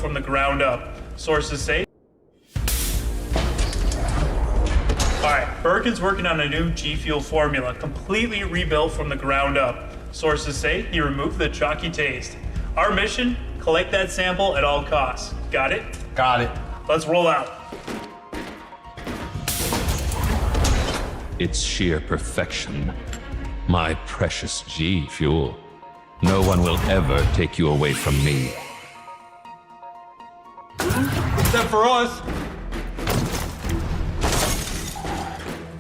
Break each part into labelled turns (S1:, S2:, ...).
S1: from the ground up. Sources say. Alright, Birkin's working on a new G Fuel formula, completely rebuilt from the ground up. Sources say he removed the chalky taste. Our mission, collect that sample at all costs. Got it?
S2: Got it.
S1: Let's roll out.
S3: It's sheer perfection. My precious G Fuel. No one will ever take you away from me.
S2: Except for us.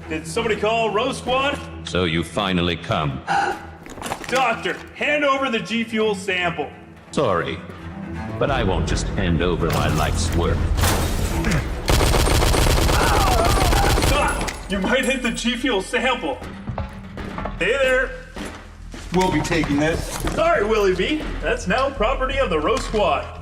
S1: Did somebody call Rose Squad?
S3: So you finally come.
S1: Doctor, hand over the G Fuel sample.
S3: Sorry, but I won't just hand over my life's work.
S1: You might hit the G Fuel sample. Hey there.
S2: We'll be taking this.
S1: Sorry, Willie B. That's now property of the Rose Squad.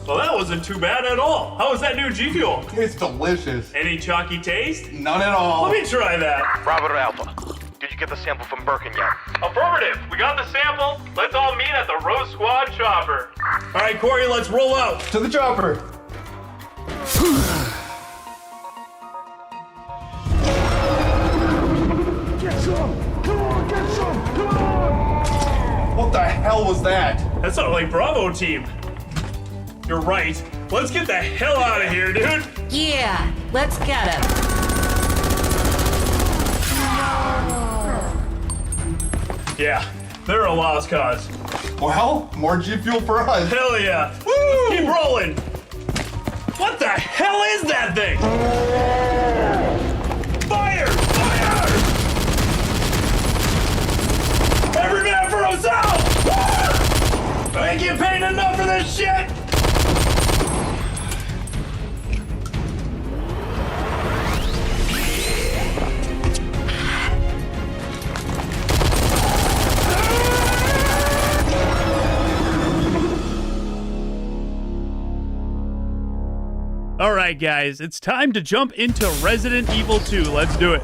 S1: Well, that wasn't too bad at all. How was that new G Fuel?
S2: It's delicious.
S1: Any chalky taste?
S2: None at all.
S1: Let me try that.
S4: Bravo to Alpha. Did you get the sample from Birkin yet?
S1: Affirmative. We got the sample. Let's all meet at the Rose Squad chopper. All right, Corey, let's roll out.
S2: To the chopper.
S5: Get some! Come on, get some! Come on!
S2: What the hell was that?
S1: That sounded like Bravo team. You're right. Let's get the hell out of here, dude.
S6: Yeah, let's get him.
S1: Yeah, they're a lost cause.
S2: Well, more G Fuel for us.
S1: Hell yeah. Let's keep rolling. What the hell is that thing? Fire! Fire! Every man for himself! I ain't getting paid enough for this shit! Alright guys, it's time to jump into Resident Evil 2. Let's do it.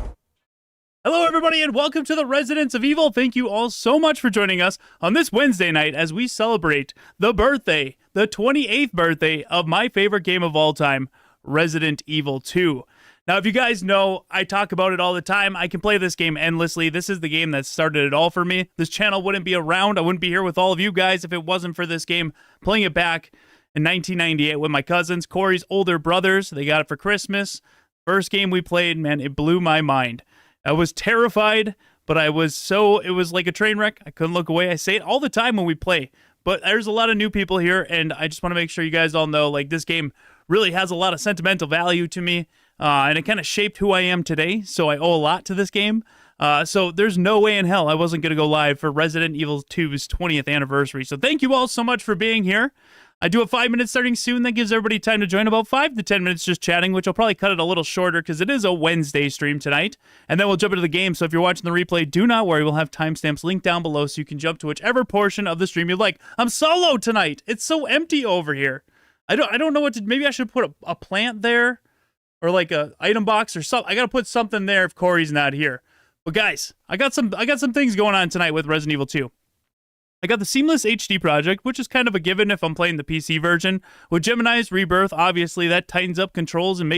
S1: Hello everybody and welcome to the Residents of Evil. Thank you all so much for joining us on this Wednesday night as we celebrate the 28th birthday of my favorite game of all time, Resident Evil 2. Now if you guys know, I talk about it all the time. I can play this game endlessly. This is the game that started it all for me. This channel wouldn't be around. I wouldn't be here with all of you guys if it wasn't for this game. Playing it back in 1998 with my cousins, Corey's older brothers. They got it for Christmas. First game we played, man, it blew my mind. I was terrified, but it was like a train wreck. I couldn't look away. I say it all the time when we play, but there's a lot of new people here, and I just want to make sure you guys all know, like, this game really has a lot of sentimental value to me, and it kind of shaped who I am today, so I owe a lot to this game. So there's no way in hell I wasn't going to go live for Resident Evil 2's 20th anniversary. So thank you all so much for being here. I do have 5 minutes starting soon. That gives everybody time to join. About 5 to 10 minutes just chatting, which I'll probably cut it a little shorter because it is a Wednesday stream tonight. And then we'll jump into the game. So if you're watching the replay, do not worry. We'll have timestamps linked down below so you can jump to whichever portion of the stream you like. I'm solo tonight. It's so empty over here. I don't know what to... Maybe I should put a plant there or like a item box or something. I got to put something there if Corey's not here. But guys, I got some things going on tonight with Resident Evil 2. I got the Seamless HD project, which is kind of a given if I'm playing the PC version. With Gemini's Rebirth, obviously, that tightens up controls and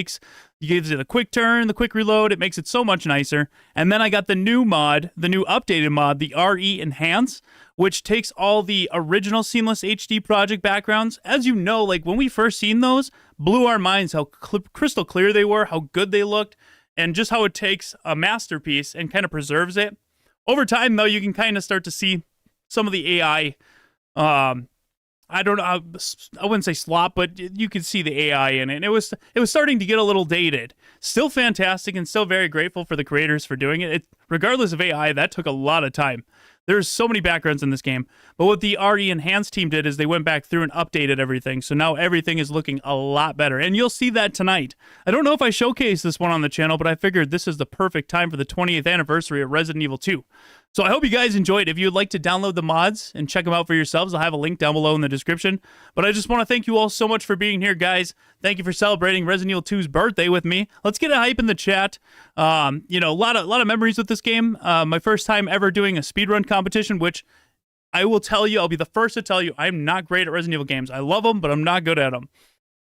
S1: gives it a quick turn, the quick reload. It makes it so much nicer. And then I got the new mod, the new updated mod, the RE Enhance, which takes all the original Seamless HD project backgrounds. As you know, like when we first seen those, blew our minds how crystal clear they were, how good they looked, and just how it takes a masterpiece and kind of preserves it. Over time, though, you can kind of start to see some of the AI, I don't know, I wouldn't say slop, but you could see the AI in it. And it was starting to get a little dated. Still fantastic and still very grateful for the creators for doing it. Regardless of AI, that took a lot of time. There's so many backgrounds in this game. But what the RE Enhanced team did is they went back through and updated everything. So now everything is looking a lot better. And you'll see that tonight. I don't know if I showcased this one on the channel, but I figured this is the perfect time for the 20th anniversary of Resident Evil 2. So I hope you guys enjoyed. If you'd like to download the mods and check them out for yourselves, I'll have a link down below in the description. But I just want to thank you all so much for being here, guys. Thank you for celebrating Resident Evil 2's birthday with me. Let's get a hype in the chat. You know, a lot of memories with this game. My first time ever doing a speedrun competition, which I will tell you, I'll be the first to tell you, I'm not great at Resident Evil games. I love them, but I'm not good at them.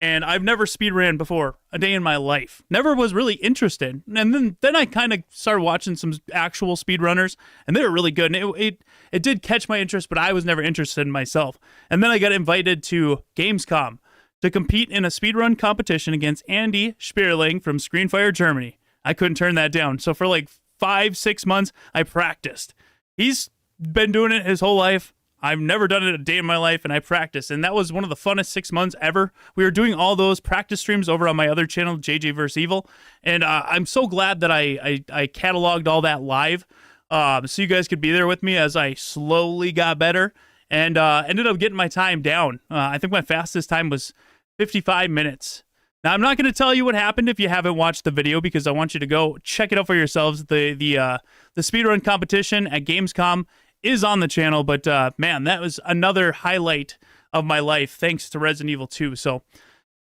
S1: And I've never speedran before a day in my life. Never was really interested. And then I kind of started watching some actual speedrunners, and they were really good. And it did catch my interest, but I was never interested in myself. And then I got invited to Gamescom to compete in a speedrun competition against Andy Spierling from Screenfire Germany. I couldn't turn that down. So for like 5-6 months, I practiced. He's been doing it his whole life. I've never done it a day in my life, and I practiced, and that was one of the funnest 6 months ever. We were doing all those practice streams over on my other channel, JJ vs. Evil, and I'm so glad that I cataloged all that live, so you guys could be there with me as I slowly got better, and ended up getting my time down. I think my fastest time was 55 minutes. Now, I'm not going to tell you what happened if you haven't watched the video, because I want you to go check it out for yourselves. The speedrun competition at Gamescom is on the channel, but man, that was another highlight of my life thanks to Resident Evil 2. So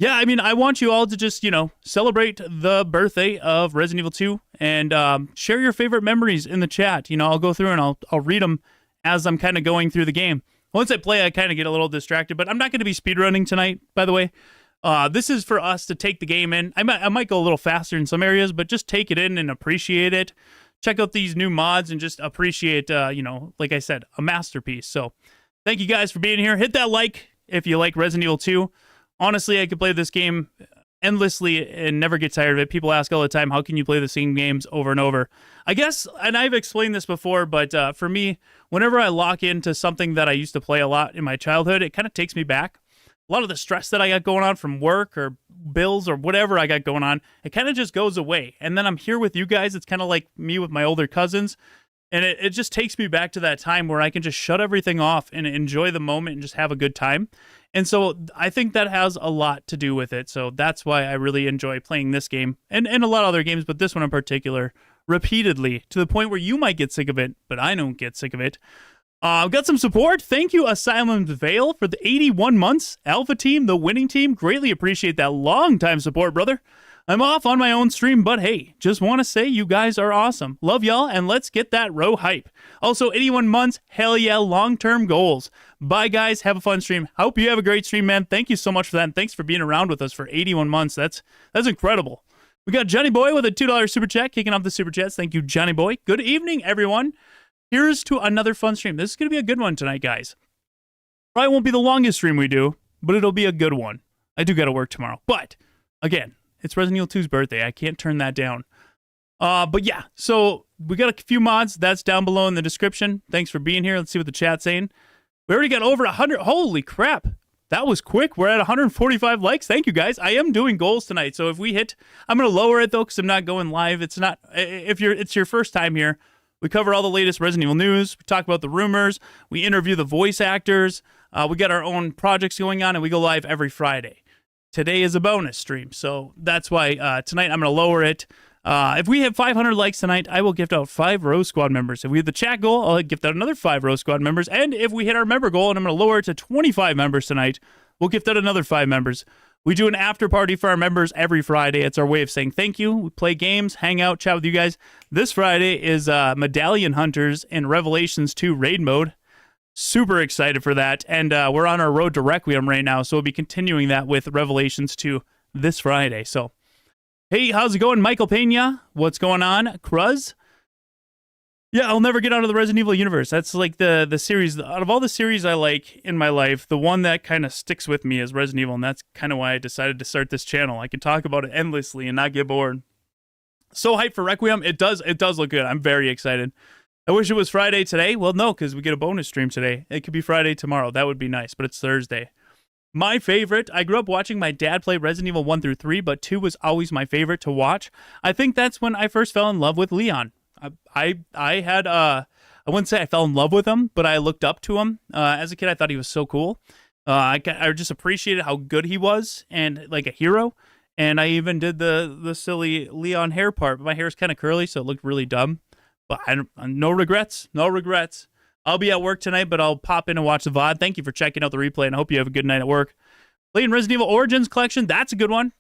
S1: yeah, I mean, I want you all to just, celebrate the birthday of Resident Evil 2 and share your favorite memories in the chat. I'll go through and I'll read them as I'm kind of going through the game. Once I play, I kind of get a little distracted, but I'm not going to be speedrunning tonight, by the way. This is for us to take the game in. I might go a little faster in some areas, but just take it in and appreciate it. Check out these new mods and just appreciate, like I said, a masterpiece. So thank you guys for being here. Hit that like if you like Resident Evil 2. Honestly, I could play this game endlessly and never get tired of it. People ask all the time, how can you play the same games over and over? I guess, and I've explained this before, but for me, whenever I lock into something that I used to play a lot in my childhood, it kind of takes me back. A lot of the stress that I got going on from work or bills or whatever I got going on, it kind of just goes away. And then I'm here with you guys. It's kind of like me with my older cousins. And it just takes me back to that time where I can just shut everything off and enjoy the moment and just have a good time. And so I think that has a lot to do with it. So that's why I really enjoy playing this game and a lot of other games, but this one in particular, repeatedly, to the point where you might get sick of it, but I don't get sick of it. I've got some support. Thank you, Asylum Vale, for the 81 months. Alpha Team, the winning team. Greatly appreciate that long-time support, brother. I'm off on my own stream, but hey, just want to say you guys are awesome. Love y'all, and let's get that row hype. Also, 81 months. Hell yeah, long-term goals. Bye, guys. Have a fun stream. Hope you have a great stream, man. Thank you so much for that, and thanks for being around with us for 81 months. That's incredible. We got Johnny Boy with a $2 super chat, kicking off the super chats. Thank you, Johnny Boy. Good evening, everyone. Here's to another fun stream. This is going to be a good one tonight, guys. Probably won't be the longest stream we do, but it'll be a good one. I do got to work tomorrow. But, again, it's Resident Evil 2's birthday. I can't turn that down. But yeah, so we got a few mods. That's down below in the description. Thanks for being here. Let's see what the chat's saying. We already got over 100. Holy crap. That was quick. We're at 145 likes. Thank you, guys. I am doing goals tonight. So if we hit, I'm going to lower it, though, because I'm not going live. It's not, it's your first time here. We cover all the latest Resident Evil news. We talk about the rumors. We interview the voice actors. We got our own projects going on, and we go live every Friday. Today is a bonus stream, so that's why tonight I'm going to lower it. If we have 500 likes tonight, I will gift out 5 Rose Squad members. If we have the chat goal, I'll gift out another 5 Rose Squad members. And if we hit our member goal, and I'm going to lower it to 25 members tonight, we'll gift out another 5 members. We do an after party for our members every Friday. It's our way of saying thank you. We play games, hang out, chat with you guys. This Friday is Medallion Hunters in Revelations 2 raid mode. Super excited for that. And we're on our road to Requiem right now, so we'll be continuing that with Revelations 2 this Friday. So, hey, how's it going, Michael Pena? What's going on, Cruz? Yeah, I'll never get out of the Resident Evil universe. That's like the series. Out of all the series I like in my life, the one that kind of sticks with me is Resident Evil, and that's kind of why I decided to start this channel. I can talk about it endlessly and not get bored. So hyped for Requiem. It does look good. I'm very excited. I wish it was Friday today. Well, no, because we get a bonus stream today. It could be Friday tomorrow. That would be nice, but it's Thursday. My favorite, I grew up watching my dad play Resident Evil 1 through 3, but 2 was always my favorite to watch. I think that's when I first fell in love with Leon. I wouldn't say I fell in love with him, but I looked up to him. As a kid, I thought he was so cool. I just appreciated how good he was and like a hero. And I even did the silly Leon hair part, but my hair is kind of curly, so it looked really dumb. But no regrets. I'll be at work tonight, but I'll pop in and watch the VOD. Thank you for checking out the replay, and I hope you have a good night at work. Playing Resident Evil Origins Collection, that's a good one.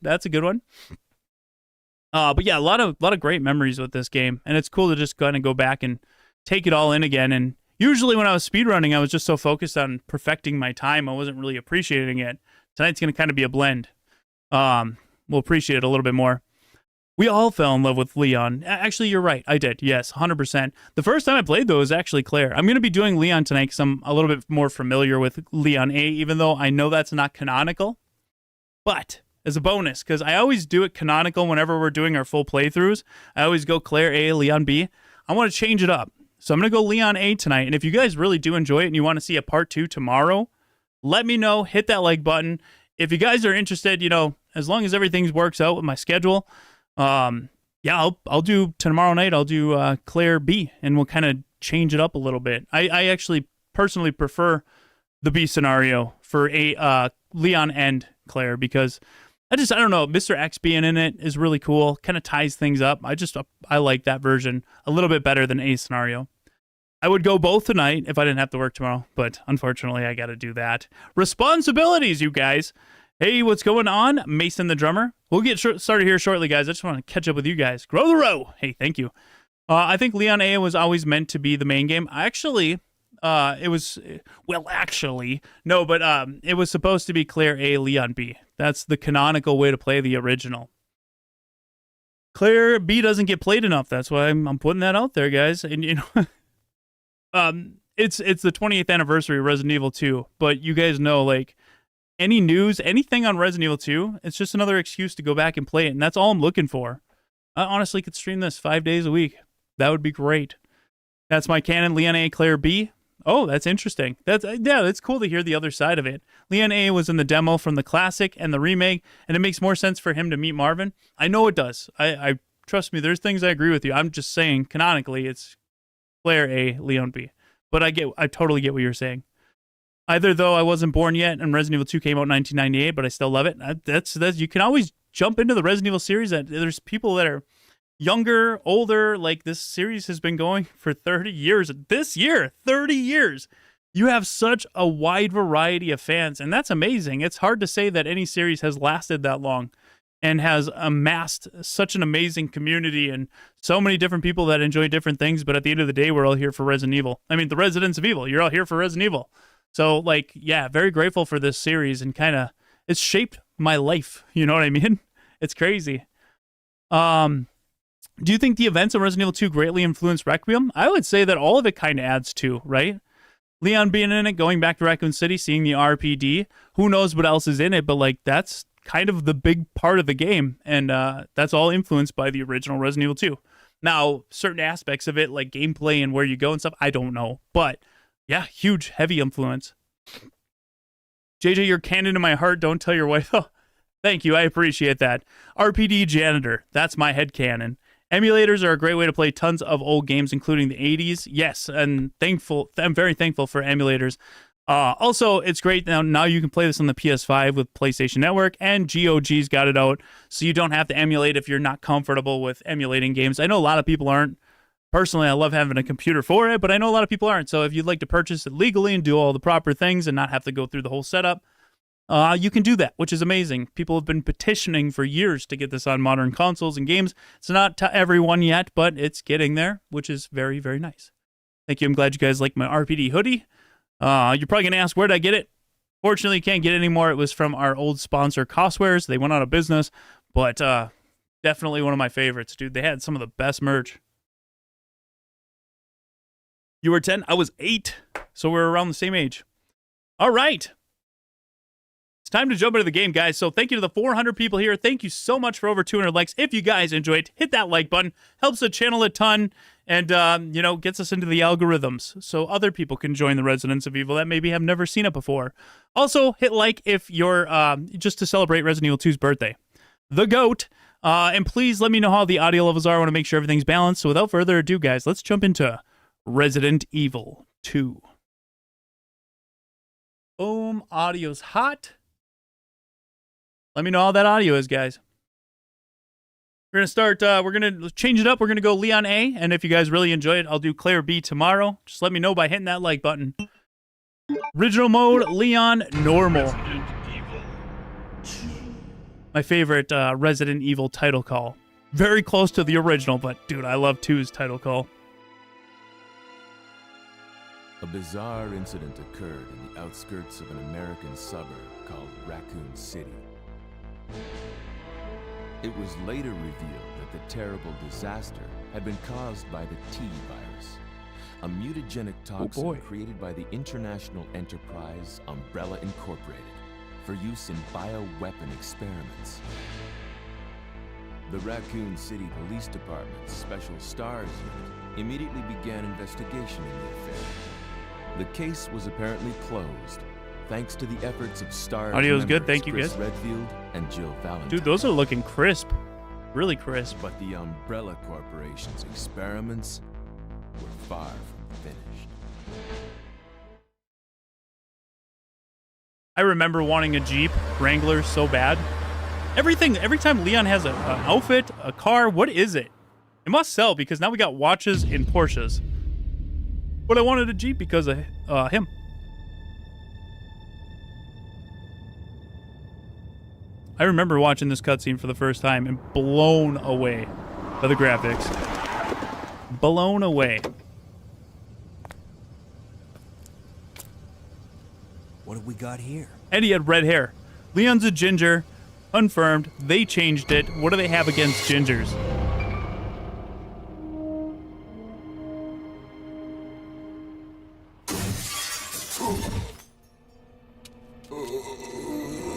S1: But yeah, a lot of great memories with this game, and it's cool to just kind of go back and take it all in again Usually when I was speedrunning, I was just so focused on perfecting my time, I wasn't really appreciating it. Tonight's going to kind of be a blend. We'll appreciate it a little bit more. We all fell in love with Leon. Actually, you're right. I did. Yes, 100%. The first time I played, though, was actually Claire. I'm going to be doing Leon tonight because I'm a little bit more familiar with Leon A, even though I know that's not canonical. But as a bonus, because I always do it canonical whenever we're doing our full playthroughs, I always go Claire A, Leon B. I want to change it up. So I'm going to go Leon A tonight. And if you guys really do enjoy it and you want to see a part 2 tomorrow, let me know. Hit that like button. If you guys are interested, you know, as long as everything works out with my schedule, yeah, I'll do tomorrow night. I'll do Claire B, and we'll kind of change it up a little bit. I actually personally prefer the B scenario for a Leon and Claire because I don't know, Mr. X being in it is really cool. Kind of ties things up. I like that version a little bit better than A scenario. I would go both tonight if I didn't have to work tomorrow, but unfortunately I got to do that. Responsibilities, you guys. Hey, what's going on? Mason the drummer. We'll get started here shortly, guys. I just want to catch up with you guys. Grow the row. Hey, thank you. I think Leon A was always meant to be the main game. Actually, it was supposed to be Claire A, Leon B. That's the canonical way to play the original. Claire B doesn't get played enough. That's why I'm putting that out there, guys. And you know, it's the 28th anniversary of Resident Evil 2, but you guys know, like, any news, anything on Resident Evil 2, it's just another excuse to go back and play it, and that's all I'm looking for. I honestly could stream this 5 days a week. That would be great. That's my canon, Leon A, Claire B. Oh, that's interesting. That's cool to hear the other side of it. Leon A was in the demo from the classic and the remake, and it makes more sense for him to meet Marvin. I know it does. I trust me, there's things I agree with you. I'm just saying, canonically, it's Claire A, Leon B. But I totally get what you're saying. Either though I wasn't born yet and Resident Evil 2 came out in 1998, but I still love it. That's you can always jump into the Resident Evil series. There's people that are younger, older. Like, this series has been going for 30 years. This year, 30 years. You have such a wide variety of fans, and that's amazing. It's hard to say that any series has lasted that long and has amassed such an amazing community and so many different people that enjoy different things. But at the end of the day, we're all here for Resident Evil. I mean, the Residents of Evil. You're all here for Resident Evil. So, like, yeah, very grateful for this series, and kind of, it's shaped my life. You know what I mean? It's crazy. Do you think the events of Resident Evil 2 greatly influenced Requiem? I would say that all of it kind of adds to, right? Leon being in it, going back to Raccoon City, seeing the RPD. Who knows what else is in it, but, like, that's kind of the big part of the game, and that's all influenced by the original Resident Evil 2. Now, certain aspects of it, like gameplay and where you go and stuff, I don't know, but yeah, huge, heavy influence. JJ, you're canon in my heart. Don't tell your wife. Oh, thank you. I appreciate that. RPD Janitor. That's my headcanon. Emulators are a great way to play tons of old games, including the 80s. Yes, and I'm very thankful for emulators. Also, it's great now you can play this on the PS5 with PlayStation Network, and GOG's got it out, so you don't have to emulate if you're not comfortable with emulating games. I know a lot of people aren't. Personally, I love having a computer for it, but I know a lot of people aren't. So if you'd like to purchase it legally and do all the proper things and not have to go through the whole setup, you can do that, which is amazing. People have been petitioning for years to get this on modern consoles and games. It's not to everyone yet, but it's getting there, which is very, very nice. Thank you. I'm glad you guys like my RPD hoodie. You're probably going to ask, where did I get it? Fortunately, you can't get it anymore. It was from our old sponsor, Costwares. They went out of business, but definitely one of my favorites, dude. They had some of the best merch. You were 10, I was 8, so we're around the same age. All right. It's time to jump into the game, guys. So thank you to the 400 people here. Thank you so much for over 200 likes. If you guys enjoyed, hit that like button. Helps the channel a ton and, gets us into the algorithms so other people can join the Residents of Evil that maybe have never seen it before. Also, hit like if you're just to celebrate Resident Evil 2's birthday. The GOAT. And please let me know how the audio levels are. I want to make sure everything's balanced. So without further ado, guys, let's jump into Resident Evil 2. Boom, audio's hot. Let me know how that audio is, guys. We're going to start, we're going to change it up. We're going to go Leon A, and if you guys really enjoy it, I'll do Claire B tomorrow. Just let me know by hitting that like button. Original mode, Leon, normal. My favorite Resident Evil title call. Very close to the original, but dude, I love 2's title call.
S7: A bizarre incident occurred in the outskirts of an American suburb called Raccoon City. It was later revealed that the terrible disaster had been caused by the T virus, a mutagenic toxin created by the international enterprise Umbrella Incorporated for use in bioweapon experiments. The Raccoon City Police Department's Special Stars Unit immediately began investigation in the affair. The case was apparently closed, thanks to the efforts of Stars
S1: Audio's good,
S7: members
S1: thank you,
S7: Chris
S1: guys.
S7: Redfield and Jill Valentine.
S1: Dude, those are looking crisp. Really crisp.
S7: But the Umbrella Corporation's experiments were far from finished.
S1: I remember wanting a Jeep Wrangler so bad. Every time Leon has an outfit, a car, what is it? It must sell because now we got watches and Porsches. But I wanted a Jeep because of him. I remember watching this cutscene for the first time and blown away by the graphics. Blown away.
S8: What have we got here?
S1: And he had red hair. Leon's a ginger. Confirmed. They changed it. What do they have against gingers?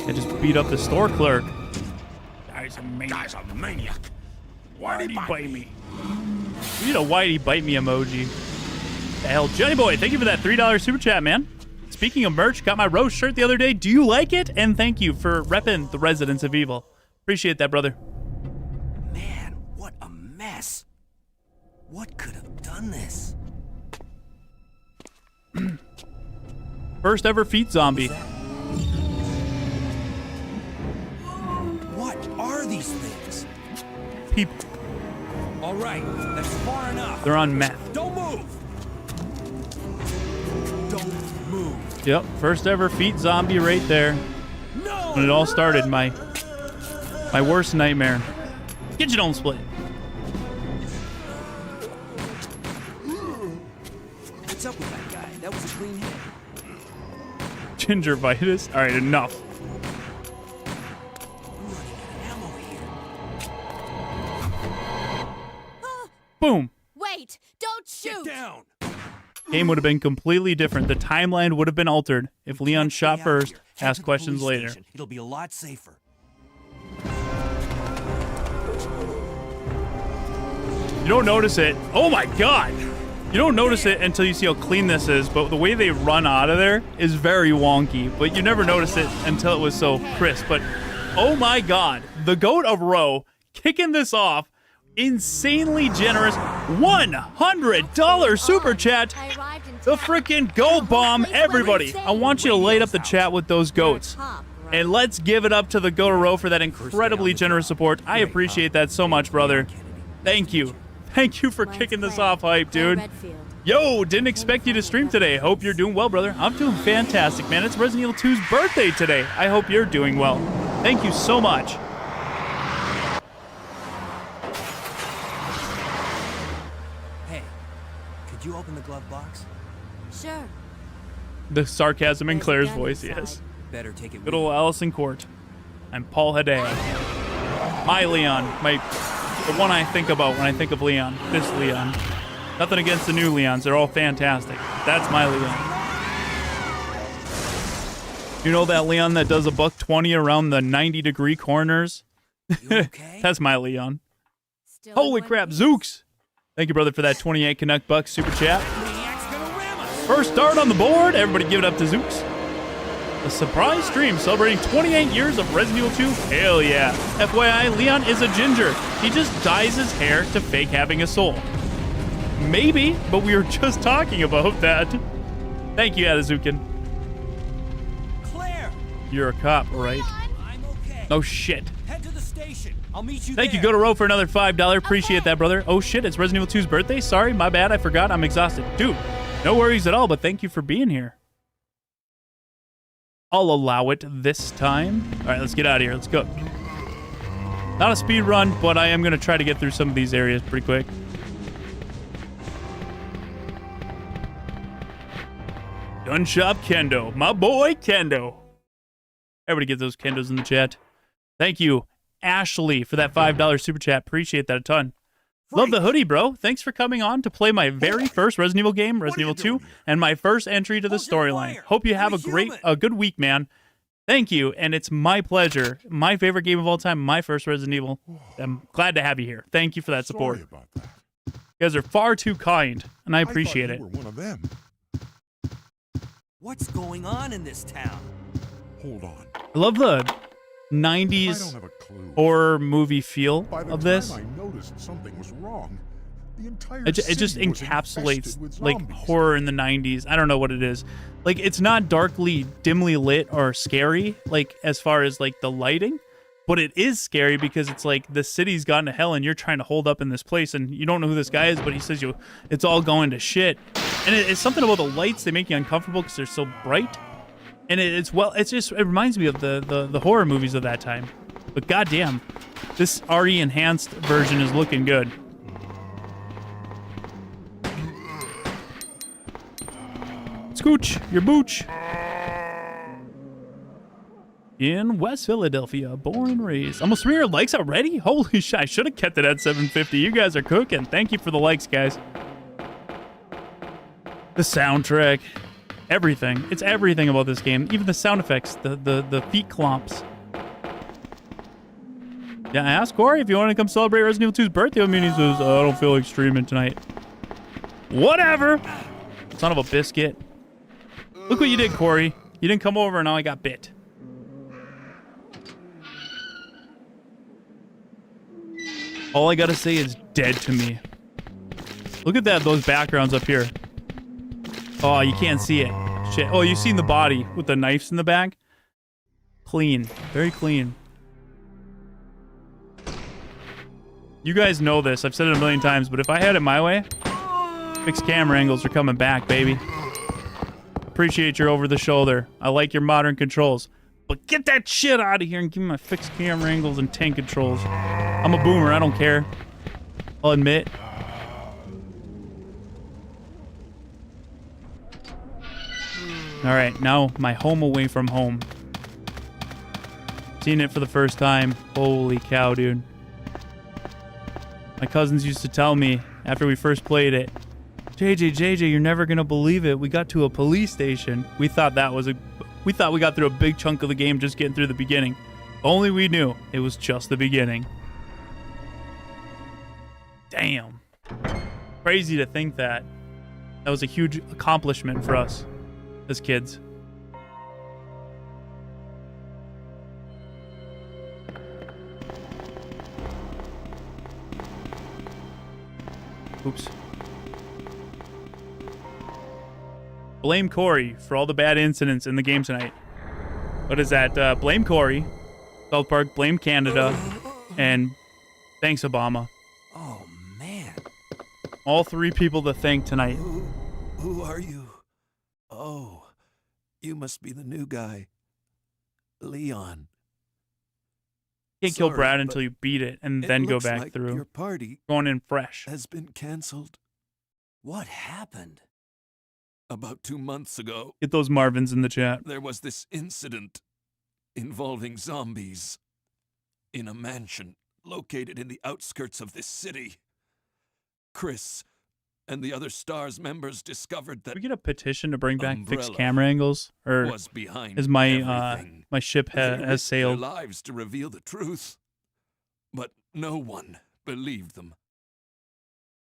S1: I just beat up the store clerk. Guy's a maniac. Why'd he bite me? We need a whitey bite me emoji. The hell, Johnny Boy, thank you for that $3 super chat, man. Speaking of merch, got my Rose shirt the other day. Do you like it? And thank you for repping the Residents of Evil. Appreciate that, brother.
S8: Man, what a mess. What could have done this?
S1: First ever feet zombie.
S8: What are these things?
S1: People.
S8: All right, that's far enough.
S1: They're on meth.
S8: Don't move. Don't move.
S1: Yep, first ever feet zombie right there.
S8: No.
S1: When it all started, my worst nightmare. Get your own split.
S8: What's up with that guy? That was a clean hit.
S1: Gingivitis. All right, enough.
S8: I'm running out of ammo here.
S1: Boom.
S9: Wait! Don't shoot!
S8: Get down.
S1: Game would have been completely different. The timeline would have been altered if Leon shot
S8: Stay out
S1: first,
S8: here. Head
S1: asked
S8: to the
S1: questions
S8: police
S1: later.
S8: station. It'll be a lot safer.
S1: You don't notice it. Oh my god. You don't notice it until you see how clean this is, but the way they run out of there is very wonky, but you never noticed it until it was so crisp. But oh my god, the GOAT of Row kicking this off. Insanely generous $100 super chat. The freaking Go Bomb, everybody. I want you to light up the chat with those goats. And let's give it up to the Go to Row for that incredibly generous support. I appreciate that so much, brother. Thank you. Thank you for kicking this off, hype, dude. Yo, didn't expect you to stream today. Hope you're doing well, brother. I'm doing fantastic, man. It's Resident Evil 2's birthday today. I hope you're doing well. Thank you so much.
S8: Hey, could you open the glove box?
S9: Sure.
S1: The sarcasm in
S9: There's a
S1: Claire's
S9: gun
S1: voice,
S9: inside.
S1: yes.
S8: Better take it with
S1: Good old
S8: you.
S1: Allison Court. I'm Paul Haddad. My Leon. The one I think about when I think of Leon. This Leon. Nothing against the new Leons. They're all fantastic. That's my Leon. You know that Leon that does a $120 around the 90-degree corners?
S8: You okay?
S1: That's my Leon.
S9: Still
S1: Holy
S9: one
S1: crap,
S9: piece.
S1: Zooks! Thank you, brother, for that 28 Canuck Bucks super chat.
S8: Maniac's gonna ram us.
S1: First start on the board. Everybody give it up to Zooks. A surprise stream celebrating 28 years of Resident Evil 2. Hell yeah. FYI, Leon is a ginger. He just dyes his hair to fake having a soul. Maybe, but we were just talking about that. Thank you, Adazukin.
S8: Claire,
S1: You're a cop, right?
S8: I'm okay.
S1: Oh, shit.
S8: Head to the station. I'll meet you
S1: Thank you,
S8: there.
S1: Go to Row, for another $5. Appreciate that, brother. Oh, shit, it's Resident Evil 2's birthday? Sorry, my bad. I forgot. I'm exhausted. Dude, no worries at all, but thank you for being here. I'll allow it this time. All right, let's get out of here. Let's go. Not a speed run, but I am going to try to get through some of these areas pretty quick. Gun Shop Kendo. My boy Kendo. Everybody get those Kendos in the chat. Thank you, Ashley, for that $5 super chat. Appreciate that a ton. Love the hoodie, bro. Thanks for coming on to play my very first Resident Evil game, Resident Evil 2, and my first entry to the storyline. Hope you have a good week, man. Thank you, and it's my pleasure. My favorite game of all time, my first Resident Evil. I'm glad to have you here. Thank you for that support.
S5: Sorry about that.
S1: You guys are far too kind, and I appreciate
S5: I
S1: it.
S5: thought you were one of them.
S8: What's going on in this town?
S5: Hold on.
S1: I love the
S5: I don't
S1: 90s
S5: have a clue.
S1: horror movie feel
S5: By the
S1: of
S5: time
S1: this.
S5: I noticed something was wrong, the entire
S1: It just
S5: city was
S1: encapsulates
S5: infested with
S1: like
S5: zombies.
S1: horror in the 90s. I don't know what it is. Like it's not darkly, dimly lit or scary, like as far as like the lighting, but it is scary because it's like the city's gone to hell and you're trying to hold up in this place and you don't know who this guy is, but he says it's all going to shit. And it's something about the lights, they make you uncomfortable because they're so bright. And it reminds me of the horror movies of that time. But goddamn, this RE enhanced version is looking good. Scooch, your booch. In West Philadelphia, born and raised. Almost 300 likes already? Holy shit, I should have kept it at 750. You guys are cooking. Thank you for the likes, guys. The soundtrack, everything. It's everything about this game. Even the sound effects, the feet clomps. Yeah, I asked Corey if you want to come celebrate Resident Evil 2's birthday with me, and he says, I don't feel like streaming tonight. Whatever. Son of a biscuit. Look what you did, Corey. You didn't come over and now I got bit. All I gotta say is dead to me. Look at that, those backgrounds up here. Oh, you can't see it. Shit. Oh, you've seen the body with the knives in the back? Clean. Very clean. You guys know this. I've said it a million times, but if I had it my way, fixed camera angles are coming back, baby. Appreciate your over the shoulder. I like your modern controls. But get that shit out of here and give me my fixed camera angles and tank controls. I'm a boomer. I don't care. I'll admit. All right, now my home away from home. Seen it for the first time. Holy cow, dude. My cousins used to tell me after we first played it, JJ, you're never gonna believe it. We got to a police station. We thought we got through a big chunk of the game just getting through the beginning. Only we knew it was just the beginning. Damn. Crazy to think that. That was a huge accomplishment for us as kids. Oops. Blame Corey for all the bad incidents in the game tonight. What is that? Blame Corey. South Park, blame Canada. And thanks, Obama.
S8: Oh, man.
S1: All three people to thank tonight.
S8: Who are you? Oh, you must be the new guy. Leon.
S1: You can't kill
S8: Sorry,
S1: Brad
S8: but
S1: until you beat it and
S8: it
S1: then go
S8: looks
S1: back
S8: like
S1: through.
S8: Your party
S1: Going in fresh.
S8: has been canceled. What happened? About 2 months ago,
S1: Get those Marvins in the chat.
S8: there was this incident involving zombies in a mansion located in the outskirts of this city. Chris and the other STARS members discovered that
S1: Can we get a petition to bring back fixed
S8: Umbrella
S1: camera angles? Or
S8: was behind
S1: is my
S8: everything.
S1: my ship
S8: They
S1: has
S8: risked
S1: sailed?
S8: their lives to reveal the truth, but no one believed them.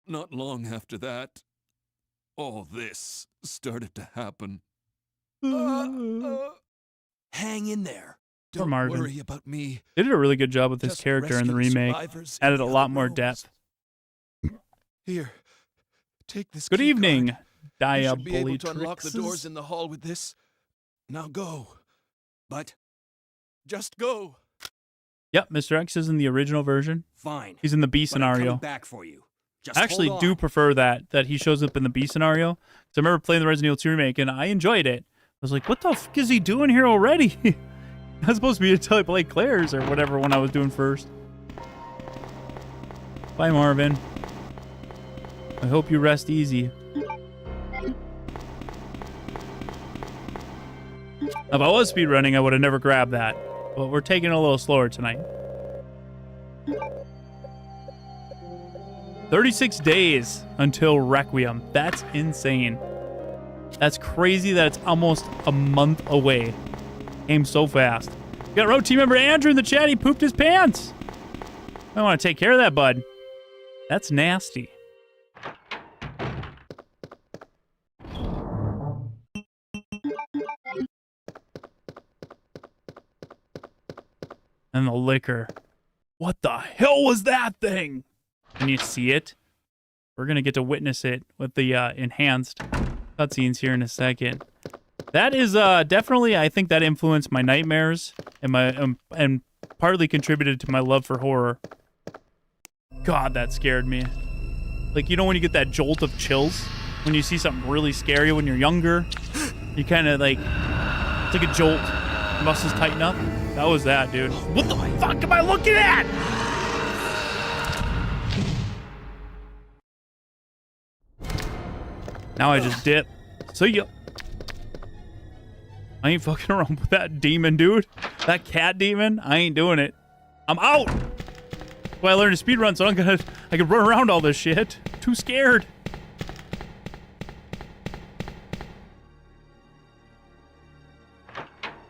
S8: Not long after that, all this started to happen. Hang in there.
S1: Poor
S8: Don't
S1: Marvin.
S8: worry about me.
S1: They did a really good job with his
S8: Just
S1: character in the
S8: rescue
S1: remake.
S8: survivors
S1: Added
S8: in
S1: a
S8: the
S1: lot
S8: other
S1: more
S8: rooms.
S1: depth.
S8: Here, take this.
S1: Good
S8: key
S1: evening,
S8: card. You should be able to
S1: Diabolitrixes.
S8: unlock the doors in the hall with this. Now go. But just go.
S1: Yep, Mr. X is in the original version.
S8: Fine.
S1: He's in the B
S8: But I'm coming
S1: scenario.
S8: back for you. Just
S1: I actually
S8: hold
S1: do
S8: on.
S1: prefer that he shows up in the B scenario. So I remember playing the Resident Evil 2 remake and I enjoyed it. I was like, what the fuck is he doing here already? I was supposed to be until I played Claire's or whatever one I was doing first. Bye, Marvin. I hope you rest easy. If I was speedrunning, I would have never grabbed that. But we're taking it a little slower tonight. 36 days until Requiem. That's insane. That's crazy that it's almost a month away. Came so fast. We got road team member Andrew in the chat. He pooped his pants. I want to take care of that, bud. That's nasty. And the liquor. What the hell was that thing? Can you see it? We're going to get to witness it with the enhanced cutscenes here in a second. That is definitely, I think that influenced my nightmares and and partly contributed to my love for horror. God, that scared me. Like, you know when you get that jolt of chills? When you see something really scary when you're younger? You kind of like, it's like a jolt. Muscles tighten up. That was that, dude. What the fuck am I looking at? Now I just dip. See ya. I ain't fucking around with that demon, dude. That cat demon. I ain't doing it. I'm out. Well, I learned to speedrun, so I can run around all this shit. Too scared.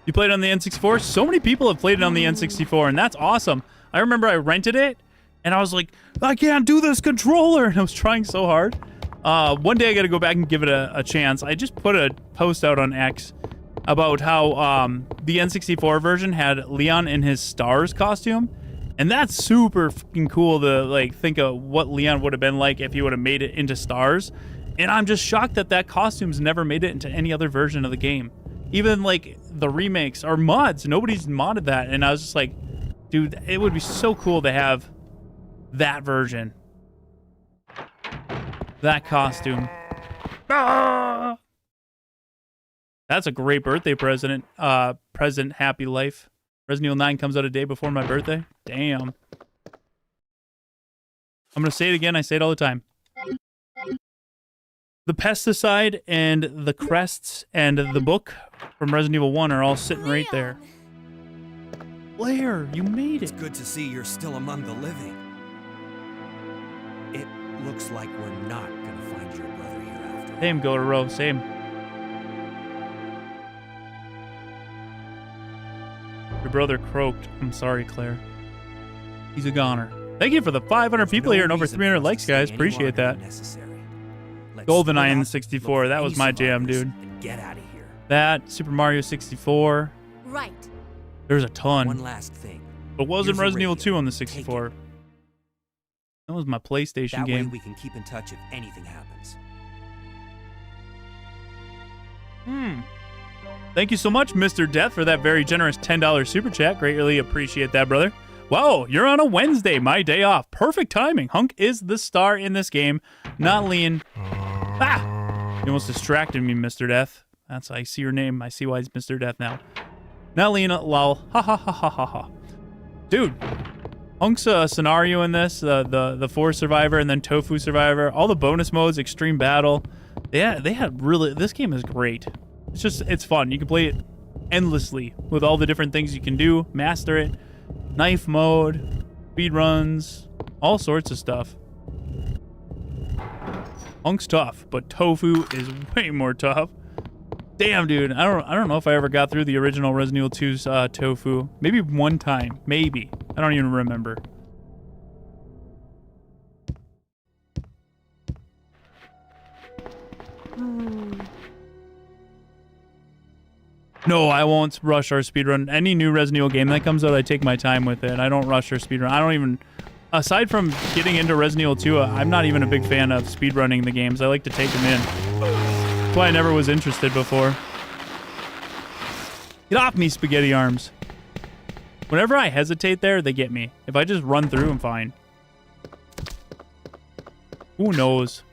S1: You played it on the N64? So many people have played it on the N64, and that's awesome. I remember I rented it, and I was like, I can't do this controller, and I was trying so hard. One day I got to go back and give it a chance. I just put a post out on X about how the N64 version had Leon in his Stars costume, and that's super fucking cool to like think of what Leon would have been like if he would have made it into Stars. And I'm just shocked that that costume's never made it into any other version of the game. Even like the remakes or mods, nobody's modded that. And I was just like, dude, it would be so cool to have that version. That costume. Ah! That's a great birthday present. Happy life. Resident Evil 9 comes out a day before my birthday. Damn. I'm going to say it again. I say it all the time. The pesticide and the crests and the book from Resident Evil 1 are all sitting right there. Blair, you made it.
S10: It's good to see you're still among the living. It looks like we're not going to find your brother here after all.
S1: Same, Gotaro, same. Your brother croaked. I'm sorry, Claire. He's a goner. Thank you for the 500 people here and over 300 likes, guys. Appreciate that. GoldenEye in the 64. That was my jam, dude.
S10: Get out of here.
S1: That, Super Mario 64.
S9: Right.
S1: There's a ton.
S10: One last thing.
S1: But wasn't
S10: Here's a
S1: Resident Evil
S10: radio.
S1: 2 on the 64. That was my PlayStation
S10: That
S1: game.
S10: way we can keep in touch if anything happens.
S1: Thank you so much, Mr. Death, for that very generous $10 super chat. Greatly appreciate that, brother. Wow, you're on a Wednesday, my day off. Perfect timing. Hunk is the star in this game, not Leon. Ah! You almost distracted me, Mr. Death. I see your name. I see why it's Mr. Death now. Not Leon, lol. Ha ha ha ha ha ha. Dude, Hunk's scenario in this, the 4 survivor and then Tofu survivor, all the bonus modes, extreme battle. Yeah, they had really, this game is great. It's fun. You can play it endlessly with all the different things you can do, master it, knife mode, speed runs, all sorts of stuff. Hunk's tough, but Tofu is way more tough. Damn, dude. I don't know if I ever got through the original Resident Evil 2's Tofu. Maybe one time. Maybe. I don't even remember. No, I won't rush our speedrun. Any new Resident Evil game that comes out, I take my time with it. I don't rush our speedrun. I don't even... Aside from getting into Resident Evil 2, I'm not even a big fan of speedrunning the games. I like to take them in. That's why I never was interested before. Get off me, spaghetti arms. Whenever I hesitate there, they get me. If I just run through, I'm fine. Who knows?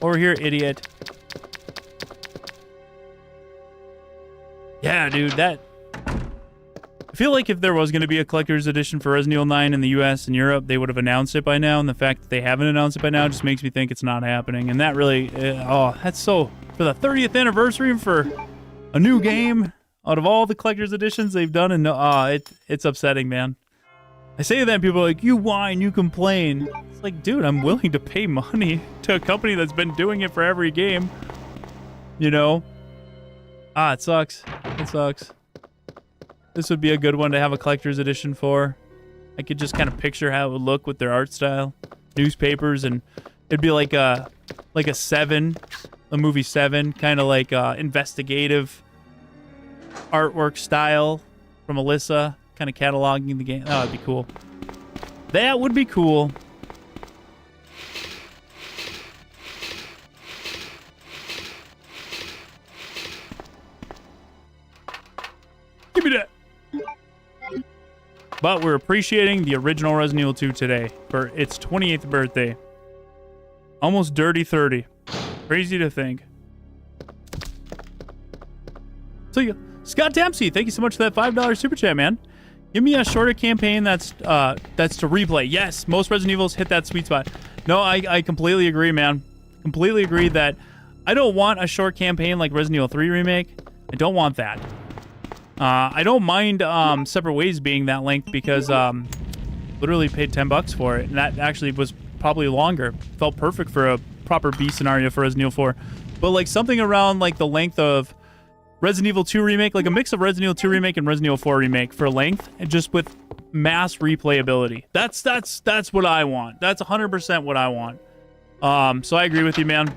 S1: Over here, idiot. Yeah, dude, that... I feel like if there was going to be a collector's edition for Resident Evil 9 in the US and Europe, they would have announced it by now, and the fact that they haven't announced it by now just makes me think it's not happening. And that really... oh, that's so... For the 30th anniversary for a new game... Out of all the collector's editions they've done, and it's upsetting, man. I say that, people are like, you whine, you complain. It's like, dude, I'm willing to pay money to a company that's been doing it for every game. You know? It sucks. It sucks. This would be a good one to have a collector's edition for. I could just kind of picture how it would look with their art style. Newspapers, and it'd be like a Seven, a movie Seven, kind of like investigative artwork style from Alyssa, kind of cataloging the game. Oh, that'd be cool. That would be cool. Give me that. But we're appreciating the original Resident Evil 2 today for its 28th birthday. Almost dirty 30. Crazy to think. So, Scott Dempsey, thank you so much for that $5 super chat, man. Give me a shorter campaign that's to replay. Yes, most Resident Evils hit that sweet spot. No, I completely agree, man. Completely agree that I don't want a short campaign like Resident Evil 3 Remake. I don't want that. I don't mind Separate Ways being that length because literally paid $10 for it, and that actually was probably longer. Felt perfect for a proper B scenario for Resident Evil 4. But like something around like the length of Resident Evil 2 Remake, like a mix of Resident Evil 2 Remake and Resident Evil 4 Remake for length, and just with mass replayability. That's what I want. That's 100% what I want. So I agree with you, man.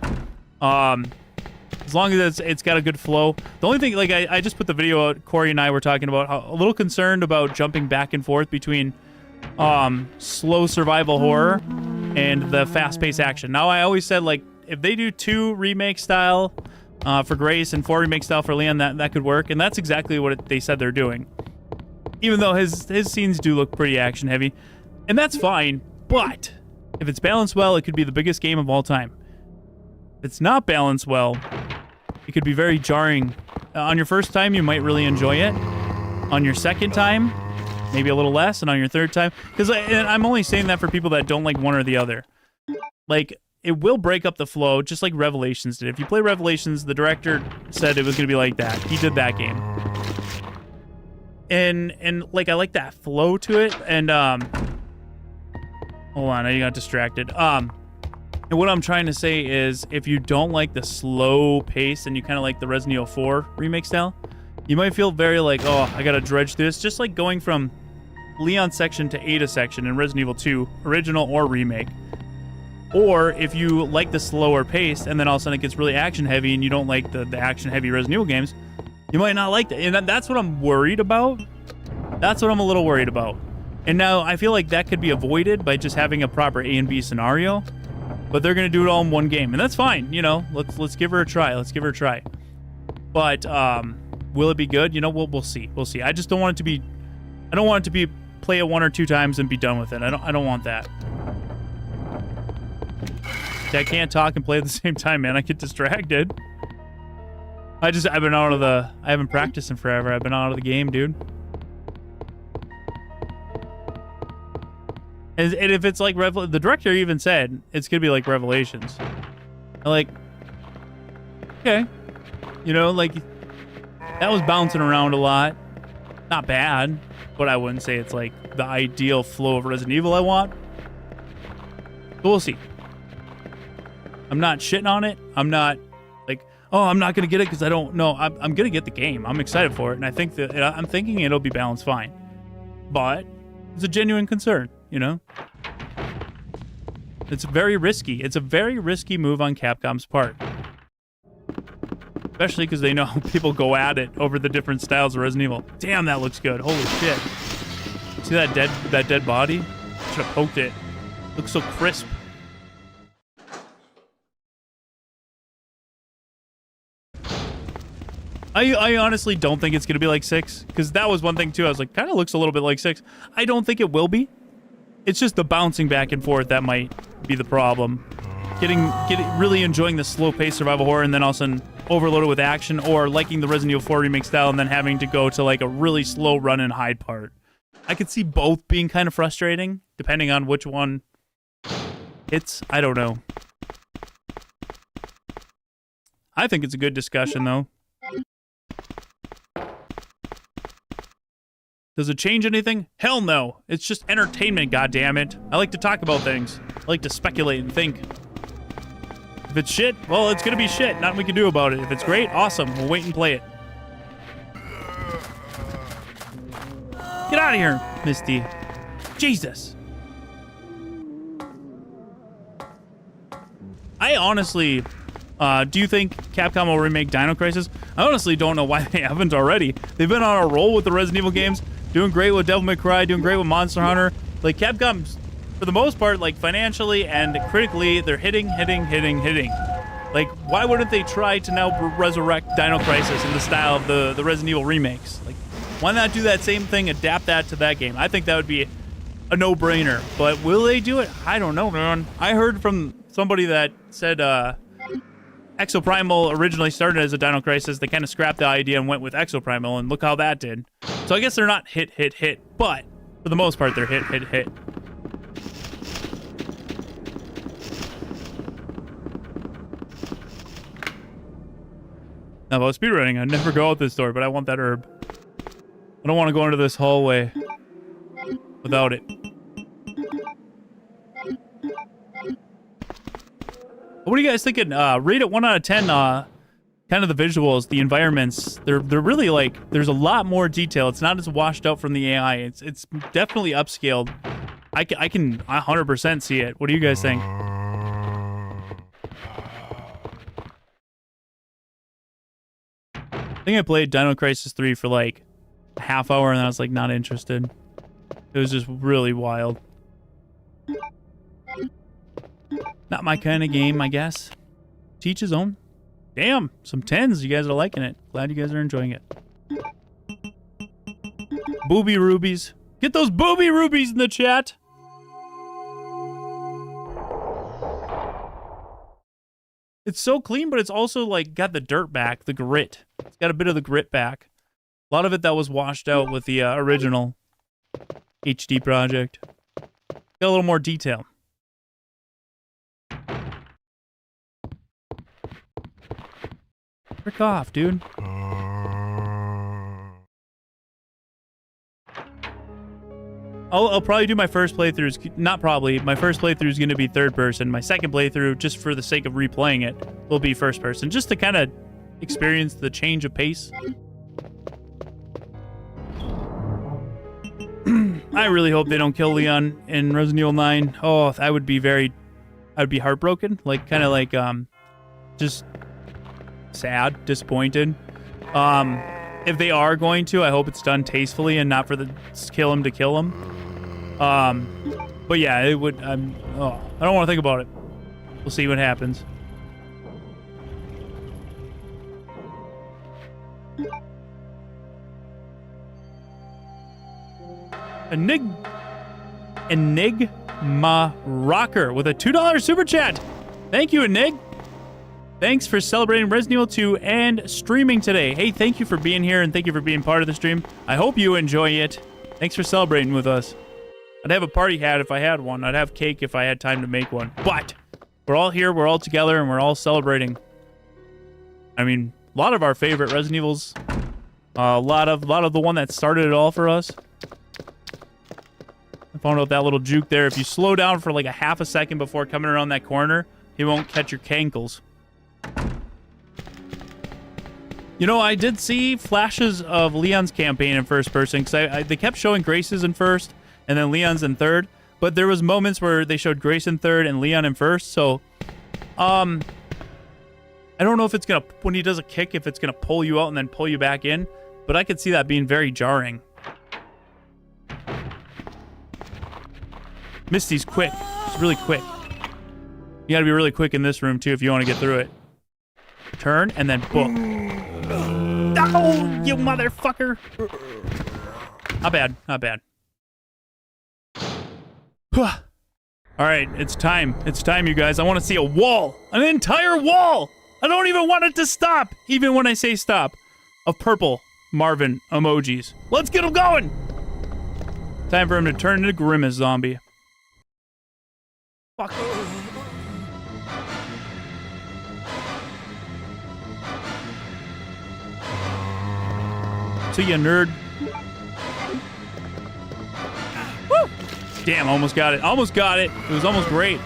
S1: As long as it's got a good flow. The only thing, like, I just put the video out, Corey and I were talking about, how, a little concerned about jumping back and forth between slow survival horror and the fast-paced action. Now, I always said, like, if they do 2 remake style for Grace and 4 remake style for Leon, that could work, and that's exactly what they said they're doing. Even though his scenes do look pretty action-heavy, and that's fine, but if it's balanced well, it could be the biggest game of all time. If it's not balanced well, it could be very jarring. On your first time, you might really enjoy it. On your second time, maybe a little less, and on your third time, because I'm only saying that for people that don't like one or the other. Like, it will break up the flow, just like Revelations did. If you play Revelations, the director said it was going to be like that. He did that game. And like, I like that flow to it, and, hold on, I got distracted. And what I'm trying to say is, if you don't like the slow pace and you kind of like the Resident Evil 4 remake style, you might feel very like, oh, I gotta dredge through this. Just like going from Leon section to Ada section in Resident Evil 2, original or remake. Or if you like the slower pace and then all of a sudden it gets really action heavy and you don't like the action heavy Resident Evil games, you might not like that. And that's what I'm worried about. That's what I'm a little worried about. And now I feel like that could be avoided by just having a proper A and B scenario. But they're going to do it all in one game, and that's fine. You know, let's give her a try. Let's give her a try. But will it be good? You know, we'll see. We'll see. I just don't want it to be. I don't want it to be play it 1 or 2 times and be done with it. I don't want that. I can't talk and play at the same time, man. I get distracted. I haven't practiced in forever. I've been out of the game, dude. And if it's like the director even said it's gonna be like Revelations. I'm like, okay, you know, like that was bouncing around a lot. Not bad, but I wouldn't say it's like the ideal flow of Resident Evil I want. But we'll see. I'm not shitting on it. I'm not like, oh, I'm not gonna get it because I don't know. I'm gonna get the game. I'm excited for it, and I'm thinking it'll be balanced fine. But it's a genuine concern. You know, it's very risky. It's a very risky move on Capcom's part, especially because they know people go at it over the different styles of Resident Evil. Damn, that looks good. Holy shit! See that dead body? Should have poked it. Looks so crisp. I honestly don't think it's gonna be like 6, because that was one thing too. I was like, kind of looks a little bit like 6. I don't think it will be. It's just the bouncing back and forth that might be the problem. Getting really enjoying the slow-paced survival horror and then all of a sudden overloaded with action, or liking the Resident Evil 4 remake style and then having to go to like a really slow run and hide part. I could see both being kind of frustrating, depending on which one hits. I don't know. I think it's a good discussion, though. Does it change anything? Hell no. It's just entertainment, goddammit. I like to talk about things. I like to speculate and think. If it's shit, well, it's gonna be shit. Nothing we can do about it. If it's great, awesome. We'll wait and play it. Get out of here, Misty. Jesus. I honestly, do you think Capcom will remake Dino Crisis? I honestly don't know why they haven't already. They've been on a roll with the Resident Evil games, doing great with Devil May Cry, doing great with Monster Hunter. Like, Capcom, for the most part, like, financially and critically, they're hitting. Like, why wouldn't they try to now resurrect Dino Crisis in the style of the Resident Evil remakes? Like, why not do that same thing, adapt that to that game? I think that would be a no-brainer. But will they do it? I don't know, man. I heard from somebody that said Exoprimal originally started as a Dino Crisis. They kind of scrapped the idea and went with Exoprimal, and look how that did. So I guess they're not hit, but for the most part, they're hit. Now, about speedrunning, I'd never go out this door, but I want that herb. I don't want to go into this hallway without it. What are you guys thinking? Rate it 1 out of 10. Kind of the visuals, the environments. They're really like, there's a lot more detail. It's not as washed out from the AI. It's definitely upscaled. I can 100% see it. What do you guys think? I think I played Dino Crisis 3 for like a half hour and I was like not interested. It was just really wild. Not my kind of game, I guess. Teach his own. Damn, some 10s. You guys are liking it. Glad you guys are enjoying it. Booby rubies. Get those booby rubies in the chat. It's so clean, but it's also like got the dirt back, the grit. It's got a bit of the grit back. A lot of it that was washed out with the original HD project. Got a little more detail. Frick off, dude. I'll probably do my first playthrough. Not probably. My first playthrough is going to be third person. My second playthrough, just for the sake of replaying it, will be first person. Just to kind of experience the change of pace. I really hope they don't kill Leon in Resident Evil 9. Oh, I would be heartbroken. Like, kind of like, just sad, disappointed. If they are going to, I hope it's done tastefully and not for the kill him to kill him. But yeah, it would. I don't want to think about it. We'll see what happens. Enigma Rocker with a $2 super chat. Thank you, Enig. Thanks for celebrating Resident Evil 2 and streaming today. Hey, thank you for being here and thank you for being part of the stream. I hope you enjoy it. Thanks for celebrating with us. I'd have a party hat if I had one. I'd have cake if I had time to make one. But we're all here, we're all together, and we're all celebrating. I mean, a lot of our favorite Resident Evils. A lot of the one that started it all for us. I found out that little juke there. If you slow down for like a half a second before coming around that corner, he won't catch your cankles. You know, I did see flashes of Leon's campaign in first person because they kept showing Grace's in first and then Leon's in third, but there was moments where they showed Grace in third and Leon in first. So, I don't know if it's gonna, when he does a kick, if it's gonna pull you out and then pull you back in, but I could see that being very jarring. Misty's quick. She's really quick. You gotta be really quick in this room too if you want to get through it. Turn and then book. Oh, you motherfucker. Not bad. Not bad. All right, it's time. It's time, you guys. I want to see a wall. An entire wall. I don't even want it to stop, even when I say stop, of purple Marvin emojis. Let's get them going. Time for him to turn into Grimace Zombie. Fuck. See ya, nerd. Damn, almost got it. Almost got it. It was almost great.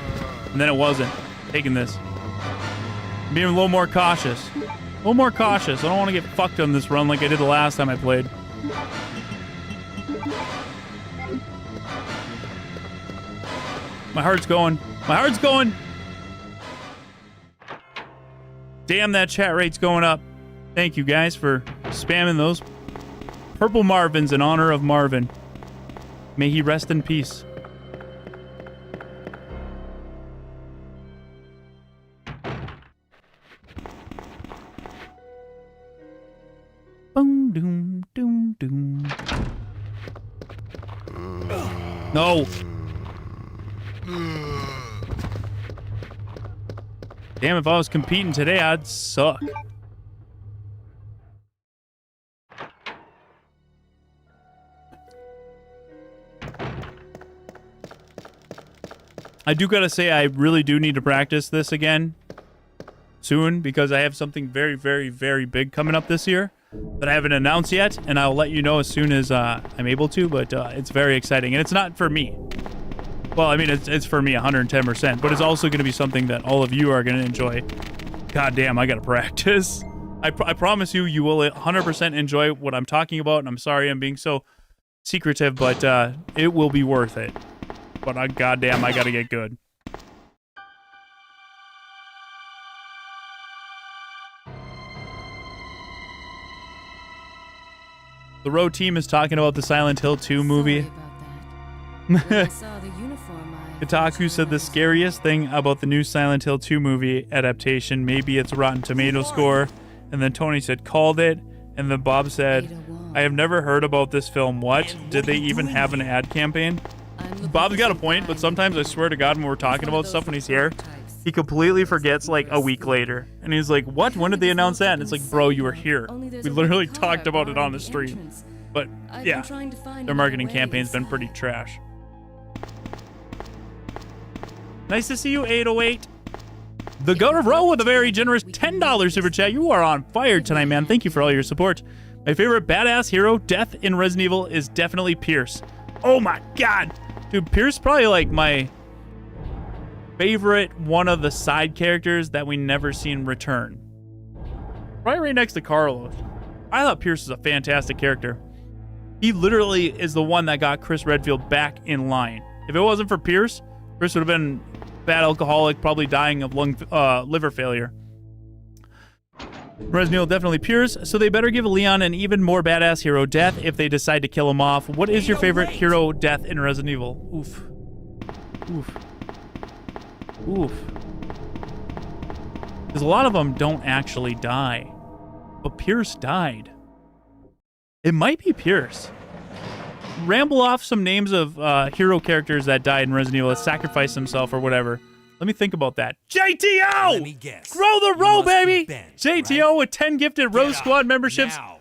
S1: And then it wasn't. Taking this. Being a little more cautious. A little more cautious. I don't want to get fucked on this run like I did the last time I played. My heart's going. My heart's going. Damn, that chat rate's going up. Thank you guys for spamming those purple Marvins in honor of Marvin. May he rest in peace. Boom, doom, doom, doom. No. Damn, if I was competing today, I'd suck. I do gotta say, I really do need to practice this again soon because I have something very, very, very big coming up this year that I haven't announced yet, and I'll let you know as soon as I'm able to, but it's very exciting, and it's not for me. Well, I mean, it's for me 110%, but it's also going to be something that all of you are going to enjoy. God damn, I got to practice. I promise you, you will 100% enjoy what I'm talking about, and I'm sorry I'm being so secretive, but it will be worth it. But goddamn, I got to get good. The Road team is talking about the Silent Hill 2 movie. Kotaku said the scariest thing about the new Silent Hill 2 movie adaptation, maybe its Rotten Tomato score. And then Tony said, called it. And then Bob said, I have never heard about this film. What? Did they even have an ad campaign? Bob's got a point, but sometimes I swear to God when we're talking about stuff when he's here, he completely forgets like a week later. And he's like, what? When did they announce that? And it's like, bro, you were here. We literally talked about it on the stream. But yeah, their marketing campaign's been pretty trash. Nice to see you, 808. The God of Row with a very generous $10 super chat. You are on fire tonight, man. Thank you for all your support. My favorite badass hero death in Resident Evil is definitely Pierce. Oh my God. Dude, Pierce is probably like my favorite one of the side characters that we never seen return. Right next to Carlos. I thought Pierce was a fantastic character. He literally is the one that got Chris Redfield back in line. If it wasn't for Pierce, Chris would have been bad alcoholic, probably dying of liver failure. Resident Evil definitely Pierce, so they better give Leon an even more badass hero death if they decide to kill him off. What is your favorite hero death in Resident Evil? Oof. Oof. Oof. Because a lot of them don't actually die. But Pierce died. It might be Pierce. Ramble off some names of hero characters that died in Resident Evil, that sacrificed himself or whatever. Let me think about that. JTO!
S10: Let me guess.
S1: Grow the row, baby!
S10: Bent,
S1: JTO
S10: right?
S1: with 10 gifted Rose Squad memberships.
S10: Now.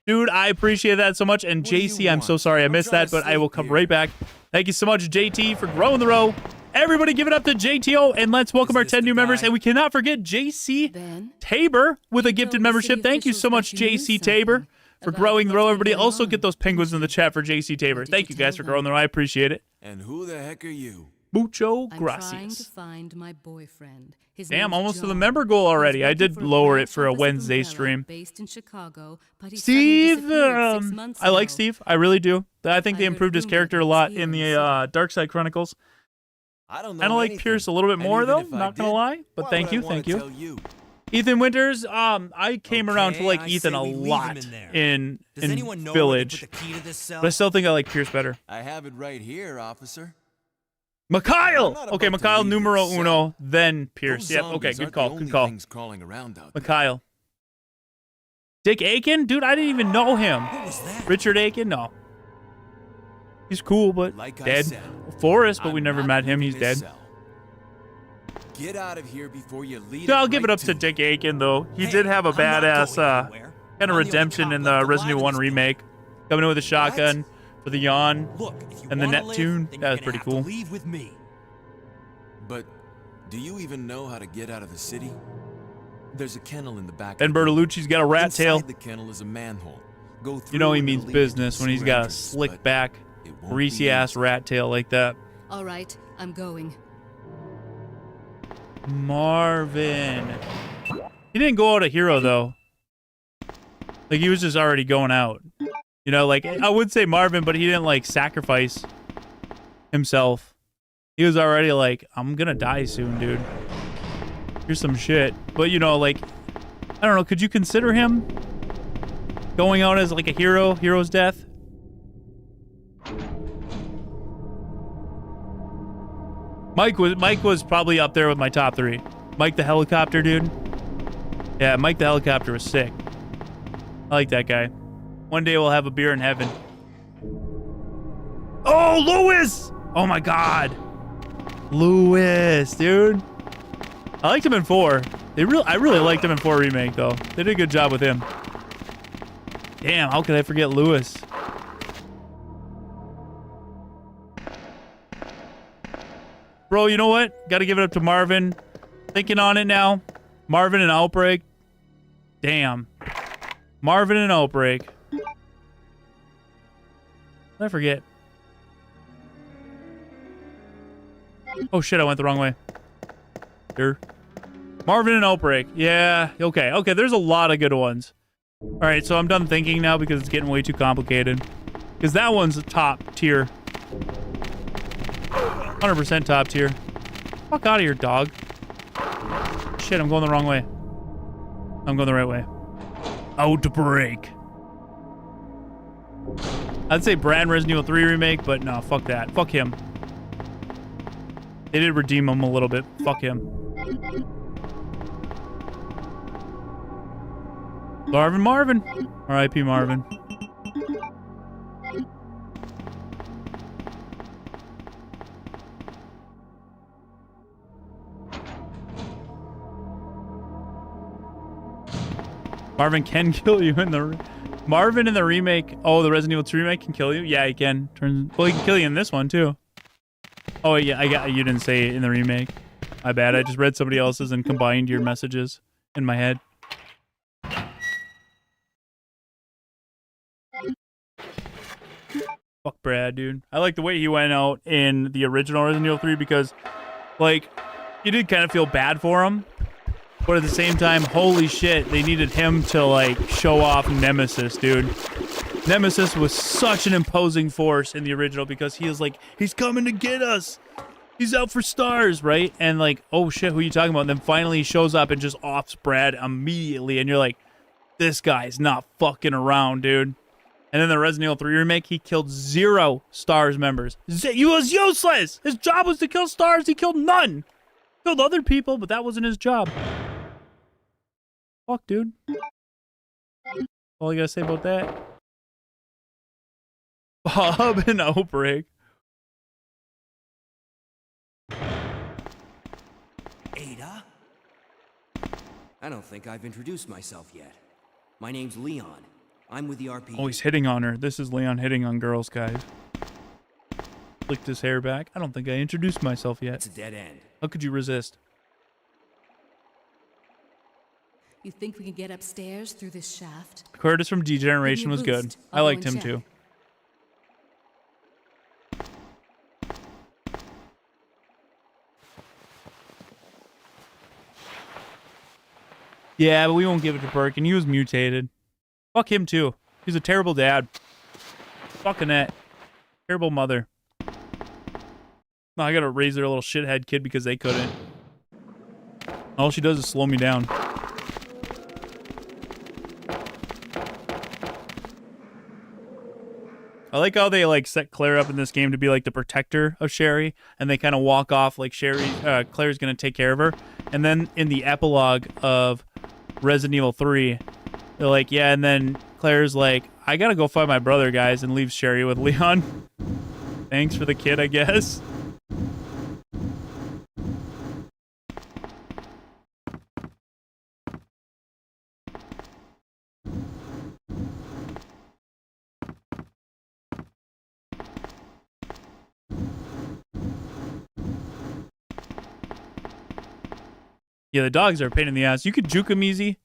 S1: Dude, I appreciate that so much. And JC, I'm so sorry I missed that, but I will come right back. Thank you so much, JT, for growing the row. Everybody give it up to JTO, and let's welcome our 10 new members. And we cannot forget JC Tabor with a gifted membership. Thank you so much, JC Tabor, for growing the row. Everybody also get those penguins in the chat for JC Tabor. Thank you guys for growing the row. I appreciate it.
S7: And who the heck are you?
S1: Mucho
S6: I'm
S1: gracias.
S6: trying to find my boyfriend. His
S1: Damn,
S6: name's
S1: almost to the
S6: John.
S1: member goal already.
S6: He's
S1: I
S6: working
S1: did
S6: for
S1: lower
S6: branch
S1: it for a
S6: office of
S1: Wednesday
S6: Umbrella,
S1: stream.
S6: Based in Chicago, but he
S1: Steve,
S6: suddenly disappeared 6 months
S1: I like
S6: ago.
S1: Steve. I really do. I think they
S6: I heard
S1: improved his
S6: rumors
S1: character a
S6: that
S1: lot
S6: he's
S1: in the
S6: here,
S1: Dark Side Chronicles.
S7: I don't know.
S1: Kind of like
S7: anything.
S1: Pierce a little bit
S7: And
S1: more,
S7: even
S1: though.
S7: if I
S1: Not gonna
S7: did,
S1: lie. But
S7: why
S1: thank
S7: would I
S1: you,
S7: wanna
S1: thank you.
S7: tell you.
S1: Ethan Winters, I came around to like
S10: I
S1: Ethan
S10: say
S1: a
S10: we leave
S1: lot
S10: him in there.
S1: in
S10: Does anyone know
S1: Village,
S10: where they put the key to this cell?
S1: but I still think I like Pierce better.
S7: I have it right here, officer.
S1: Mikhail!
S7: I'm not
S1: Okay,
S7: about to
S1: Mikhail
S7: leave
S1: numero
S7: this
S1: uno, then Pierce.
S7: Those
S1: Yep, okay,
S7: zombies
S1: good
S7: aren't
S1: call,
S7: the
S1: good
S7: only
S1: call.
S7: things crawling around out there.
S1: Mikhail. Dick Aiken? Dude, I didn't even know him.
S10: What was that?
S1: Richard Aiken? No. He's cool, but
S7: Like I
S1: dead.
S7: said,
S1: Forrest, but we
S7: I'm
S1: never
S7: not
S1: met him.
S7: leaving
S1: He's
S7: this
S1: dead.
S7: cell. Get out of here before you lead.
S1: I'll
S7: it
S1: give it
S7: right
S1: up to
S7: me.
S1: Dick Aiken, though. He
S10: Hey,
S1: did have a
S10: I'm not
S1: badass
S10: going anywhere.
S1: kind of
S10: I'm the only
S1: redemption
S10: cop
S1: in
S10: left
S1: the
S10: alive
S1: Resident
S10: in
S1: Evil 1
S10: this
S1: remake. Coming in with a shotgun for the yawn.
S10: Look, if you
S1: And the
S10: wanna
S1: Neptune,
S10: live, then
S1: that
S10: you're
S1: was
S10: gonna
S1: pretty
S10: have to
S1: cool.
S10: Leave with me.
S7: But do you even know how to get out of the city? There's a kennel in the back.
S1: Ben
S7: of the building.
S1: Bertolucci's got a rat
S7: Inside
S1: tail.
S7: the kennel is a manhole. Go
S1: You know
S7: through
S1: he
S7: and
S1: means
S7: it'll lead you to
S1: business
S7: the
S1: when he's
S7: sewer
S1: got a
S7: entrance,
S1: slick
S7: but
S1: back.
S7: it won't
S1: greasy
S7: be
S1: ass
S7: easy.
S1: rat tail like that.
S6: All right, I'm going.
S1: Marvin. He didn't go out a hero though. Like he was just already going out. You know, like I would say Marvin, but he didn't like sacrifice himself. He was already like, I'm gonna die soon, dude. Here's some shit. But you know, like, I don't know, could you consider him going out as like a hero, hero's death? Mike was probably up there with my top 3. Mike the helicopter dude. Yeah, Mike the helicopter was sick. I like that guy. One day we'll have a beer in heaven. Oh, Lewis! Oh my god. Lewis, dude. I liked him in 4. I really liked him in 4 remake though. They did a good job with him. Damn, how could I forget Lewis? Bro, you know what? Gotta give it up to Marvin. Thinking on it now. Marvin and Outbreak. Damn. Marvin and Outbreak. What did I forget? Oh shit, I went the wrong way. Here. Marvin and Outbreak. Yeah, okay. Okay, there's a lot of good ones. Alright, so I'm done thinking now because it's getting way too complicated. Because that one's top tier. 100% top tier. Fuck out of here, dog. Shit, I'm going the wrong way. I'm going the right way. Outbreak. I'd say Brad Resident Evil 3 remake, but no, fuck that. Fuck him. They did redeem him a little bit. Fuck him. Marvin. R.I.P. Marvin. Marvin can kill you in the... Marvin in the remake... Oh, the Resident Evil 2 remake can kill you? Yeah, he can. Well, he can kill you in this one, too. Oh, yeah, you didn't say it in the remake. My bad. I just read somebody else's and combined your messages in my head. Fuck Brad, dude. I like the way he went out in the original Resident Evil 3 because, like, you did kind of feel bad for him. But at the same time, holy shit, they needed him to, like, show off Nemesis, dude. Nemesis was such an imposing force in the original because he was like, he's coming to get us. He's out for stars, right? And like, oh shit, who are you talking about? And then finally he shows up and just offs Brad immediately. And you're like, this guy's not fucking around, dude. And then the Resident Evil 3 remake, he killed 0 STARS members. He was useless. His job was to kill STARS. He killed none. Killed other people, but that wasn't his job. Fuck, dude. All I gotta say about that. Bob and Outbreak.
S10: Ada? I don't think I've introduced myself yet. My name's Leon. I'm with the RPG.
S1: Oh, he's hitting on her. This is Leon hitting on girls, guys. Flicked his hair back. I don't think I introduced myself yet.
S10: It's a dead end.
S1: How could you resist?
S6: You think we can get upstairs through this shaft?
S1: Curtis from D-Generation was good. I liked him too. Yeah, but we won't give it to Birkin. He was mutated. Fuck him too. He's a terrible dad. Fucking that. Terrible mother. No, I gotta raise their little shithead kid because they couldn't. All she does is slow me down. I like how they like set Claire up in this game to be like the protector of Sherry, and they kind of walk off like Claire's gonna take care of her. And then in the epilogue of Resident Evil 3, they're like, yeah, and then Claire's like, I gotta go find my brother, guys, and leaves Sherry with Leon. Thanks for the kid, I guess. Yeah, the dogs are a pain in the ass. You could juke them easy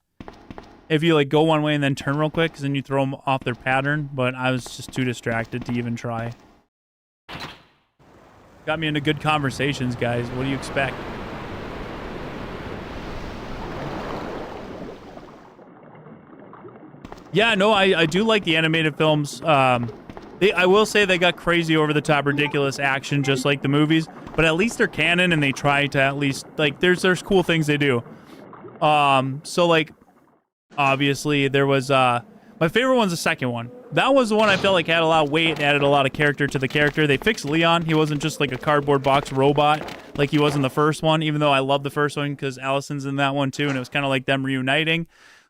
S1: if you like go one way and then turn real quick, because then you throw them off their pattern. But I was just too distracted to even try. Got me into good conversations, guys. What do you expect? Yeah, no, I do like the animated films. I will say they got crazy over the top, ridiculous action, just like the movies. But at least they're canon, and they try to at least like there's cool things they do. So like, obviously there was my favorite one's the second one. That was the one I felt like had a lot of weight and added a lot of character to the character. They fixed Leon. He wasn't just like a cardboard box robot like he was in the first one, even though I love the first one because Allison's in that one too, and it was kind of like them reuniting.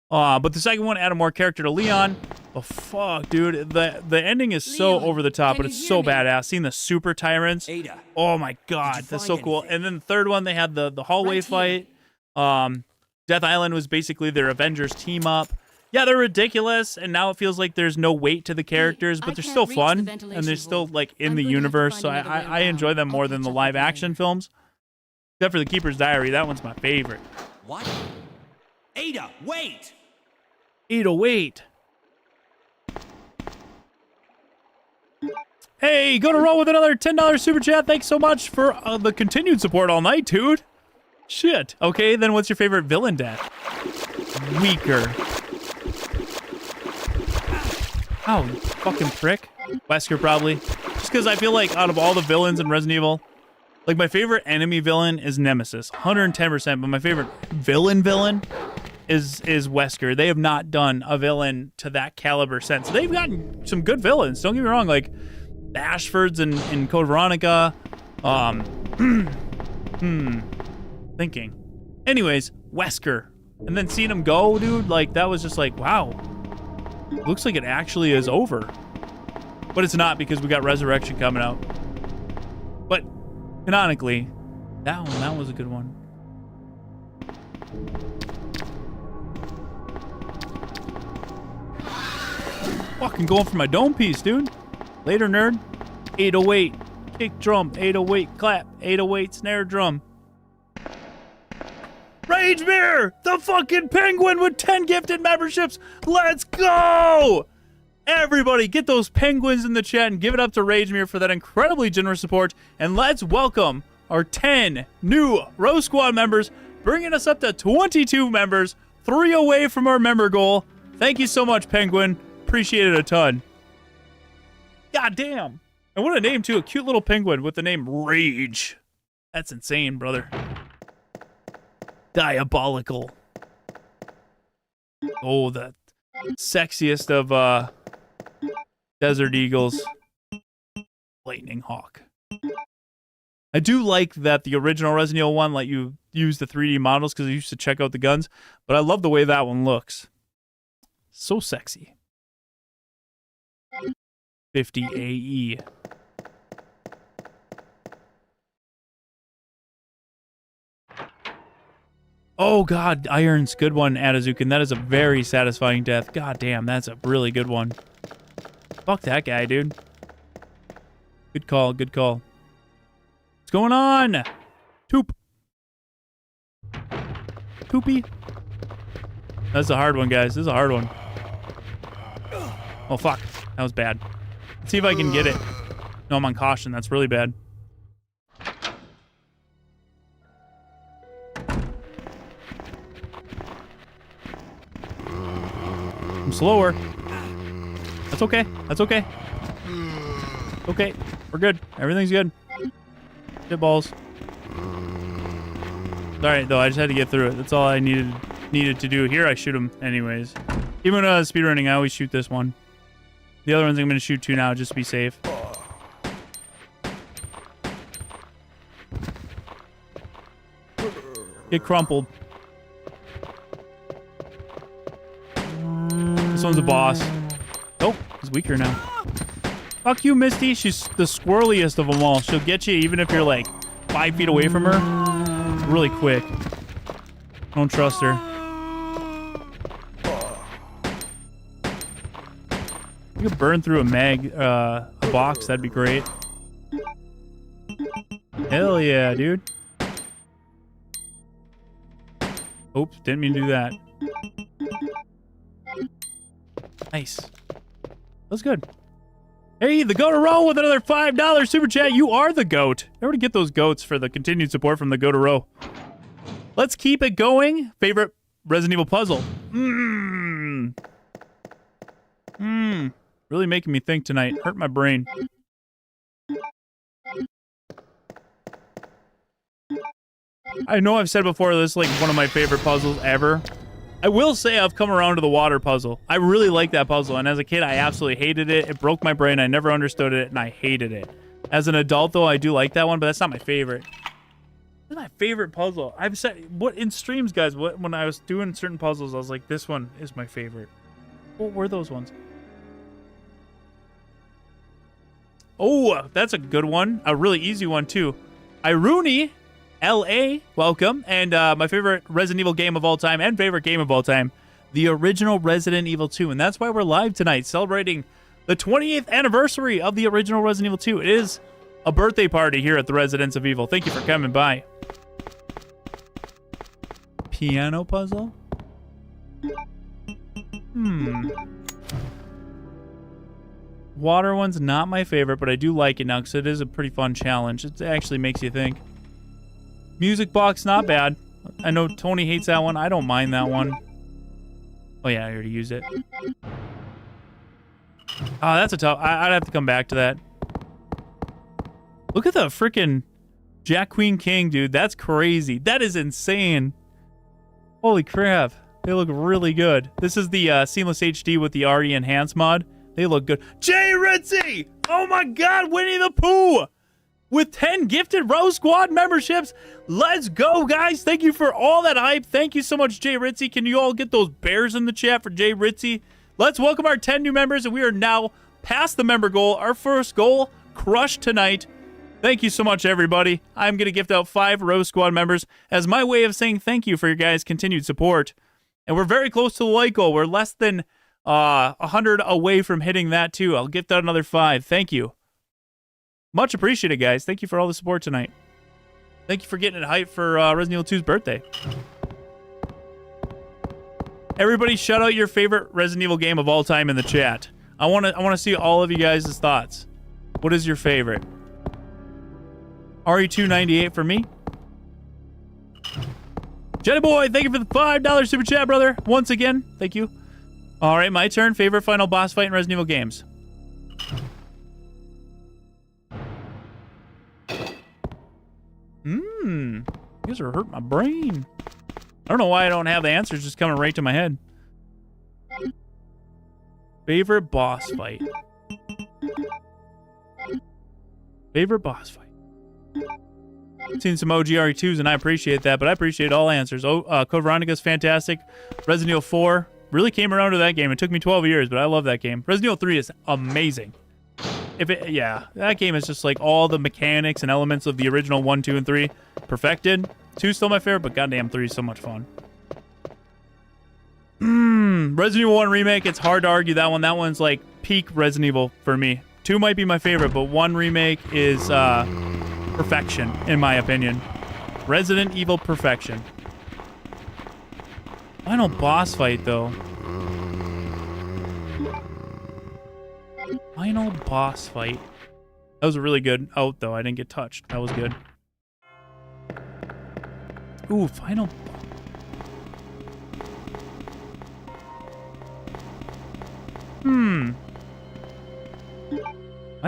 S1: But the second one added more character to Leon. Oh, fuck, dude. The ending is so
S9: Leon,
S1: over the top,
S9: can
S1: but
S9: you
S1: it's
S9: hear
S1: so
S9: me?
S1: badass. Seeing the super tyrants.
S10: Ada,
S1: Oh, my God. That's so
S10: find
S1: cool.
S10: anything?
S1: And then the third one, they had the hallway
S9: Right
S1: fight. Death Island was basically their Avengers team up. Yeah, they're ridiculous, and now it feels like there's no weight to the characters, but
S6: I
S1: they're
S6: can't
S1: still
S6: reach
S1: fun,
S6: the
S1: and
S6: ventilation
S1: they're still,
S6: vault.
S1: like, in
S6: I'm
S1: the
S6: gonna have to
S1: universe,
S6: find
S1: so
S6: another way
S1: I enjoy them
S6: around.
S1: more
S6: I'll
S1: than the
S6: catch up with you
S1: live-action
S6: later.
S1: films. Except for The Keeper's Diary. That one's my favorite.
S10: what? Ada, wait!
S1: 808. Hey, go to roll with another $10 super chat. Thanks so much for the continued support all night, dude. Shit. Okay, then what's your favorite villain death? Weaker. Oh, you fucking prick. Wesker, probably. Just because I feel like out of all the villains in Resident Evil, like my favorite enemy villain is Nemesis, 110%, but my favorite villain is Wesker. They have not done a villain to that caliber since. They've gotten some good villains, don't get me wrong, like the Ashfords in Code Veronica. Thinking. Anyways, Wesker. And then seeing him go, dude, like that was just like, wow. Looks like it actually is over. But it's not because we got Resurrection coming out. But canonically, that was a good one. Fucking going for my dome piece, dude. Later, nerd. 808. Kick drum. 808 clap. 808 snare drum. Rage Mirror! The fucking penguin with 10 gifted memberships! Let's go! Everybody, get those penguins in the chat and give it up to Rage Mirror for that incredibly generous support. And let's welcome our 10 new Row Squad members, bringing us up to 22 members, 3 away from our member goal. Thank you so much, Penguin. Appreciate it a ton. God damn. And what a name, too. A cute little penguin with the name Rage. That's insane, brother. Diabolical. Oh, the sexiest of Desert Eagles. Lightning Hawk. I do like that the original Resident Evil 1 let you use the 3D models because I used to check out the guns, but I love the way that one looks. So sexy. 50 AE. Oh, God, Irons. Good one, Atazukin. That is a very satisfying death. God damn, that's a really good one. Fuck that guy, dude. Good call, good call. What's going on? Toop. Toopy. That's a hard one, guys. This is a hard one. Oh, fuck. That was bad. Let's see if I can get it. No, I'm on caution. That's really bad. I'm slower. That's okay. That's okay. Okay. We're good. Everything's good. Shit balls. Alright, though. I just had to get through it. That's all I needed to do. Here, I shoot him anyways. Even when I was speedrunning, I always shoot this one. The other ones I'm going to shoot two now, just to be safe. Get crumpled. This one's a boss. Oh, he's weaker now. Fuck you, Misty. She's the squirreliest of them all. She'll get you even if you're like 5 feet away from her. Really quick. Don't trust her. You could burn through a box. That'd be great. Hell yeah, dude. Oops, didn't mean to do that. Nice. That was good. Hey, the Goat Row with another $5 super chat. You are the GOAT. Everybody get those goats for the continued support from the Goat Row. Let's keep it going. Favorite Resident Evil puzzle? Really making me think tonight. Hurt my brain. I know I've said before, this is like one of my favorite puzzles ever. I will say I've come around to the water puzzle. I really like that puzzle, and as a kid, I absolutely hated it. It broke my brain. I never understood it, and I hated it. As an adult, though, I do like that one, but that's not my favorite. This is my favorite puzzle. I've said, what in streams, guys, when I was doing certain puzzles, I was like, this one is my favorite. What were those ones? Oh, that's a good one. A really easy one, too. Iruni, L.A., welcome. And my favorite Resident Evil game of all time and favorite game of all time, the original Resident Evil 2. And that's why we're live tonight, celebrating the 28th anniversary of the original Resident Evil 2. It is a birthday party here at the Residence of Evil. Thank you for coming by. Piano puzzle? Water one's not my favorite, but I do like it now because it is a pretty fun challenge. It actually makes you think. Music box, not bad. I know Tony hates that one. I don't mind that one. Oh yeah, I already used it. Oh, that's a tough... I'd have to come back to that. Look at the freaking Jack Queen King, dude. That's crazy. That is insane. Holy crap. They look really good. This is the Seamless HD with the RE Enhanced mod. They look good. Jay Ritzy! Oh my god, Winnie the Pooh! With 10 gifted Row Squad memberships. Let's go, guys. Thank you for all that hype. Thank you so much, Jay Ritzy. Can you all get those bears in the chat for Jay Ritzy? Let's welcome our 10 new members, and we are now past the member goal. Our first goal crushed tonight. Thank you so much, everybody. I'm going to gift out 5 Row Squad members as my way of saying thank you for your guys' continued support. And we're very close to the like goal. We're less than 100 away from hitting that, too. I'll gift out another 5. Thank you. Much appreciated, guys. Thank you for all the support tonight. Thank you for getting it hyped for Resident Evil 2's birthday. Everybody shout out your favorite Resident Evil game of all time in the chat. I want to see all of you guys' thoughts. What is your favorite? RE298 for me. Jenny Boy, thank you for the $5 super chat, brother. Once again, thank you. All right, my turn. Favorite final boss fight in Resident Evil games. You guys are hurting my brain. I don't know why I don't have the answers just coming right to my head. Favorite boss fight. Favorite boss fight. Seen some OG RE2s, and I appreciate that, but I appreciate all answers. Code Veronica's fantastic. Resident Evil 4 really came around to that game. It took me 12 years, but I love that game. Resident Evil 3 is amazing. Yeah, that game is just like all the mechanics and elements of the original 1, 2, and 3 perfected. 2's still my favorite, but goddamn 3 is so much fun. Resident Evil 1 Remake, it's hard to argue that one. That one's like peak Resident Evil for me. 2 might be my favorite, but 1 Remake is perfection, in my opinion. Resident Evil perfection. Final boss fight, though. Final boss fight. That was a really good out, though. I didn't get touched. That was good. Ooh, final... I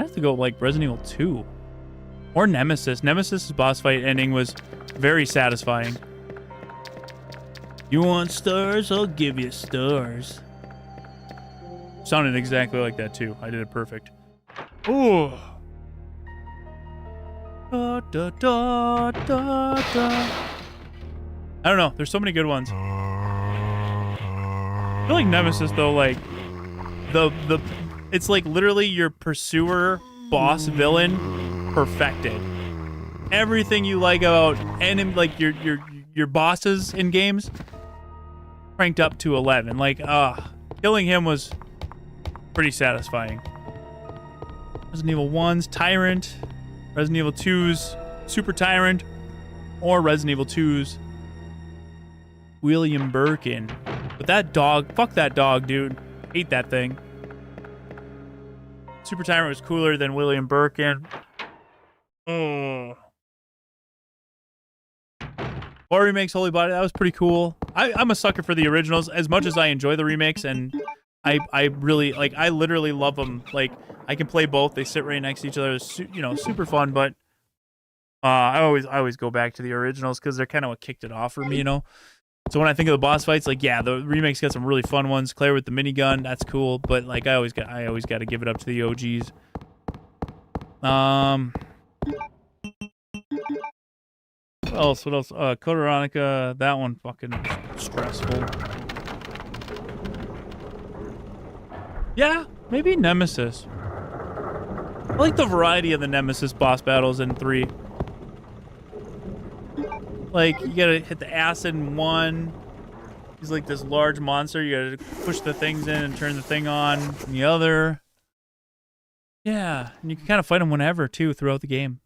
S1: have to go, like, Resident Evil 2. Or Nemesis. Nemesis' boss fight ending was very satisfying. You want stars? I'll give you stars. Sounded exactly like that, too. I did it perfect. Ooh. Da, da, da, da, da. I don't know. There's so many good ones. I feel like Nemesis, though, like... It's like literally your pursuer, boss, villain, perfected. Everything you like about enemy, like your bosses in games, cranked up to 11. Like, killing him was pretty satisfying. Resident Evil 1's Tyrant, Resident Evil 2's Super Tyrant, or Resident Evil 2's William Birkin. But that dog, fuck that dog, dude. Hate that thing. Super Tyrant was cooler than William Birkin. Oh. Or remakes Holy Body, that was pretty cool. I'm a sucker for the originals as much as I enjoy the remakes, and I really like. I literally love them. Like I can play both. They sit right next to each other. It's, you know, super fun. But I always go back to the originals because they're kind of what kicked it off for me. You know. So when I think of the boss fights, like yeah, the remakes got some really fun ones. Claire with the minigun, that's cool. But like I always got to give it up to the OGs. What else? What else? Code Veronica, that one fucking stressful. Yeah, maybe Nemesis. I like the variety of the Nemesis boss battles in 3. Like, you gotta hit the acid in one. He's like this large monster. You gotta push the things in and turn the thing on in the other. Yeah, and you can kind of fight him whenever, too, throughout the game.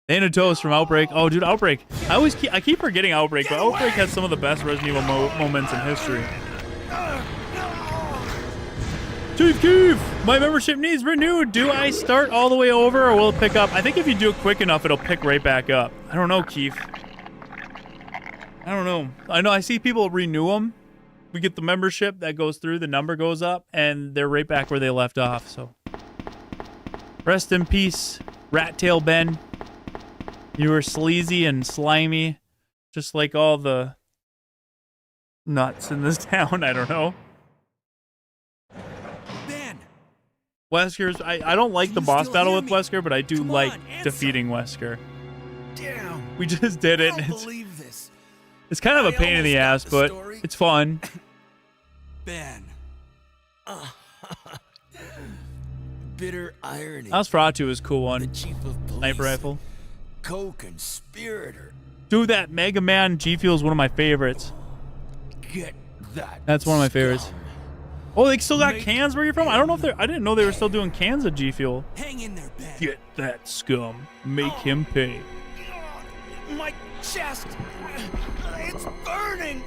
S1: Thanatos from Outbreak. Oh, dude, Outbreak. I keep forgetting Outbreak, but Outbreak has some of the best Resident Evil moments in history. Chief Keef, my membership needs renewed. Do I start all the way over or will it pick up? I think if you do it quick enough, it'll pick right back up. I don't know, Keith. I don't know. I know I see people renew them. We get the membership that goes through, the number goes up, and they're right back where they left off. So, rest in peace, Rat Tail Ben. You were sleazy and slimy, just like all the nuts in this town. I don't know.
S10: Ben!
S1: Wesker's, I don't like the boss battle with Wesker, but I do like defeating Wesker.
S5: Damn.
S1: We just did it.
S5: I
S1: And
S5: don't believe this.
S1: it's kind of a pain in the ass, but it's fun.
S10: Ben.
S5: Bitter irony.
S1: Nosferatu is a cool
S5: The
S1: one.
S5: chief of police.
S1: Sniper rifle.
S5: Co-conspirator.
S1: Dude, that Mega Man G Fuel is one of my favorites.
S5: Get that.
S1: That's one of my favorites.
S5: scum.
S1: Oh, they still got cans where you're from? I don't know if they're... I didn't know they were still doing cans of G Fuel.
S10: Hang in there, Ben.
S1: Get that scum. Make him pay.
S5: My chest. It's burning.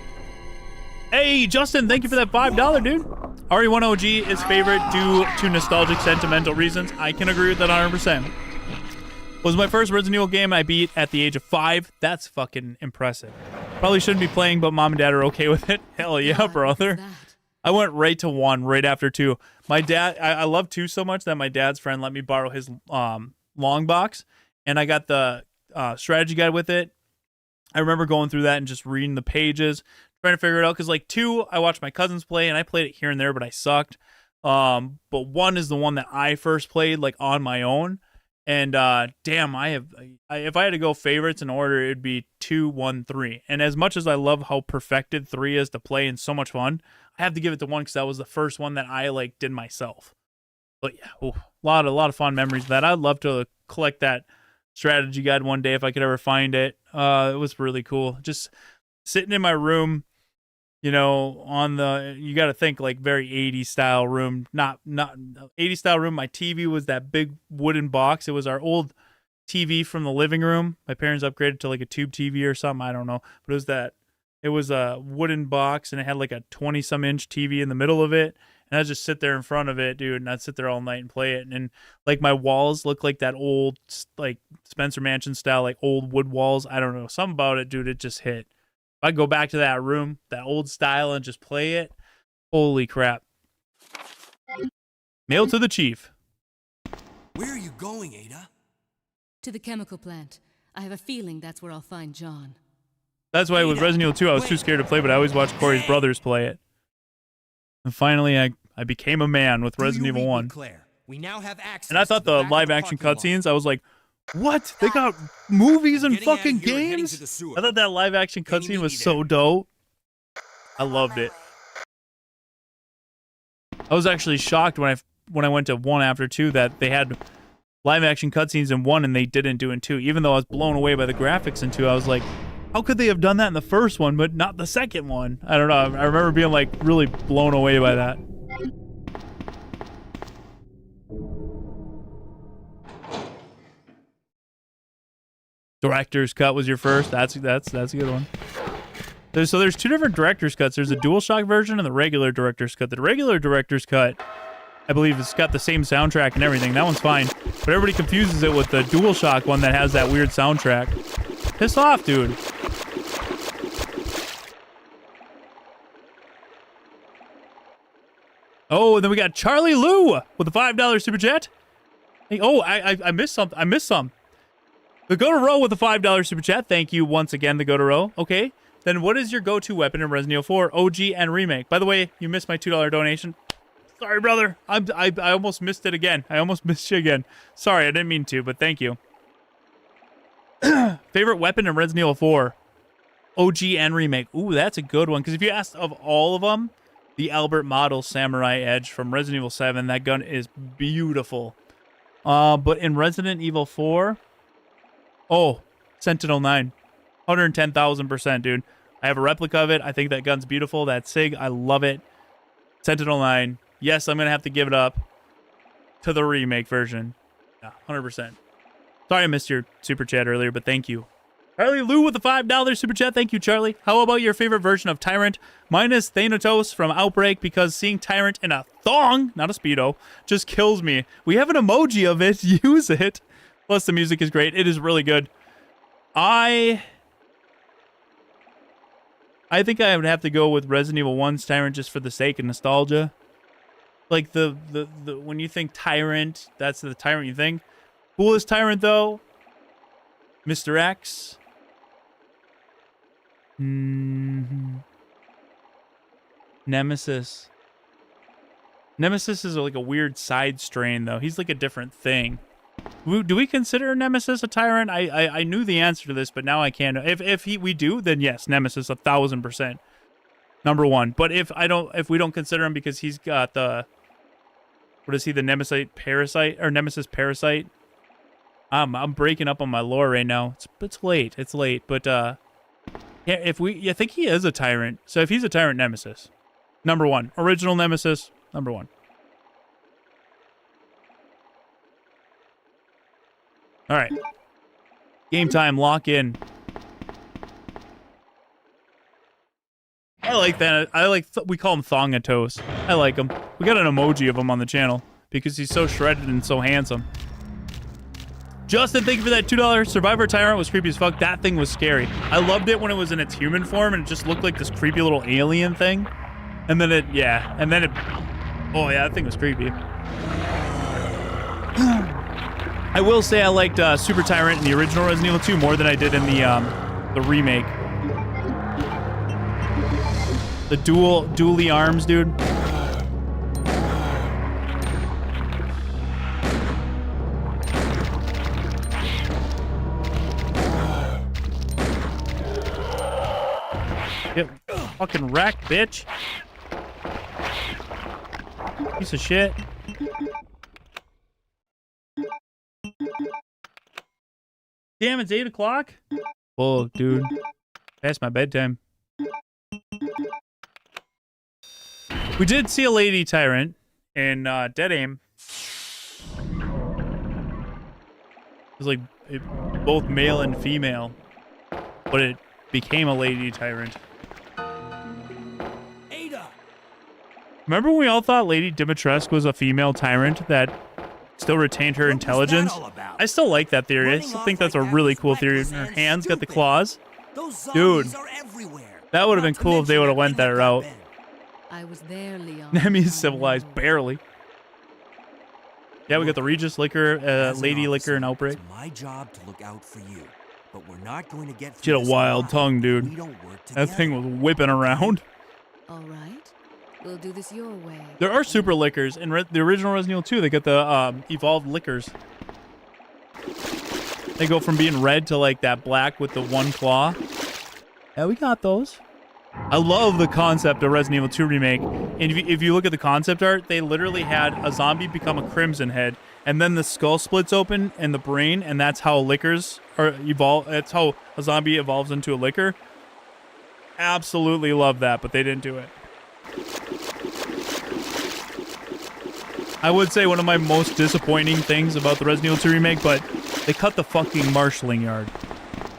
S1: Hey, Justin, thank you for that $5, dude. RE1 OG is favorite due to nostalgic, sentimental reasons. I can agree with that 100%. Was my first Resident Evil game I beat at the age of 5. That's fucking impressive. Probably shouldn't be playing, but mom and dad are okay with it. Hell yeah,
S6: God,
S1: brother.
S6: what's that?
S1: I went right to 1 right after 2. My dad, I love 2 so much that my dad's friend let me borrow his long box, and I got the strategy guide with it. I remember going through that and just reading the pages, trying to figure it out. Because like 2, I watched my cousins play, and I played it here and there, but I sucked. But 1 is the one that I first played like on my own. And damn, if I had to go favorites in order, it'd be 2, 1, 3. And as much as I love how perfected 3 is to play and so much fun, I have to give it to 1 because that was the first one that I like did myself. But yeah, a lot of fun memories of that. I'd love to collect that strategy guide one day if I could ever find it. It was really cool. Just sitting in my room, you know, you got to think like very 80s style room, not 80s style room. My TV was that big wooden box. It was our old TV from the living room. My parents upgraded to like a tube TV or something. I don't know, but it was a wooden box and it had like a 20-some inch TV in the middle of it. And I'd just sit there in front of it, dude, and I'd sit there all night and play it. And like my walls look like that old, like Spencer Mansion style, like old wood walls. I don't know, something about it, dude. It just hit. If I go back to that room, that old style, and just play it, holy crap. Mail to the chief.
S10: Where are you going, Ada?
S6: To the chemical plant. I have a feeling that's where I'll find John.
S1: That's why with Resident Evil 2, I was too scared to play, but I always watched Corey's brothers play it. And finally, I became a man with Resident Evil 1.
S10: Claire? We now have access.
S1: And I thought the live-action cutscenes, I was like, what? They got movies and fucking games? I thought that live-action cutscene was so dope. I loved it. I was actually shocked when I went to 1 after 2 that they had live-action cutscenes in 1 and they didn't do in 2. Even though I was blown away by the graphics in 2, I was like, how could they have done that in the first one, but not the second one? I don't know. I remember being like really blown away by that. Director's cut was your first. That's a good one. There's 2 different director's cuts. There's a DualShock version and the regular director's cut. The regular director's cut I believe it's got the same soundtrack and everything. That one's fine. But everybody confuses it with the DualShock one that has that weird soundtrack. Pissed off, dude. Oh, and then we got Charlie Lou with a $5 super chat. Hey, oh, I missed something. I missed some. The Go to Row with a $5 super chat. Thank you once again, the Go to Row. Okay. Then what is your go-to weapon in Resident Evil 4 OG and Remake? By the way, you missed my $2 donation. Sorry, brother. I almost missed it again. I almost missed you again. Sorry, I didn't mean to, but thank you. Favorite weapon in Resident Evil 4 OG and Remake. Ooh, that's a good one. Because if you asked of all of them, the Albert Model Samurai Edge from Resident Evil 7, that gun is beautiful. But in Resident Evil 4, oh, Sentinel 9. 110,000%, dude. I have a replica of it. I think that gun's beautiful. That SIG, I love it. Sentinel 9. Yes, I'm going to have to give it up to the remake version. Yeah, 100%. Sorry I missed your super chat earlier, but thank you. Charlie Lou with the $5 super chat. Thank you, Charlie. How about your favorite version of Tyrant? Mine is Thanatos from Outbreak because seeing Tyrant in a thong, not a Speedo, just kills me. We have an emoji of it. Use it. Plus, the music is great. It is really good. I think I would have to go with Resident Evil 1's Tyrant just for the sake of nostalgia. Like the when you think Tyrant, that's the Tyrant you think. Coolest Tyrant though, Mr. X. Nemesis. Nemesis is like a weird side strain though. He's like a different thing. Do we consider Nemesis a Tyrant? I knew the answer to this, but now I can't. If we do, then yes, Nemesis 1,000%. Number one. But if we don't consider him because he's got the, what is he, the Nemesis Parasite or Nemesis Parasite? I'm breaking up on my lore right now. It's late. It's late. But yeah, I think he is a Tyrant. So if he's a Tyrant, Nemesis, number one. Original Nemesis, number one. All right. Game time. Lock in. I like that. We call him Thongatos. I like him. We got an emoji of him on the channel because he's so shredded and so handsome. Justin, thank you for that $2. Survivor Tyrant was creepy as fuck. That thing was scary. I loved it when it was in its human form and it just looked like this creepy little alien thing. And then oh yeah, that thing was creepy. I will say I liked Super Tyrant in the original Resident Evil 2 more than I did in the remake. The dually arms, dude. Get fucking wrecked, bitch. Piece of shit. Damn, it's 8 o'clock? Oh, dude. Past my bedtime. We did see a lady Tyrant in Dead Aim. It was like both male and female. But it became a lady Tyrant.
S10: Ada!
S1: Remember when we all thought Lady Dimitrescu was a female Tyrant that still retained her intelligence? I still like that theory. I still think that's a really cool theory. Her hands got the claws. Dude, that would have been cool if they would have went that route.
S6: I was there, Leon.
S1: Nemi's civilized, barely. Yeah, we got the Regis Liquor, Lady Liquor, and Outbreak.
S10: It's my job to look out for you, but we're not going to get.
S1: She had a wild tongue, dude. That thing was whipping around.
S6: All right, we'll do this your way.
S1: There are super liquors in the original Resident Evil 2. They got the evolved liquors. They go from being red to like that black with the one claw. Yeah, we got those. I love the concept of Resident Evil 2 Remake. And if you look at the concept art, they literally had a zombie become a Crimson Head, and then the skull splits open in the brain, and that's how liquors are evolve. That's how a zombie evolves into a liquor. Absolutely love that, but they didn't do it. I would say one of my most disappointing things about the Resident Evil 2 Remake, but they cut the fucking marshalling yard.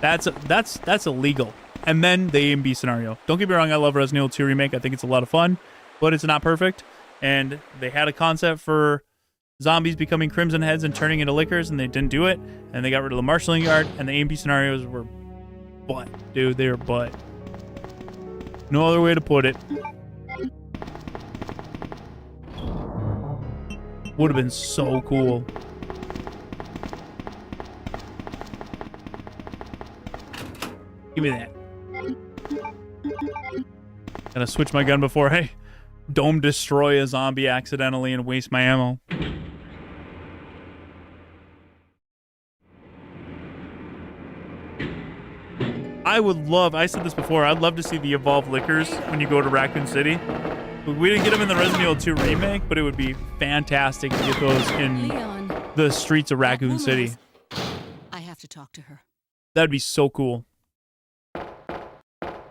S1: That's illegal. And then the A and B scenario. Don't get me wrong, I love Resident Evil 2 Remake. I think it's a lot of fun, but it's not perfect. and they had a concept for zombies becoming crimson heads and turning into lickers, and they didn't do it, and they got rid of the marshalling yard, and the A&B scenarios were butt, dude. They were butt. No other way to put it. Would have been so cool. Give me that. Gotta switch my gun before I dome destroy a zombie accidentally and waste my ammo. I would love, I said this before, I'd love to see the evolved lickers when you go to Raccoon City. We didn't get them in the Resident Evil 2 remake, but it would be fantastic to get those in
S6: Leon,
S1: the streets of Raccoon
S6: that
S1: City.
S6: woman is- I have to talk to her.
S1: That'd be so cool.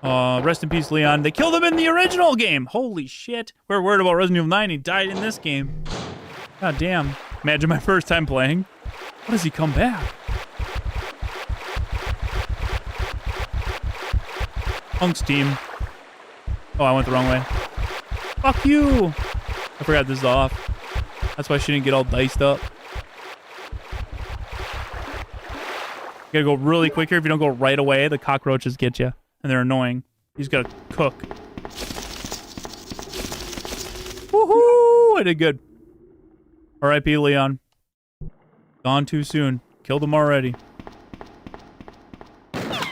S1: Rest in peace, Leon. They killed him in the original game. Holy shit. We're worried about Resident Evil 9. He died in this game. God damn. Imagine my first time playing. How does he come back? Punk's team. Oh, I went the wrong way. Fuck you. I forgot this is off. That's why she didn't get all diced up. You gotta go really quick here. If you don't go right away, the cockroaches get you. And they're annoying. You just gotta cook. Woohoo! I did good. R.I.P. Leon. Gone too soon. Killed him already.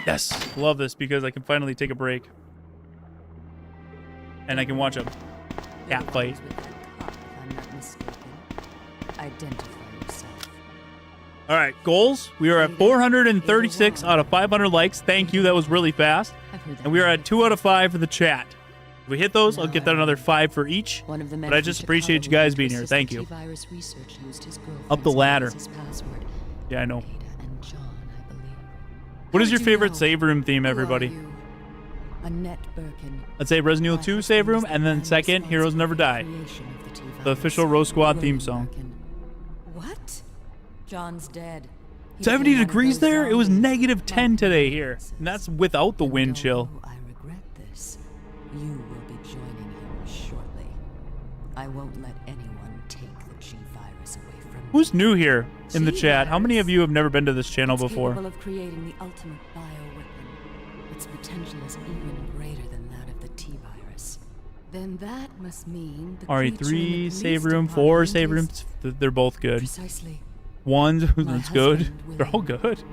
S1: Yes! Love this because I can finally take a break. And I can watch a cat fight.
S6: I'm not mistaken. Identify yourself.
S1: All right, goals. We are at 436 out of 500 likes. Thank you. That was really fast. And we are at 2 out of 5 for the chat. If we hit those, I'll get that another 5 for each. But I just appreciate you guys being here. Thank you. Up the ladder. Yeah, I know. What is your favorite save room theme, everybody?
S6: Annette Birkin.
S1: Let's say Resident Evil 2 save room, and then second, Heroes Never Die. The official Rose Squad theme song.
S6: What? John's dead.
S1: 70 degrees there? It was negative 10 today here. And that's without the wind chill.
S6: I regret this. You will be joining him shortly. I won't let anyone take the G virus away from me.
S1: Who's new here in the chat? How many of you have never been to this channel
S6: It's
S1: before?
S6: capable of creating the ultimate bioweapon. Its potential is even greater than that of the T virus. Then that must mean the creature in the
S1: RE3
S6: police
S1: save room, 4 save
S6: department
S1: rooms. They're both good.
S6: Precisely.
S1: 1,
S6: My
S1: that's good.
S6: husband,
S1: They're all
S6: William.
S1: good.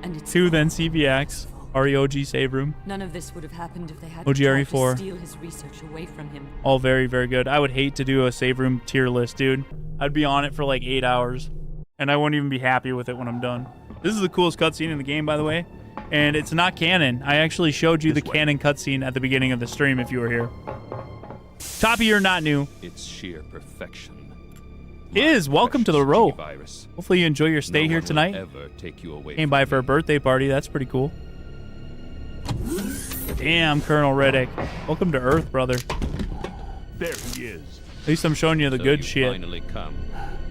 S6: And it's
S1: 2, then
S6: all
S1: CVX.
S6: his fault.
S1: REOG save room.
S6: None of this would have happened if they had
S1: OG
S6: tried
S1: RE4.
S6: to steal his research away from him.
S1: All very, very good. I would hate to do a save room tier list, dude. I'd be on it for like 8 hours. And I wouldn't even be happy with it when I'm done. This is the coolest cutscene in the game, by the way. And it's not canon. I actually showed you the canon cutscene at the beginning of the stream if you were here. Toppy, you're not new.
S3: It's sheer perfection.
S1: Welcome to the row.
S3: Virus.
S1: Hopefully you enjoy your stay
S3: No
S1: here
S3: one will
S1: tonight.
S3: ever take you away
S1: Came
S3: from
S1: by
S3: me.
S1: for a birthday party. That's pretty cool. Damn, Colonel Riddick. Welcome to Earth, brother.
S5: There he is.
S1: At least I'm showing you the
S3: So
S1: good
S3: you
S1: shit.
S3: Finally come,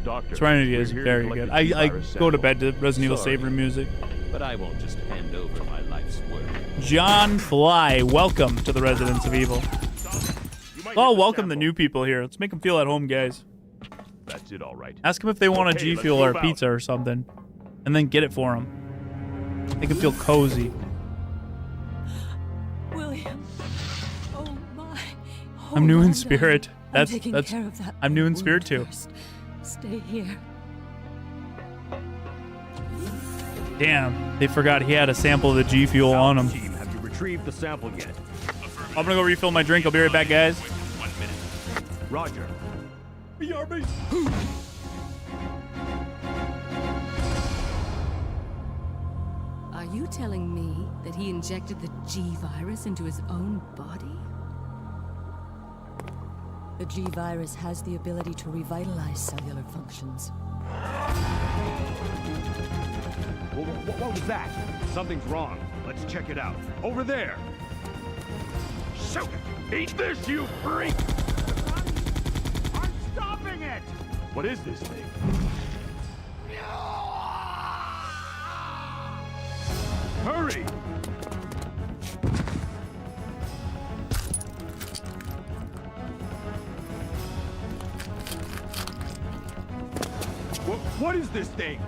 S5: Doctor.
S1: Serenity
S5: we're
S1: is
S5: here to
S1: very
S5: collect
S1: good.
S5: the
S1: I
S5: T-virus
S1: go to
S5: sample.
S1: bed to Resident Evil
S3: Sorry.
S1: save room music.
S3: but I won't just hand over my life's work.
S1: John Fly, welcome to the Residents of Evil.
S5: You might
S1: Oh,
S5: get the
S1: welcome the
S5: sample.
S1: new people here. Let's make them feel at home, guys.
S5: That's it, all right.
S1: Ask them if they want a
S5: Okay,
S1: G
S5: let's
S1: Fuel or a
S5: move out.
S1: pizza or something. And then get it for them. Make them feel cozy.
S6: William. Oh my.
S1: I'm new in
S6: Hold on,
S1: spirit.
S6: darling.
S1: That's-
S6: I'm taking
S1: that's-
S6: care of that
S1: I'm new in
S6: wound
S1: spirit too.
S6: first. Stay here.
S1: Damn, they forgot he had a sample of the G Fuel on him.
S5: Team, have you retrieved the sample yet?
S1: I'm gonna go refill my drink. I'll be right back, guys.
S5: 1 minute. Roger.
S6: Are you telling me that he injected the G virus into his own body? The G virus has the ability to revitalize cellular functions.
S5: What was that? Something's wrong. Let's check it out. Over there. Shoot it! Eat this, you freak! I'm stopping it! What is this thing? Hurry! What is this thing?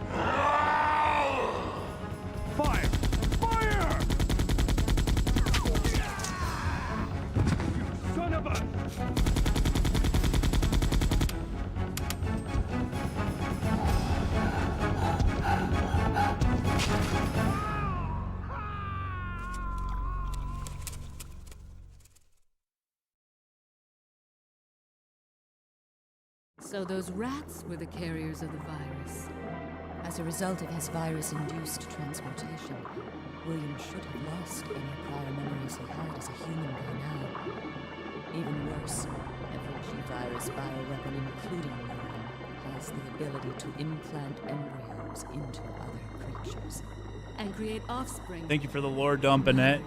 S5: Fire! Fire! You son of a...
S6: So those rats were the carriers of the virus. As a result of his virus-induced transportation, William should have lost any prior memories he had as a human by now. Even worse, every G-virus bioweapon, including William, has the ability to implant embryos into other creatures and create offspring.
S1: Thank you for the lore dump, Annette.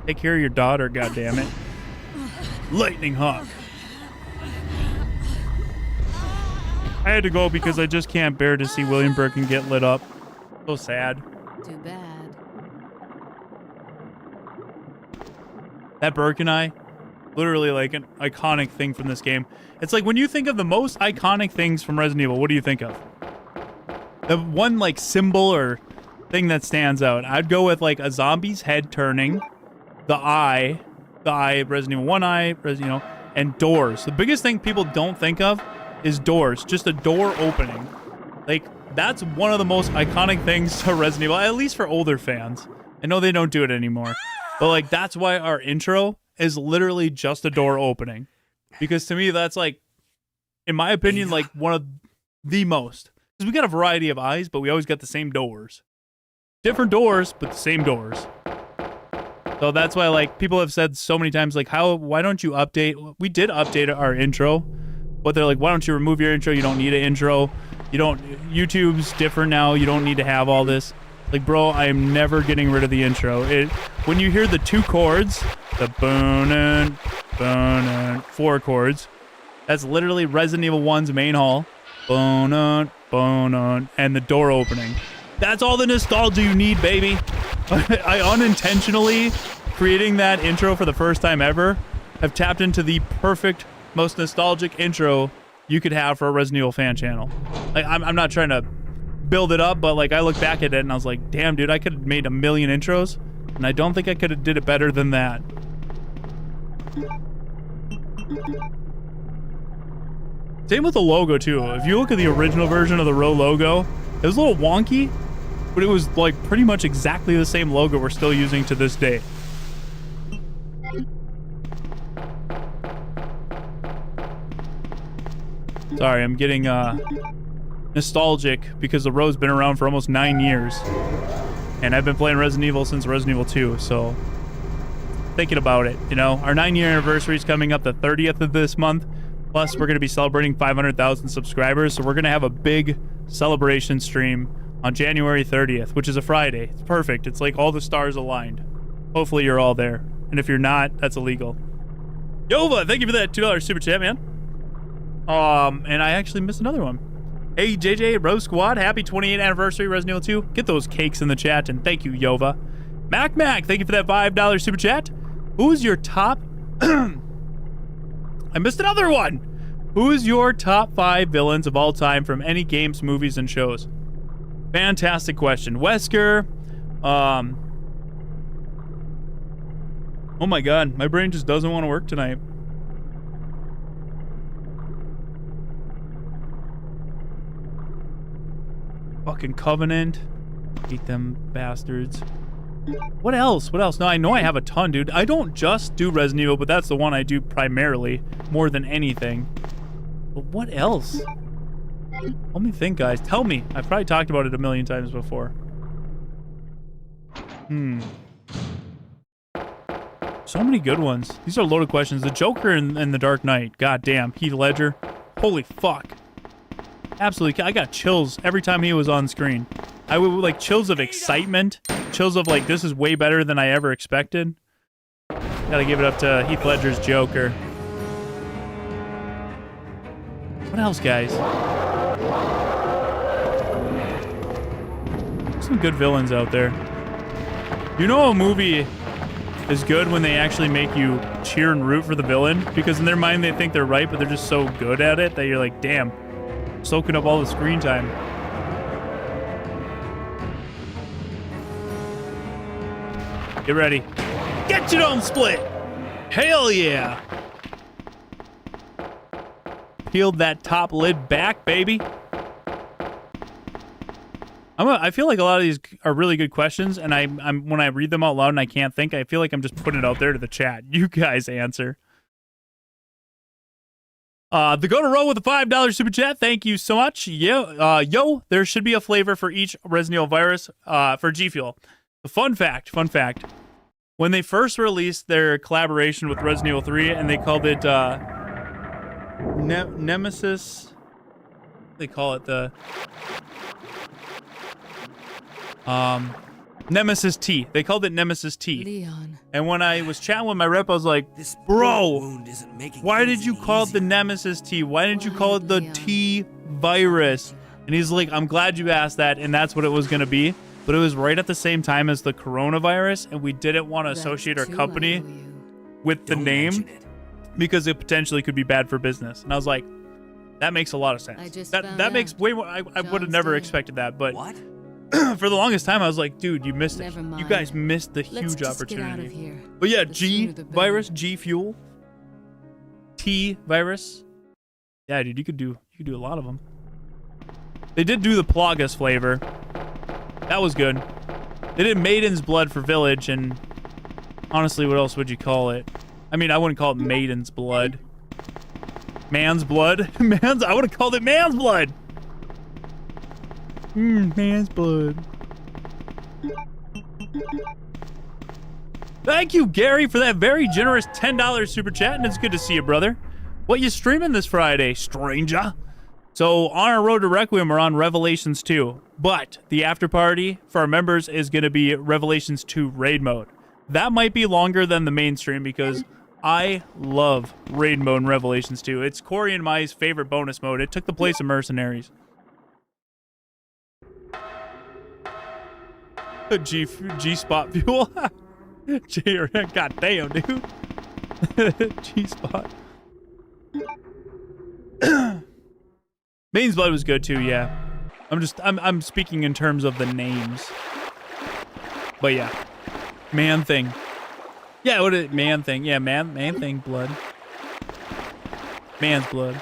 S1: Take care of your daughter, goddammit. Lightning Hawk. I had to go because I just can't bear to see William Birkin get lit up. So sad.
S6: Too bad.
S1: That Birkin eye, literally like an iconic thing from this game. It's like when you think of the most iconic things from Resident Evil, what do you think of? The one like symbol or thing that stands out. I'd go with like a zombie's head turning, the eye, Resident Evil 1 eye, and doors. The biggest thing people don't think of is doors, just a door opening. Like, that's one of the most iconic things to Resident Evil, at least for older fans. I know they don't do it anymore, but like, that's why our intro is literally just a door opening. Because to me, that's like, in my opinion, like one of the most. Because we got a variety of eyes, but we always got the same doors. Different doors, but the same doors. So that's why, like, people have said so many times, like, why don't you update? We did update our intro. But they're like, why don't you remove your intro? You don't need an intro. YouTube's different now. You don't need to have all this. Like, bro, I am never getting rid of the intro. When you hear the two chords, the boon and 4 chords, that's literally Resident Evil 1's main hall. Boon and the door opening. That's all the nostalgia you need, baby. I unintentionally, creating that intro for the first time ever, have tapped into the perfect, most nostalgic intro you could have for a Resident Evil fan channel. Like, I'm not trying to build it up, but like I look back at it and I was like, damn, dude, I could have made a million intros, and I don't think I could have did it better than that. Same with the logo too. If you look at the original version of the Row logo, it was a little wonky, but it was like pretty much exactly the same logo we're still using to this day. Sorry, I'm getting nostalgic because the Row's been around for almost 9 years. And I've been playing Resident Evil since Resident Evil 2, so thinking about it, you know. Our 9-year anniversary is coming up the 30th of this month. Plus, we're going to be celebrating 500,000 subscribers, so we're going to have a big celebration stream on January 30th, which is a Friday. It's perfect. It's like all the stars aligned. Hopefully you're all there. And if you're not, that's illegal. Yova, thank you for that $2 super chat, man. And I actually missed another one. Hey, JJ, Rose Squad, happy 28th anniversary, Resident Evil 2. Get those cakes in the chat, and thank you, Yova. Mac, thank you for that $5 super chat. Who's your top... I missed another one. Who is your top 5 villains of all time from any games, movies, and shows? Fantastic question. Wesker. Oh my god, my brain just doesn't want to work tonight. Fucking Covenant. Hate them bastards. What else? What else? No, I know I have a ton, dude. I don't just do Resident Evil, but that's the one I do primarily, more than anything. But what else? Let me think, guys. Tell me. I've probably talked about it a million times before. So many good ones. These are loaded questions. The Joker and The Dark Knight. God damn. Heath Ledger. Holy fuck. Absolutely. I got chills every time he was on screen. I would like chills of excitement. Chills of like, this is way better than I ever expected. Gotta give it up to Heath Ledger's Joker. What else, guys? Some good villains out there. You know a movie is good when they actually make you cheer and root for the villain? Because in their mind they think they're right, but they're just so good at it that you're like, damn. Soaking up all the screen time. Get ready. Get your own split. Hell yeah. Peeled that top lid back, baby. I feel like a lot of these are really good questions, and I'm when I read them out loud and I can't think, I feel like I'm just putting it out there to the chat. You guys answer. The Go to Row with a $5 super chat. Thank you so much. Yo, there should be a flavor for each Resident Evil virus for G Fuel. Fun fact. When they first released their collaboration with Resident Evil 3 and they called it Nemesis, they call it the Nemesis T. They called it Nemesis T.
S6: Leon.
S1: And when I was chatting with my rep, I was like, bro, why did you call it the Nemesis T? Why didn't you call it the T virus? And he's like, I'm glad you asked that, and that's what it was going to be. But it was right at the same time as the coronavirus, and we didn't want to associate our company with the name because it potentially could be bad for business. And I was like, that makes a lot of sense. That makes way more. I would have never expected that, but for the longest time, I was like, dude, you missed it. You guys missed the huge opportunity. But yeah, G virus, G Fuel, T virus. Yeah, dude, you could do a lot of them. They did do the Plagas flavor. That was good. They did Maiden's Blood for Village, and honestly, what else would you call it? I mean, I wouldn't call it Maiden's Blood. Man's Blood? I would have called it Man's Blood. Man's Blood. Thank you, Gary, for that very generous $10 super chat, and it's good to see you, brother. What you streaming this Friday, stranger? So, on our road to Requiem, we're on Revelations 2, but the after party for our members is going to be Revelations 2 raid mode. That might be longer than the main stream because I love raid mode in Revelations 2. It's Corey and my favorite bonus mode. It took the place of Mercenaries. G-Spot fuel. God damn, dude. G-Spot. Maiden's Blood was good too, yeah. I'm speaking in terms of the names. But yeah. Man Thing. Yeah, what is Man Thing? Yeah, Man Thing Blood. Man's Blood.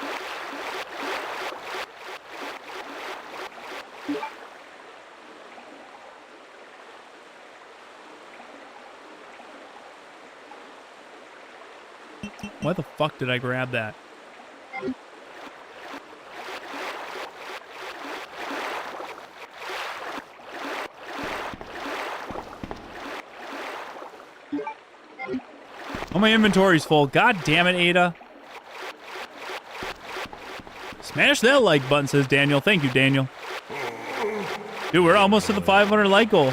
S1: Why the fuck did I grab that? Oh, my inventory's full. God damn it, Ada. Smash that like button, says Daniel. Thank you, Daniel. Dude, we're almost to the 500 like goal.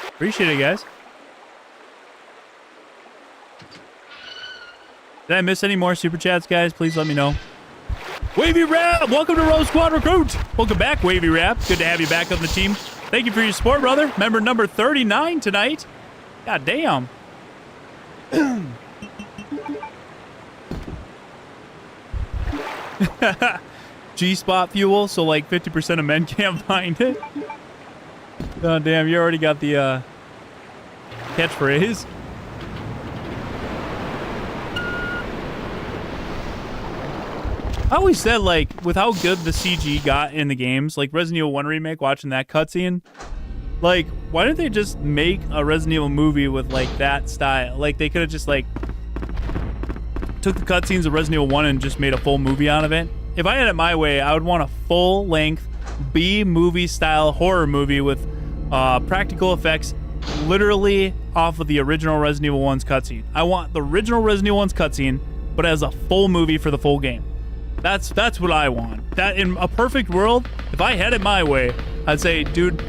S1: Appreciate it, guys. Did I miss any more super chats, guys? Please let me know. Wavy Rap, welcome to Rogue Squad Recruit. Welcome back, Wavy Rap. Good to have you back on the team. Thank you for your support, brother. Member number 39 tonight. God damn. G-Spot fuel, so like 50% of men can't find it. Oh, damn, you already got the catchphrase. I always said, like, with how good the CG got in the games, like Resident Evil 1 Remake, watching that cutscene, like, why didn't they just make a Resident Evil movie with, like, that style? Like, they could have just, like, took the cutscenes of Resident Evil 1 and just made a full movie out of it. If I had it my way, I would want a full-length B-movie style horror movie with practical effects literally off of the original Resident Evil 1's cutscene. I want the original Resident Evil 1's cutscene, but as a full movie for the full game. That's what I want. That, in a perfect world, if I had it my way, I'd say, dude,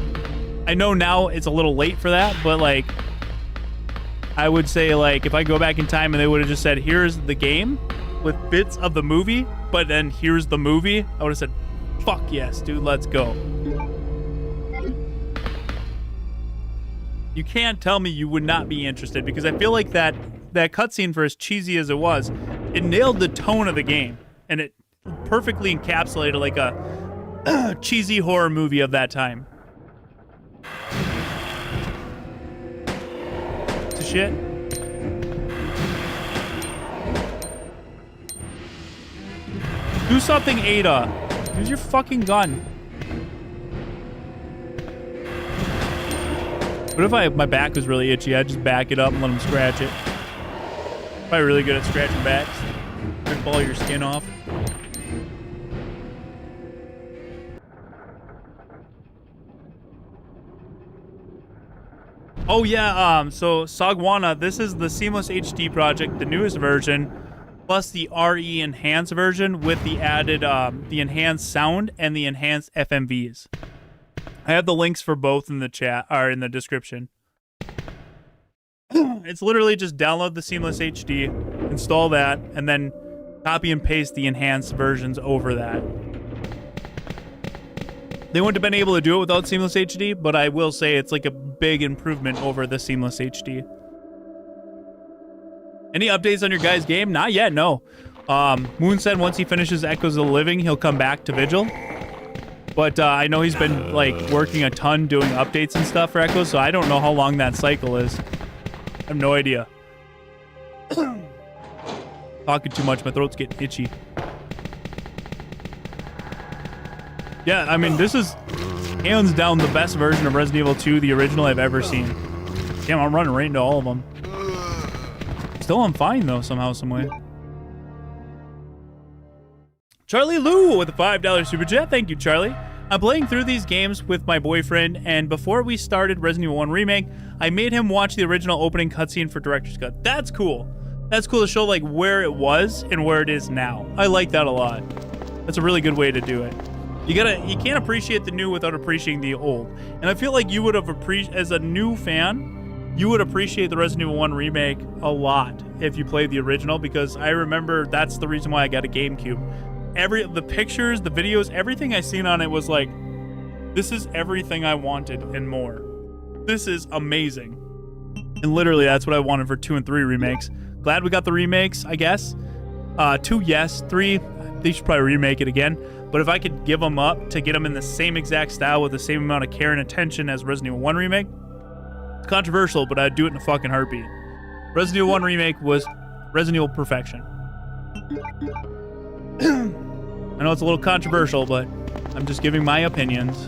S1: I know now it's a little late for that, but, like, I would say, like, if I go back in time and they would have just said, here's the game with bits of the movie, but then here's the movie, I would have said, fuck yes, dude, let's go. You can't tell me you would not be interested, because I feel like that cutscene, for as cheesy as it was, it nailed the tone of the game, and it perfectly encapsulated, like, cheesy horror movie of that time. It's a shit. Do something, Ada. Use your fucking gun. What if my back was really itchy? I'd just back it up and let him scratch it. Probably really good at scratching backs. Rip all your skin off. Oh yeah, so Sagwana, this is the Seamless HD project, the newest version, plus the RE enhanced version with the added, the enhanced sound and the enhanced FMVs. I have the links for both in the chat, or in the description. It's literally just download the Seamless HD, install that, and then copy and paste the enhanced versions over that. They wouldn't have been able to do it without Seamless HD, but I will say it's like a big improvement over the Seamless HD. Any updates on your guys' game? Not yet, no. Moon said once he finishes Echoes of the Living, he'll come back to Vigil. But I know he's been like working a ton doing updates and stuff for Echoes, so I don't know how long that cycle is. I have no idea. Talking too much, my throat's getting itchy. Yeah, I mean, this is hands down the best version of Resident Evil 2, the original I've ever seen. Damn, I'm running right into all of them. Still, I'm fine though, somehow, some way. Charlie Lou with a $5 super chat. Thank you, Charlie. I'm playing through these games with my boyfriend, and before we started Resident Evil 1 Remake, I made him watch the original opening cutscene for Director's Cut. That's cool. That's cool to show like where it was and where it is now. I like that a lot. That's a really good way to do it. You can't appreciate the new without appreciating the old. And I feel like you would have as a new fan, you would appreciate the Resident Evil 1 Remake a lot if you played the original, because I remember that's the reason why I got a GameCube. The pictures, the videos, everything I seen on it was like, this is everything I wanted and more. This is amazing. And literally that's what I wanted for 2 and 3 remakes. Glad we got the remakes, I guess. 2, yes. 3, they should probably remake it again. But if I could give them up to get them in the same exact style with the same amount of care and attention as Resident Evil 1 Remake, it's controversial, but I'd do it in a fucking heartbeat. Resident Evil 1 Remake was Resident Evil perfection. I know it's a little controversial, but I'm just giving my opinions.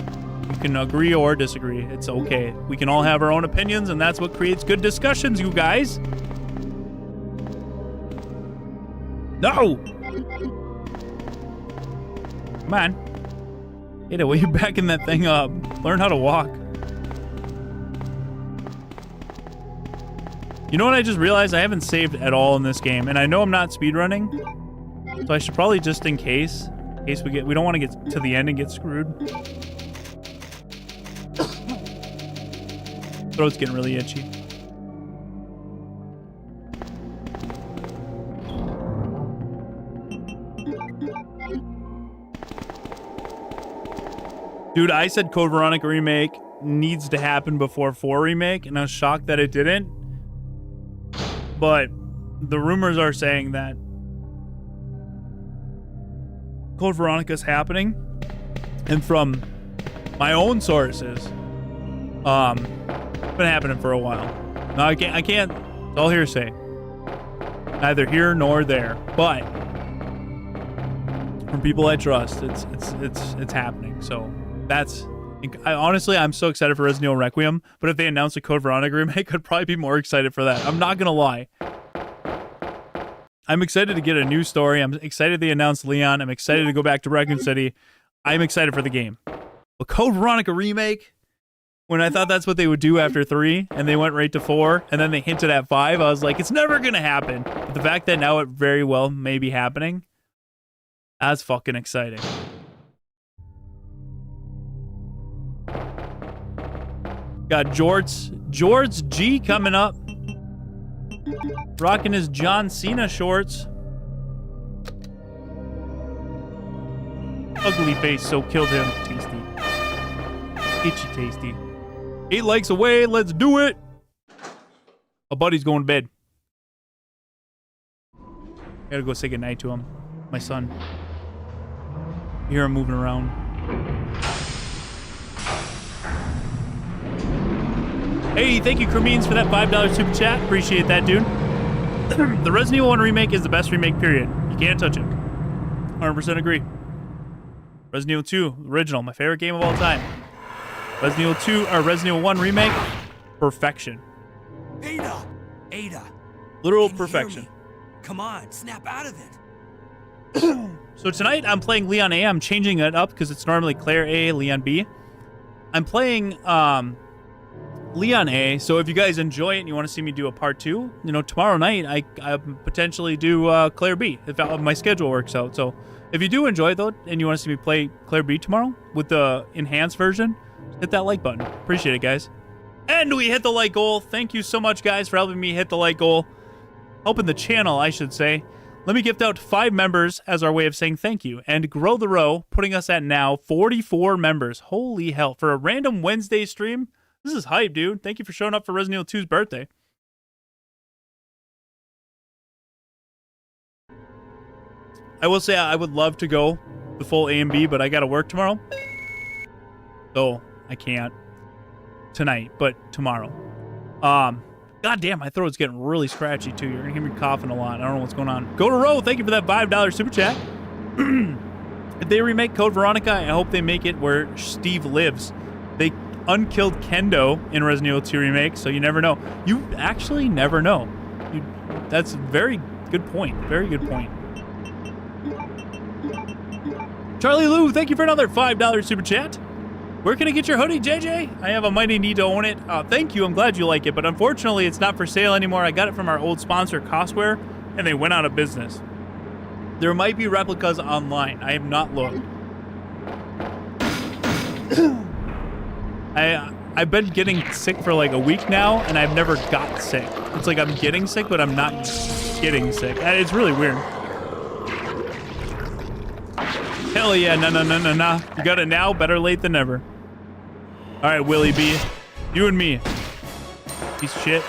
S1: You can agree or disagree. It's okay. We can all have our own opinions, and that's what creates good discussions, you guys. No! Come on. Ada, will you backing that thing up? Learn how to walk. You know what I just realized? I haven't saved at all in this game, and I know I'm not speedrunning, so I should probably, just in case we don't want to get to the end and get screwed. Throat's getting really itchy. Dude, I said Code Veronica Remake needs to happen before 4 Remake, and I was shocked that it didn't. But the rumors are saying that Code Veronica's happening, and from my own sources, it's been happening for a while. No, I can't. It's all hearsay. Neither here nor there, but from people I trust, it's happening. So that's. I'm so excited for Resident Evil Requiem, but if they announce a Code Veronica remake, I'd probably be more excited for that. I'm not gonna lie. I'm excited to get a new story. I'm excited they announced Leon. I'm excited to go back to Raccoon City. I'm excited for the game. But Code Veronica remake, when I thought that's what they would do after 3, and they went right to 4, and then they hinted at 5, I was like, it's never gonna happen. But the fact that now it very well may be happening, that's fucking exciting. Got Jorts G coming up. Rocking his John Cena shorts. Ugly face, so killed him. Tasty. Itchy tasty. 8 likes away, let's do it. My buddy's going to bed. Gotta go say goodnight to him. My son. You hear him moving around. Hey, thank you, Cremines, for that $5 super chat. Appreciate that, dude. The Resident Evil 1 remake is the best remake, period. You can't touch it. 100% agree. Resident Evil 2, original, my favorite game of all time. Resident Evil 2, or Resident Evil 1 remake, perfection.
S10: Ada! Ada!
S1: Literal
S10: Can you hear
S1: perfection.
S10: me? Come on, snap out of it.
S1: So tonight I'm playing Leon A. I'm changing it up because it's normally Claire A, Leon B. I'm playing Leon A. So if you guys enjoy it and you want to see me do a part 2, you know, tomorrow night I potentially do Claire B if my schedule works out. So if you do enjoy it though and you want to see me play Claire B tomorrow with the enhanced version, hit that like button. Appreciate it, guys. And we hit the like goal. Thank you so much, guys, for helping me hit the like goal. Helping the channel, I should say. Let me gift out 5 members as our way of saying thank you. And grow the row, putting us at now 44 members. Holy hell. For a random Wednesday stream, this is hype, dude. Thank you for showing up for Resident Evil 2's birthday. I will say I would love to go the full A and B, but I got to work tomorrow. So I can't tonight, but tomorrow. God damn, my throat's getting really scratchy too. You're gonna hear me coughing a lot. I don't know what's going on. Go to Row, thank you for that $5 super chat. If they remake Code Veronica, I hope they make it where Steve lives. They unkilled Kendo in Resident Evil 2 remake, so you never know. You actually never know. That's a very good point. Very good point. Charlie Lou, thank you for another $5 super chat. Where can I get your hoodie, JJ? I have a mighty need to own it. Thank you. I'm glad you like it, but unfortunately, it's not for sale anymore. I got it from our old sponsor, Costware, and they went out of business. There might be replicas online. I have not looked. I've been getting sick for like a week now, and I've never got sick. It's like I'm getting sick, but I'm not getting sick. It's really weird. Hell yeah, no. You got it now, better late than never. All right, Willie B. You and me. Piece of shit.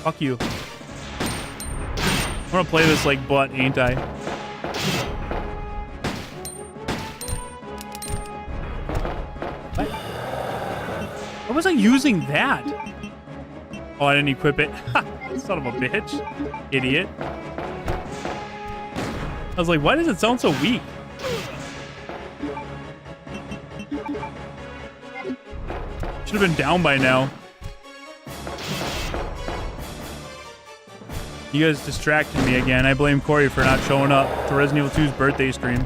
S1: Fuck you. I'm gonna play this like butt, ain't I? What? Why was I using that? Oh, I didn't equip it. Son of a bitch. Idiot. I was like, why does it sound so weak? Should have been down by now. You guys distracted me again. I blame Corey for not showing up to Resident Evil 2's birthday stream.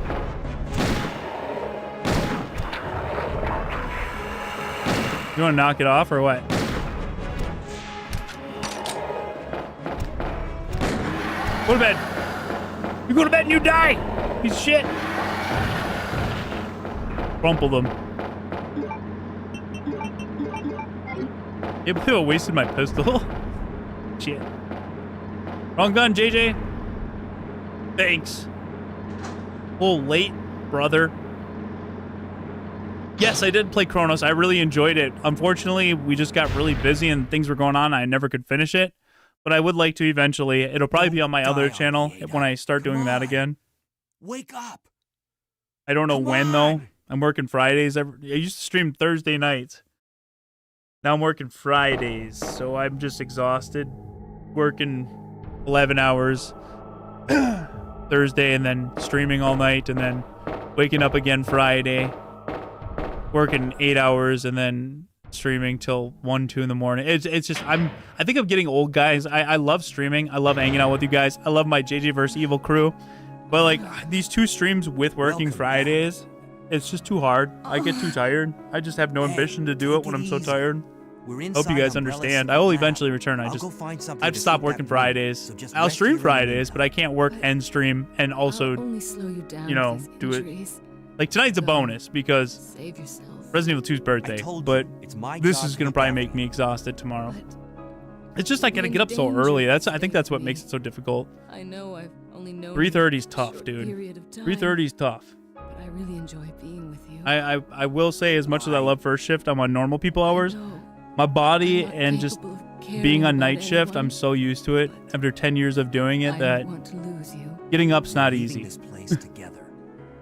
S1: You want to knock it off or what? Go to bed. You go to bed and you die! Piece of shit! Crumple them. Yeah, but I wasted my pistol. Shit. Wrong gun, JJ. Thanks. A little late, brother. Yes, I did play Chronos. I really enjoyed it. Unfortunately, we just got really busy and things were going on. I never could finish it. But I would like to eventually. It'll probably be on my other channel when I start doing that again.
S10: Wake up.
S1: I don't know when, though. I'm working Fridays. I used to stream Thursday nights. Now I'm working Fridays, so I'm just exhausted. Working 11 hours Thursday and then streaming all night and then waking up again Friday. Working 8 hours and then streaming till 1, 2 in the morning. It's just I think I'm getting old, guys. I love streaming. I love hanging out with you guys. I love my JJ vs Evil crew. But like these 2 streams with working Fridays, it's just too hard. I get too tired. I just have no ambition to do it when I'm so tired. Hope you guys understand. I will eventually return. I've stopped working Fridays. I'll stream Fridays, but I can't work and stream and also, you know, do it. Like tonight's a bonus because Resident Evil 2's birthday, but this is gonna probably make me exhausted tomorrow. It's just I gotta get up so early. I think that's what makes it so difficult.
S6: I know I've only known
S1: 3:30's tough, dude. 3:30's tough.
S6: But I really enjoy being with you.
S1: I will say, as much as I love first shift, I'm on normal people hours. My body and just being on night shift, I'm so used to it after 10 years of doing it that getting up's not easy.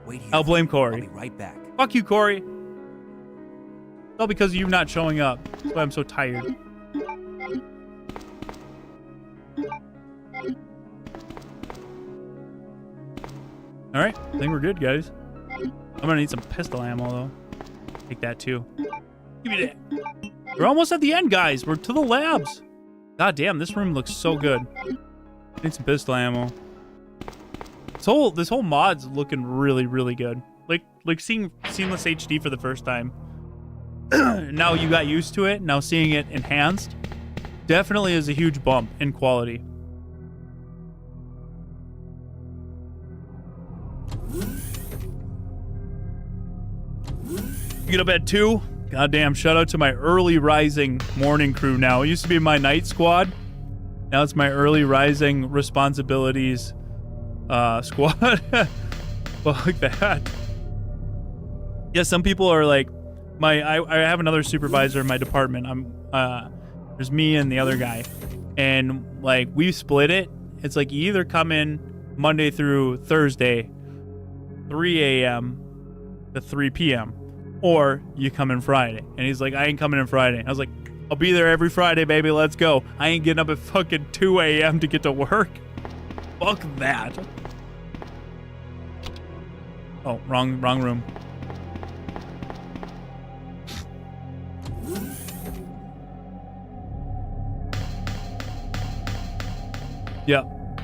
S10: Wait here.
S1: I'll blame
S10: I'll
S1: Corey.
S10: be right back.
S1: Fuck you, Corey. It's all because of you not showing up. That's why I'm so tired. Alright, I think we're good, guys. I'm gonna need some pistol ammo, though. Take that, too. Give me that. We're almost at the end, guys. We're to the labs. God damn, this room looks so good. Need some pistol ammo. This whole mod's looking really, really good. Like seeing Seamless HD for the first time. Now you got used to it. Now seeing it enhanced definitely is a huge bump in quality. Get up at 2. Goddamn, shout out to my early rising morning crew now. It used to be my night squad. Now it's my early rising responsibilities squad. Fuck that. Yeah, some people are like, I have another supervisor in my department. There's me and the other guy. And like we split it. It's like you either come in Monday through Thursday, 3 a.m. to 3 p.m. or you come in Friday. And he's like, I ain't coming in Friday. I was like, I'll be there every Friday, baby. Let's go. I ain't getting up at fucking 2 a.m. to get to work. Fuck that. Oh, wrong room. Yeah.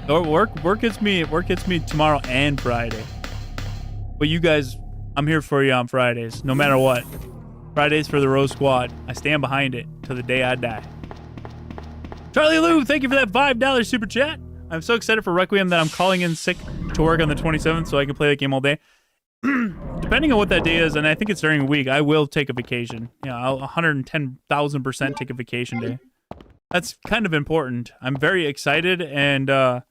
S1: Work gets me tomorrow and Friday. But you guys, I'm here for you on Fridays, no matter what. Fridays for the Rose Squad. I stand behind it till the day I die. Charlie Lou, thank you for that $5 super chat. I'm so excited for Requiem that I'm calling in sick to work on the 27th so I can play that game all day. Depending on what that day is, and I think it's during a week, I will take a vacation. Yeah, I'll 110,000% take a vacation day. That's kind of important. I'm very excited, and a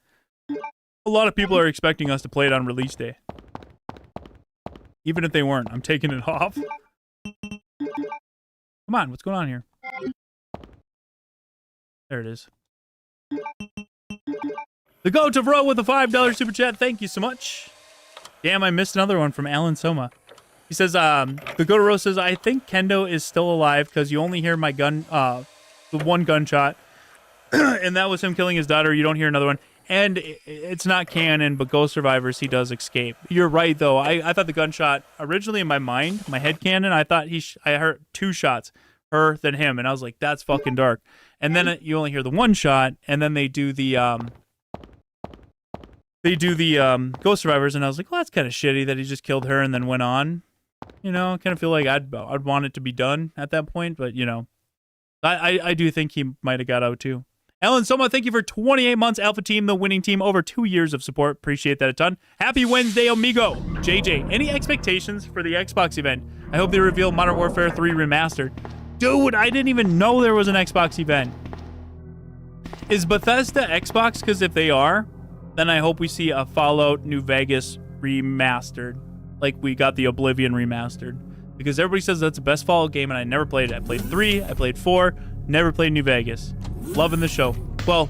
S1: lot of people are expecting us to play it on release day. Even if they weren't, I'm taking it off. Come on, what's going on here? There it is. The Goat of Row with a $5 super chat. Thank you so much. Damn, I missed another one from Alan Soma. He says, the Goat of Row says, I think Kendo is still alive because you only hear my gun, the one gunshot. And that was him killing his daughter. You don't hear another one. And it's not canon, but Ghost Survivors, he does escape. You're right, though. I thought the gunshot, originally in my mind, my head canon, I thought I heard 2 shots, her, then him. And I was like, that's fucking dark. And then you only hear the 1 shot, and then they do the Ghost Survivors, and I was like, well, that's kind of shitty that he just killed her and then went on. You know, I kind of feel like I'd want it to be done at that point, but, you know, I do think he might have got out, too. Alan Soma, thank you for 28 months. Alpha Team, the winning team, over 2 years of support. Appreciate that a ton. Happy Wednesday, Amigo. JJ, any expectations for the Xbox event? I hope they reveal Modern Warfare 3 Remastered. Dude, I didn't even know there was an Xbox event. Is Bethesda Xbox? Because if they are, then I hope we see a Fallout New Vegas remastered. Like we got the Oblivion remastered. Because everybody says that's the best Fallout game, and I never played it. I played 3, I played 4, never played New Vegas. Loving the show. Well,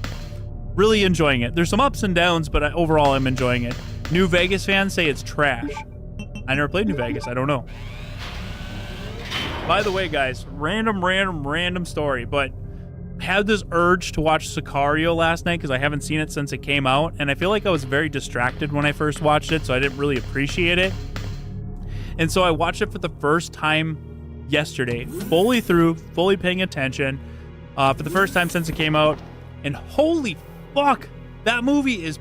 S1: really enjoying it. There's some ups and downs, but overall I'm enjoying it. New Vegas fans say it's trash. I never played New Vegas. I don't know. By the way, guys, random story, but I had this urge to watch Sicario last night because I haven't seen it since it came out, and I feel like I was very distracted when I first watched it, so I didn't really appreciate it. And so I watched it for the first time yesterday, fully through, fully paying attention, for the first time since it came out, and holy fuck, that movie is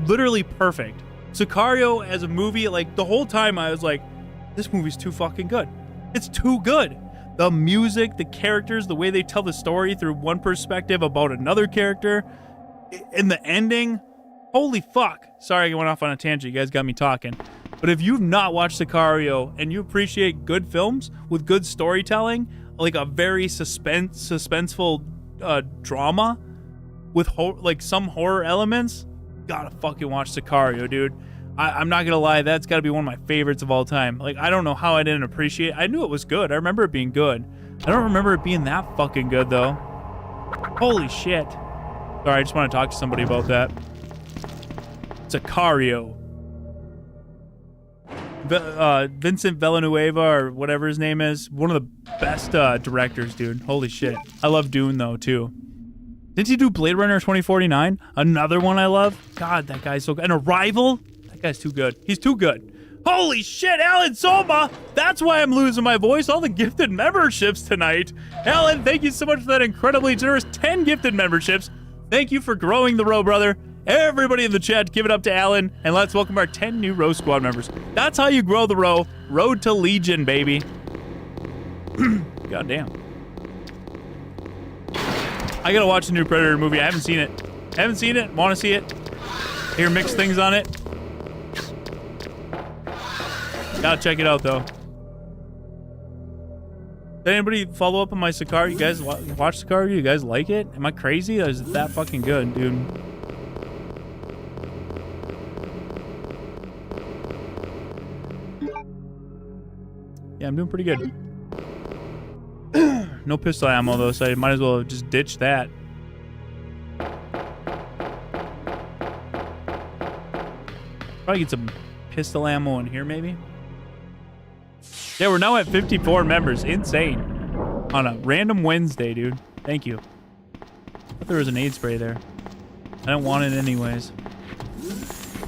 S1: literally perfect. Sicario as a movie, like the whole time I was like, this movie's too fucking good. It's too good. The music, the characters, the way they tell the story through one perspective about another character, and the ending, holy fuck. Sorry I went off on a tangent, you guys got me talking. But if you've not watched Sicario and you appreciate good films with good storytelling, like a very suspenseful drama with like some horror elements, gotta fucking watch Sicario, dude. I'm not gonna lie, that's gotta be one of my favorites of all time. Like, I don't know how I didn't appreciate it. I knew it was good. I remember it being good. I don't remember it being that fucking good, though. Holy shit. Sorry, I just want to talk to somebody about that. Sicario. Vincent Villanueva or whatever his name is. One of the best directors, dude. Holy shit. I love Dune, though, too. Didn't he do Blade Runner 2049? Another one I love. God, that guy's so good. And Arrival? That guy's too good. He's too good. Holy shit, Alan Soma! That's why I'm losing my voice. All the gifted memberships tonight. Alan, thank you so much for that incredibly generous 10 gifted memberships. Thank you for growing the row, brother. Everybody in the chat, give it up to Alan, and let's welcome our 10 new Row Squad members. That's how you grow the row. Road to Legion, baby. God damn. I gotta watch the new Predator movie. I haven't seen it. Want to see it. Hear mixed things on it. Gotta check it out, though. Did anybody follow up on my Sicario? You guys watch Sicario? You guys like it? Am I crazy? Is it that fucking good, dude? Yeah, I'm doing pretty good. No pistol ammo, though, so I might as well just ditch that. Probably get some pistol ammo in here, maybe. Yeah, we're now at 54 members. Insane. On a random Wednesday, dude. Thank you. I thought there was an aid spray there. I don't want it anyways.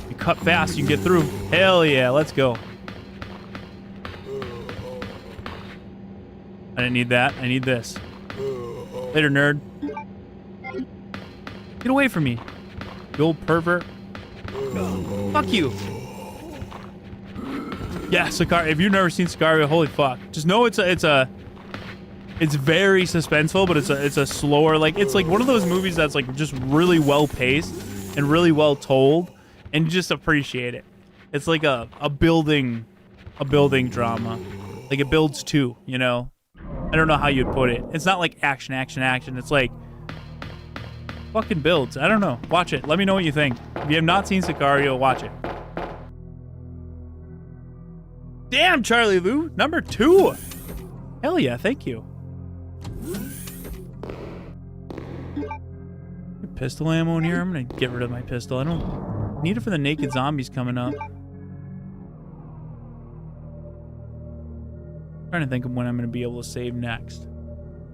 S1: You cut fast, you can get through. Hell yeah, let's go. I didn't need that. I need this. Later, nerd. Get away from me, you old pervert. Fuck you. Yeah, Sicario. If you've never seen Sicario, holy fuck. Just know it's very suspenseful, but it's a slower, like, it's like one of those movies that's like just really well paced and really well told, and you just appreciate it. It's like a building drama. Like it builds too, you know. I don't know how you'd put it. It's not like action. It's like fucking builds. I don't know. Watch it. Let me know what you think. If you have not seen Sicario, watch it. Damn, Charlie Lou, number 2. Hell yeah, thank you. Pistol ammo in here. I'm gonna get rid of my pistol. I don't need it for the naked zombies coming up. Trying to think of when I'm going to be able to save next.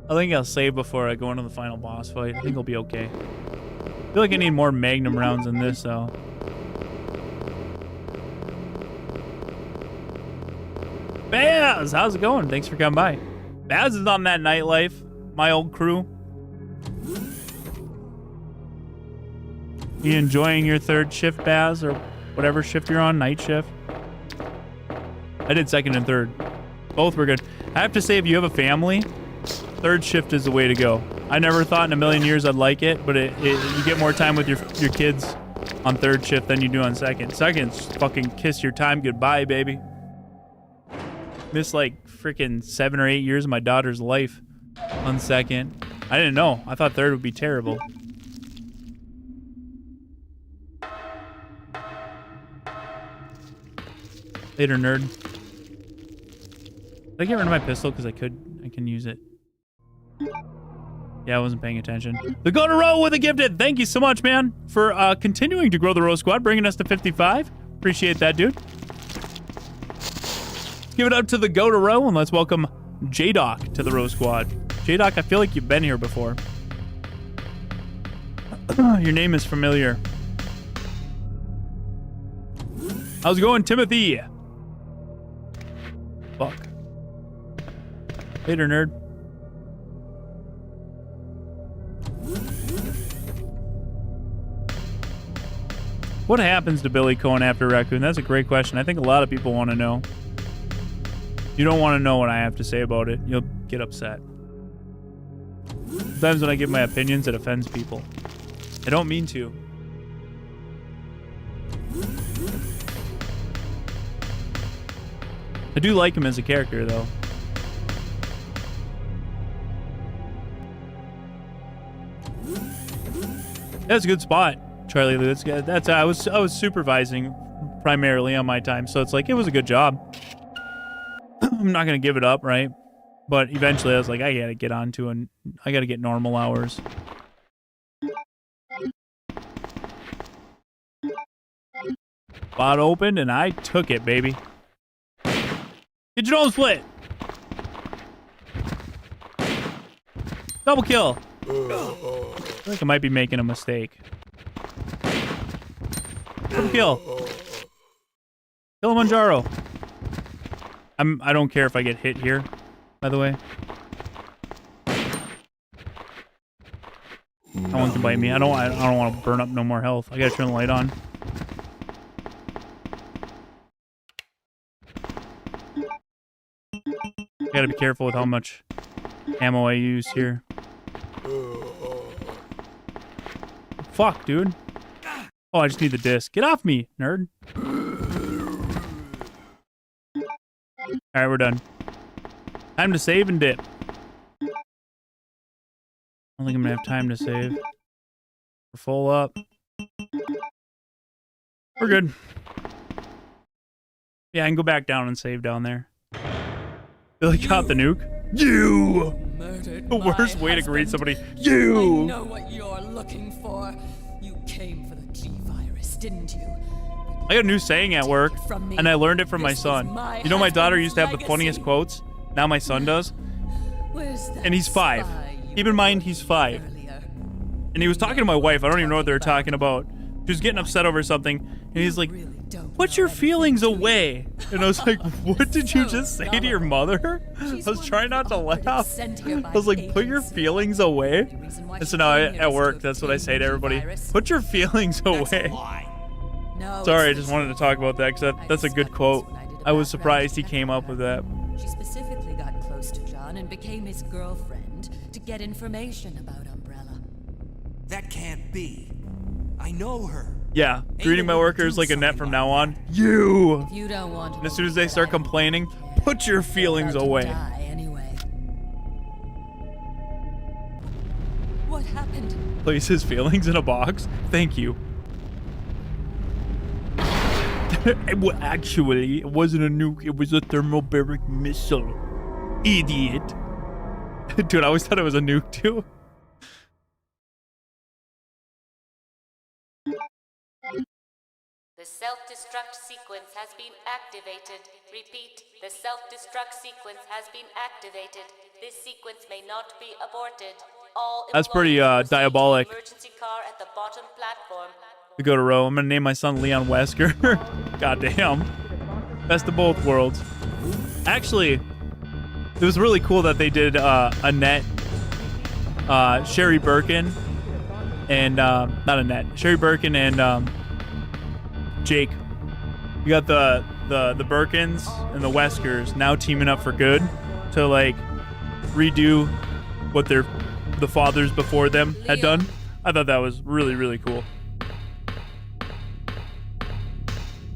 S1: I think I'll save before I go into the final boss fight. I think I'll be okay. I feel like I need more Magnum rounds than this, though. Baz, how's it going? Thanks for coming by. Baz is on that nightlife. My old crew. You enjoying your third shift, Baz, or whatever shift you're on? Night shift? I did second and third. Both were good. I have to say, if you have a family, third shift is the way to go. I never thought in a million years I'd like it, but you get more time with your kids on third shift than you do on second. Second's fucking kiss your time goodbye, baby. Missed like freaking 7 or 8 years of my daughter's life on second. I didn't know. I thought third would be terrible. Later, nerd. Did I get rid of my pistol? Because I can use it. Yeah, I wasn't paying attention. The Go to Row with a gifted. Thank you so much, man, for continuing to grow the Row Squad, bringing us to 55. Appreciate that, dude. Let's give it up to the Go to Row, and let's welcome J-Doc to the Row Squad. J-Doc, I feel like you've been here before. Your name is familiar. How's it going, Timothy? Fuck. Later, nerd. What happens to Billy Cohen after Raccoon? That's a great question. I think a lot of people want to know. You don't want to know what I have to say about it. You'll get upset. Sometimes when I give my opinions, it offends people. I don't mean to. I do like him as a character, though. That's a good spot, Charlie Lou. That's I was supervising primarily on my time, so it's like it was a good job. I'm not gonna give it up, right? But eventually, I was like, I gotta get on to and I gotta get normal hours. Spot opened and I took it, baby. Get your nose split. Double kill. I feel like I might be making a mistake. Double kill. Kilimanjaro. I don't care if I get hit here, by the way. No one can bite me. I don't want to burn up no more health. I gotta turn the light on. Gotta be careful with how much ammo I use here. Fuck, dude. Oh, I just need the disc. Get off me, nerd. Alright, we're done. Time to save and dip. I don't think I'm gonna have time to save. We're full up. We're good. Yeah, I can go back down and save down there. Billy got the nuke. You! The worst way to greet somebody. You!
S6: I know what you're looking for. You came for the G-Virus, didn't you?
S1: I got a new saying at work, and I learned it from my son. You know, my daughter used to have the funniest quotes. Now my son does. And he's 5. Keep in mind, he's 5. And he was talking to my wife. I don't even know what they were talking about. She was getting upset over something. And he's like, put your feelings away. And I was like, what did you just say to your mother? I was trying not to laugh. I was like, put your feelings away. And so now at work, that's what I say to everybody. Put your feelings away. Sorry, I just wanted to talk about that because that's a good quote. I was surprised he came up with that.
S6: She specifically got close to John and became his girlfriend to get information about Umbrella.
S10: That can't be. I know her.
S1: Yeah, greeting my workers like a net from now on. You!
S6: You don't want to.
S1: And as soon as they start complaining, put your feelings away.
S6: Anyway. What happened?
S1: Place his feelings in a box? Thank you. Actually, it wasn't a nuke. It was a thermobaric missile. Idiot. Dude, I always thought it was a nuke, too.
S11: The self-destruct sequence has been activated. Repeat, the self-destruct sequence has been activated. This sequence may not be aborted. All
S1: That's pretty diabolic.
S11: Emergency car at the bottom platform.
S1: To go to row. I'm gonna name my son Leon Wesker. Goddamn. Best of both worlds. Actually, it was really cool that they did Annette, Sherry Birkin, and not Annette, Sherry Birkin and Jake. You got the Birkins and the Weskers now teaming up for good to like redo what the fathers before them had done. I thought that was really, really cool.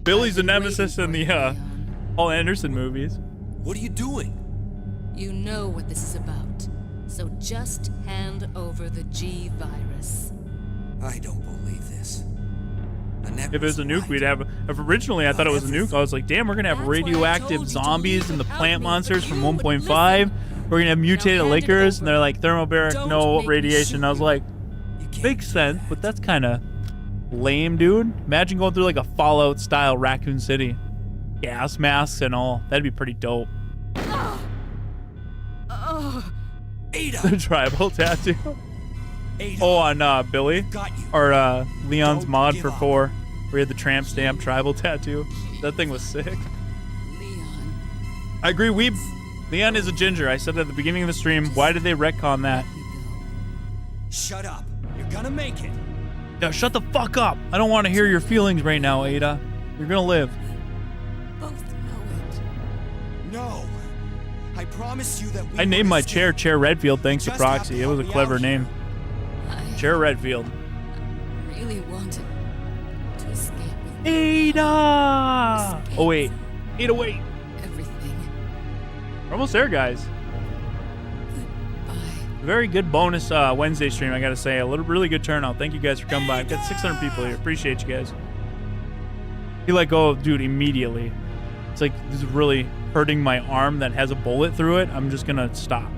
S1: Billy's the nemesis in the Paul Anderson movies.
S10: What are you doing?
S6: You know what this is about. So just hand over the G-Virus.
S10: I don't believe this.
S1: If it was a nuke, we'd have... Originally, I thought it was a nuke. I was like, damn, we're going to have radioactive zombies and the plant monsters from 1.5. We're going to have mutated liquors. And they're like, thermobaric, no radiation. I was like, makes sense, but that's kind of lame, dude. Imagine going through like a Fallout-style Raccoon City. Gas masks and all. That'd be pretty dope.
S10: Ada!
S1: Tribal tattoo.
S10: Ada.
S1: Oh, on Billy? Or Leon's
S10: Don't
S1: mod
S10: give
S1: for
S10: up.
S1: 4. We had the tramp stamp tribal tattoo. That thing was sick.
S6: Leon.
S1: I agree, Weeb. Leon is a ginger. I said at the beginning of the stream, why did they retcon that?
S10: Shut up. You're gonna make it.
S1: Now shut the fuck up. I don't want to hear your feelings right now, Ada. You're gonna live.
S6: Both know it.
S10: No. I promise you that we
S1: I named my
S10: will
S1: chair
S10: escape.
S1: Chair Redfield thanks to
S10: Just have
S1: Proxy.
S10: to
S1: It was a
S10: help me
S1: clever
S10: out
S1: name.
S6: I
S1: Chair Redfield.
S6: really wanted to escape with
S1: Ada! Oh wait. Ada, wait.
S6: everything.
S1: We're almost there, guys.
S6: Bye.
S1: Very good bonus Wednesday stream, I gotta say. Really good turnout. Thank you guys for coming by. I've got 600 people here. Appreciate you guys. He let go of dude immediately. It's like this is really hurting my arm that has a bullet through it. I'm just gonna stop.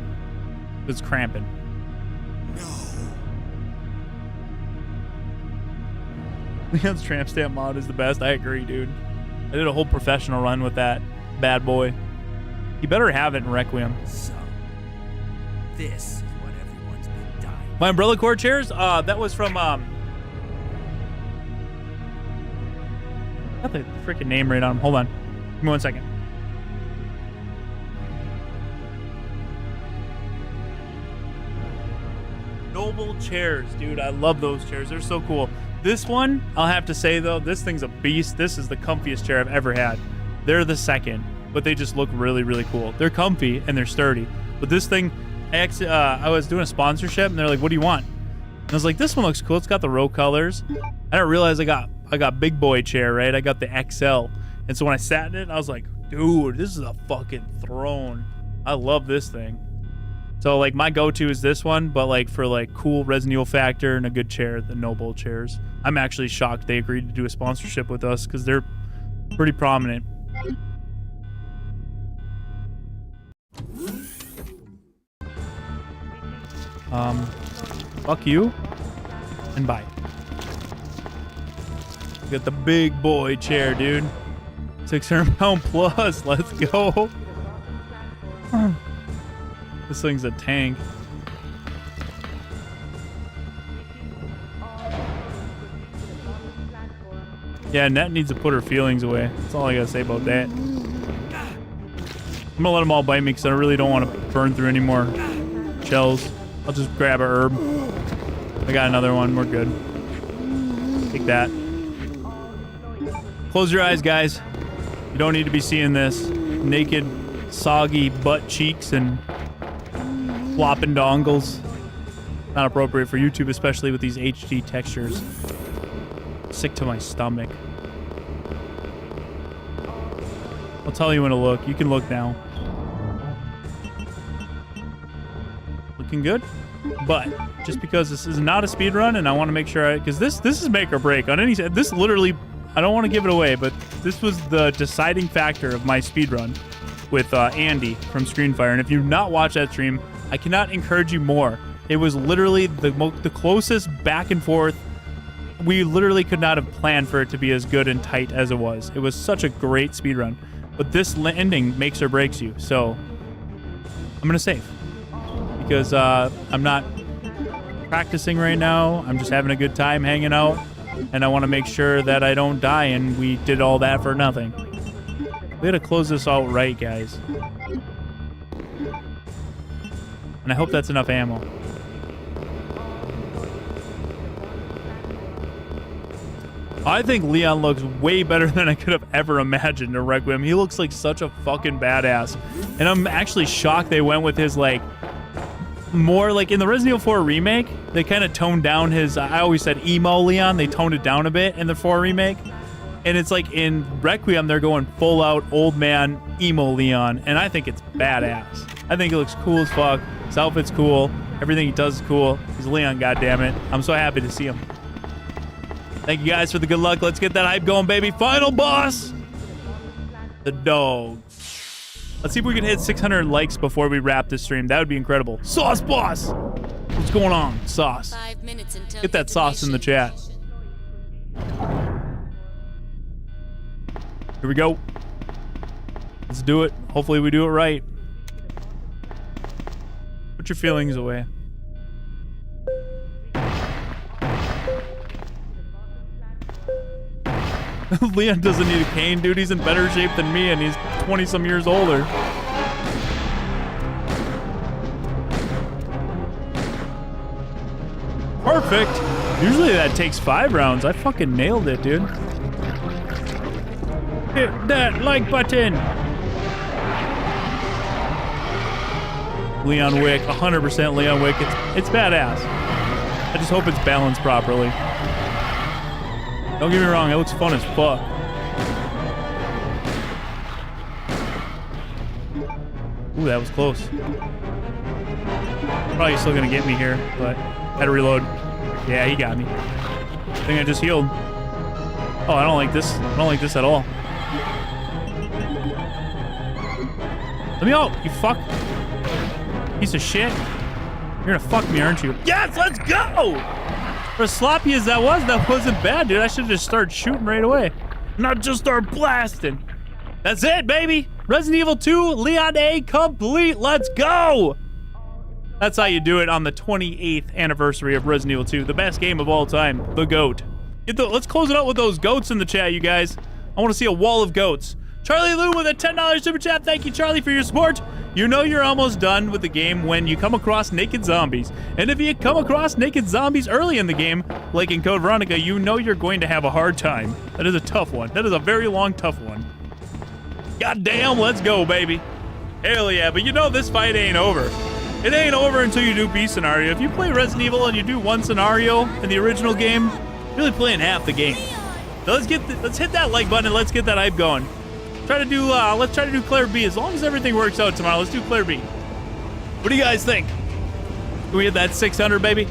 S1: It's cramping. Leon's tramp stamp mod is the best. I agree, dude. I did a whole professional run with that bad boy. You better have it in Requiem.
S10: So, this is what everyone's been dying.
S1: My Umbrella Corps chairs, that was from, got the freaking name right on them. Hold on. Give me 1 second. Noble chairs, dude. I love those chairs. They're so cool. This one, I'll have to say, though, this thing's a beast. This is the comfiest chair I've ever had. They're the second, but they just look really, really cool. They're comfy and they're sturdy. But this thing, I was doing a sponsorship, and they're like, what do you want? And I was like, this one looks cool. It's got the row colors. I didn't realize I got big boy chair, right? I got the XL. And so when I sat in it, I was like, dude, this is a fucking throne. I love this thing. So, like, my go-to is this one, but, like, for, like, cool Resident Evil factor and a good chair, the Noble chairs. I'm actually shocked they agreed to do a sponsorship with us because they're pretty prominent. Fuck you, and bye. Got the big boy chair, dude. 600-pound plus, let's go. This thing's a tank. Yeah, Net needs to put her feelings away. That's all I gotta say about that. I'm gonna let them all bite me because I really don't want to burn through any more shells. I'll just grab a herb. I got another one. We're good. Take that. Close your eyes, guys. You don't need to be seeing this. Naked, soggy butt cheeks and flopping dongles. Not appropriate for YouTube, especially with these HD textures. Sick to my stomach. I'll tell you when to look. You can look now. Looking good? But just because this is not a speed run, and I want to make sure because this is make or break on any. This literally, I don't want to give it away, but this was the deciding factor of my speed run with Andy from Screenfire. And if you've not watched that stream, I cannot encourage you more. It was literally the closest back and forth. We literally could not have planned for it to be as good and tight as it was. It was such a great speed run. But this ending makes or breaks you. So I'm going to save. Because I'm not practicing right now. I'm just having a good time hanging out. And I want to make sure that I don't die, and we did all that for nothing. We got to close this out right, guys. And I hope that's enough ammo. I think Leon looks way better than I could have ever imagined in Requiem. He looks like such a fucking badass. And I'm actually shocked they went with his, like, more like in the Resident Evil 4 remake, they kind of toned down his, I always said emo Leon, they toned it down a bit in the 4 remake. And it's like in Requiem, they're going full out old man emo Leon. And I think it's badass. I think it looks cool as fuck. His outfit's cool. Everything he does is cool. He's Leon, goddammit. I'm so happy to see him. Thank you guys for the good luck. Let's get that hype going, baby. Final boss! The dog. Let's see if we can hit 600 likes before we wrap this stream. That would be incredible. Sauce boss! What's going on? Sauce.
S11: 5 minutes until
S1: Get that sauce in the chat. Here we go. Let's do it. Hopefully we do it right. Put your feelings away. Leon doesn't need a cane, dude. He's in better shape than me, and he's 20-some years older. Perfect. Usually that takes 5 rounds. I fucking nailed it, dude. Hit that like button. Leon Wick, 100% Leon Wick. It's badass. I just hope it's balanced properly. Don't get me wrong, it looks fun as fuck. Ooh, that was close. Probably still gonna get me here, but had to reload. Yeah, he got me. I think I just healed. Oh, I don't like this. I don't like this at all. Let me out, you fuck. Piece of shit. You're gonna fuck me, aren't you? Yes, let's go! For as sloppy as that wasn't bad, dude. I should just start shooting right away. Not just start blasting. That's it, baby. Resident Evil 2 Leon A complete. Let's go. That's how you do it on the 28th anniversary of Resident Evil 2, the best game of all time, the GOAT. Let's close it out with those goats in the chat, you guys. I want to see a wall of goats. Charlie Lou with a $10 super chat. Thank you, Charlie, for your support. You know you're almost done with the game when you come across naked zombies. And if you come across naked zombies early in the game, like in Code Veronica, you know you're going to have a hard time. That is a tough one. That is a very long, tough one. God damn, let's go, baby. Hell yeah, but you know this fight ain't over. It ain't over until you do B scenario. If you play Resident Evil and you do one scenario in the original game, you're really playing half the game. So let's hit that like button and let's get that hype going. Let's try to do Claire B. As long as everything works out tomorrow, let's do Claire B. What do you guys think? Can we get that 600, baby?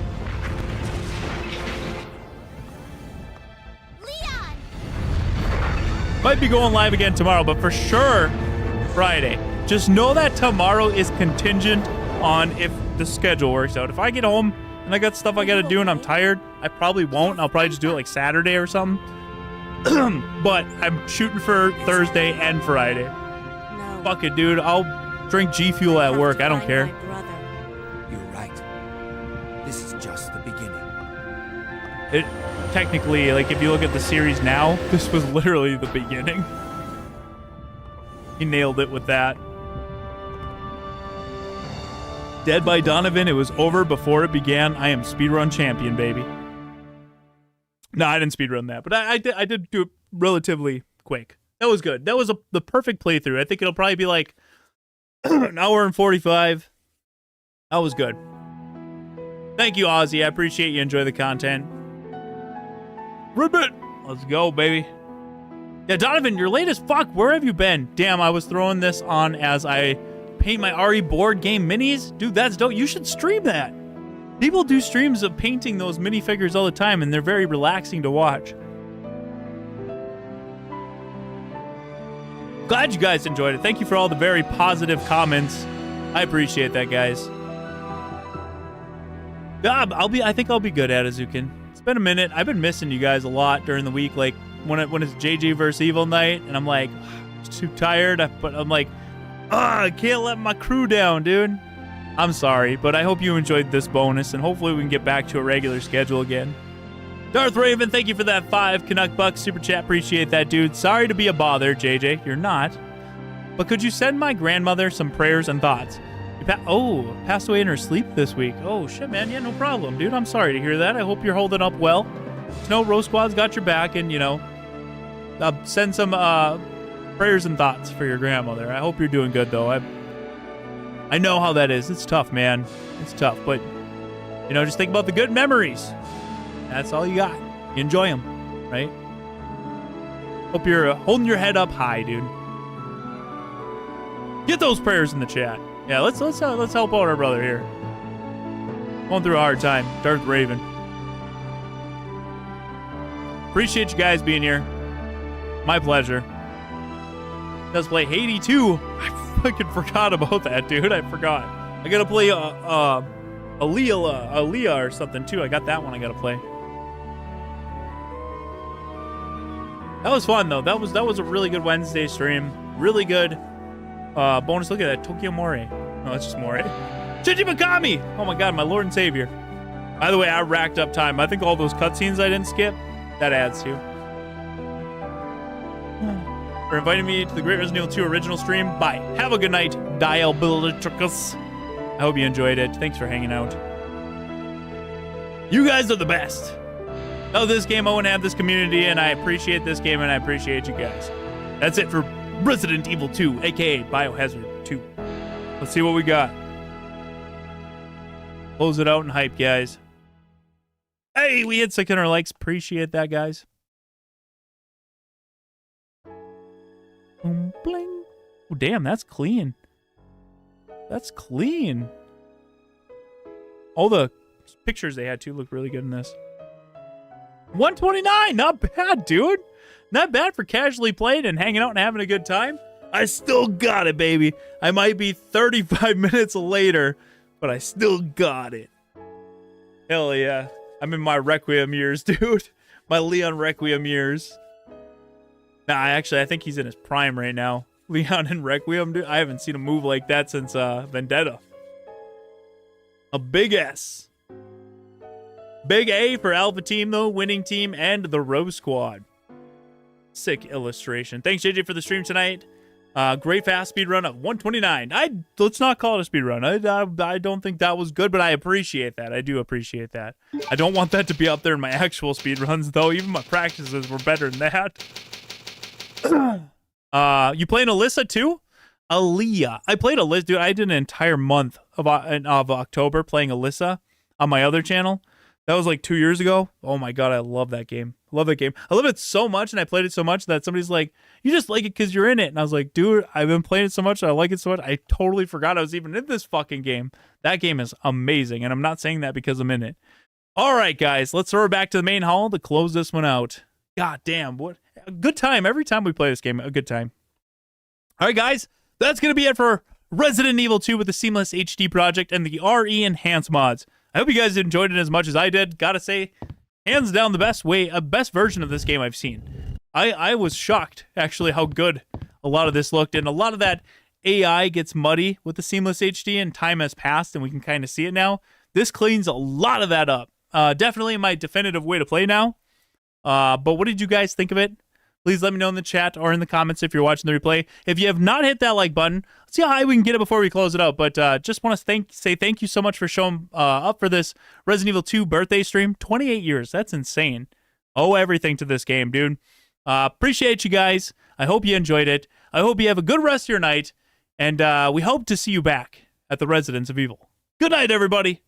S9: Leon!
S1: Might be going live again tomorrow, but for sure Friday. Just know that tomorrow is contingent on if the schedule works out. If I get home and I got stuff I gotta do and I'm tired, I probably won't. I'll probably just do it like Saturday or something. But I'm shooting for Thursday and Friday.
S9: No.
S1: Fuck it, dude. I'll drink G Fuel at work. I don't care.
S10: You're right. This is just the beginning.
S1: It technically, like, if you look at the series now, this was literally the beginning. He nailed it with that. Dead by Donovan, it was over before it began. I am speedrun champion, baby. No, I didn't speedrun that, but I did do it relatively quick. That was good. That was the perfect playthrough. I think it'll probably be like an hour and 45. That was good. Thank you, Ozzy. I appreciate you. Enjoy the content. Ribbit. Let's go, baby. Yeah, Donovan, you're late as fuck. Where have you been? Damn, I was throwing this on as I paint my RE board game minis. Dude, that's dope. You should stream that. People do streams of painting those minifigures all the time, and they're very relaxing to watch. Glad you guys enjoyed it. Thank you for all the very positive comments. I appreciate that, guys. I think I'll be good at Azukin. It's been a minute. I've been missing you guys a lot during the week, like when it's JJ vs. Evil night, and I'm like, too tired, but I'm like, I can't let my crew down, dude. I'm sorry, but I hope you enjoyed this bonus, and hopefully we can get back to a regular schedule again. Darth Raven, thank you for that 5 Canuck Bucks super chat. Appreciate that, dude. Sorry to be a bother, JJ. You're not. But could you send my grandmother some prayers and thoughts? Passed away in her sleep this week. Oh, shit, man. Yeah, no problem, dude. I'm sorry to hear that. I hope you're holding up well. No, Rose Squad's got your back, and, you know, send some prayers and thoughts for your grandmother. I hope you're doing good, though. I know how that is. It's tough, man. It's tough, but, you know, just think about the good memories. That's all you got. You enjoy them, right? Hope you're holding your head up high, dude. Get those prayers in the chat. Yeah, let's help out our brother here. Going through a hard time. Darth Raven. Appreciate you guys being here. My pleasure. Let's play Haiti 2. I fucking forgot about that, dude. I forgot. I gotta play Aaliyah or something too. I got that one I gotta play. That was fun though. That was a really good Wednesday stream. Really good bonus. Look at that, Tokyo Moray. No, that's just Moray. Shinji Mikami! Oh my god, my Lord and Savior. By the way, I racked up time. I think all those cutscenes I didn't skip, that adds to. For inviting me to the Great Resident Evil 2 original stream. Bye. Have a good night, Dial Buildertrickus. I hope you enjoyed it. Thanks for hanging out. You guys are the best. Oh, this game, I wouldn't have this community, and I appreciate this game, and I appreciate you guys. That's it for Resident Evil 2, aka Biohazard 2. Let's see what we got. Close it out and hype, guys. Hey, we hit 600 likes. Appreciate that, guys. Bling. Oh, damn, that's clean. That's clean. All the pictures they had, too, look really good in this. 129, not bad, dude. Not bad for casually playing and hanging out and having a good time. I still got it, baby. I might be 35 minutes later, but I still got it. Hell yeah. I'm in my Requiem years, dude. My Leon Requiem years. Nah, actually, I think he's in his prime right now. Leon and Requiem, dude. I haven't seen a move like that since Vendetta. A big S. Big A for Alpha Team, though. Winning Team and the Row Squad. Sick illustration. Thanks, JJ, for the stream tonight. Great fast speed run of 129. Let's not call it a speed run. I don't think that was good, but I appreciate that. I do appreciate that. I don't want that to be up there in my actual speed runs, though. Even my practices were better than that. You playing Alyssa too? Aaliyah. I played Alyssa, dude. I did an entire month of October playing Alyssa on my other channel. That was like 2 years ago. Oh my god, I love that game. Love that game. I love it so much, and I played it so much that somebody's like, "You just like it because you're in it." And I was like, "Dude, I've been playing it so much. I like it so much. I totally forgot I was even in this fucking game." That game is amazing, and I'm not saying that because I'm in it. All right, guys, let's throw it back to the main hall to close this one out. God damn, what a good time every time we play this game. A good time. All right, guys, that's gonna be it for Resident Evil 2 with the Seamless HD project and the RE Enhanced mods. I hope you guys enjoyed it as much as I did. Gotta say, hands down the best version of this game I've seen. I was shocked, actually, how good a lot of this looked. And a lot of that AI gets muddy with the Seamless HD, and time has passed, and we can kind of see it now. This cleans a lot of that up. Definitely my definitive way to play now. But what did you guys think of it? Please let me know in the chat or in the comments if you're watching the replay. If you have not hit that like button, let's see how high we can get it before we close it out. But just want to say thank you so much for showing up for this Resident Evil 2 birthday stream. 28 years. That's insane. Owe everything to this game, dude. Appreciate you guys. I hope you enjoyed it. I hope you have a good rest of your night. And we hope to see you back at the Residence of Evil. Good night, everybody.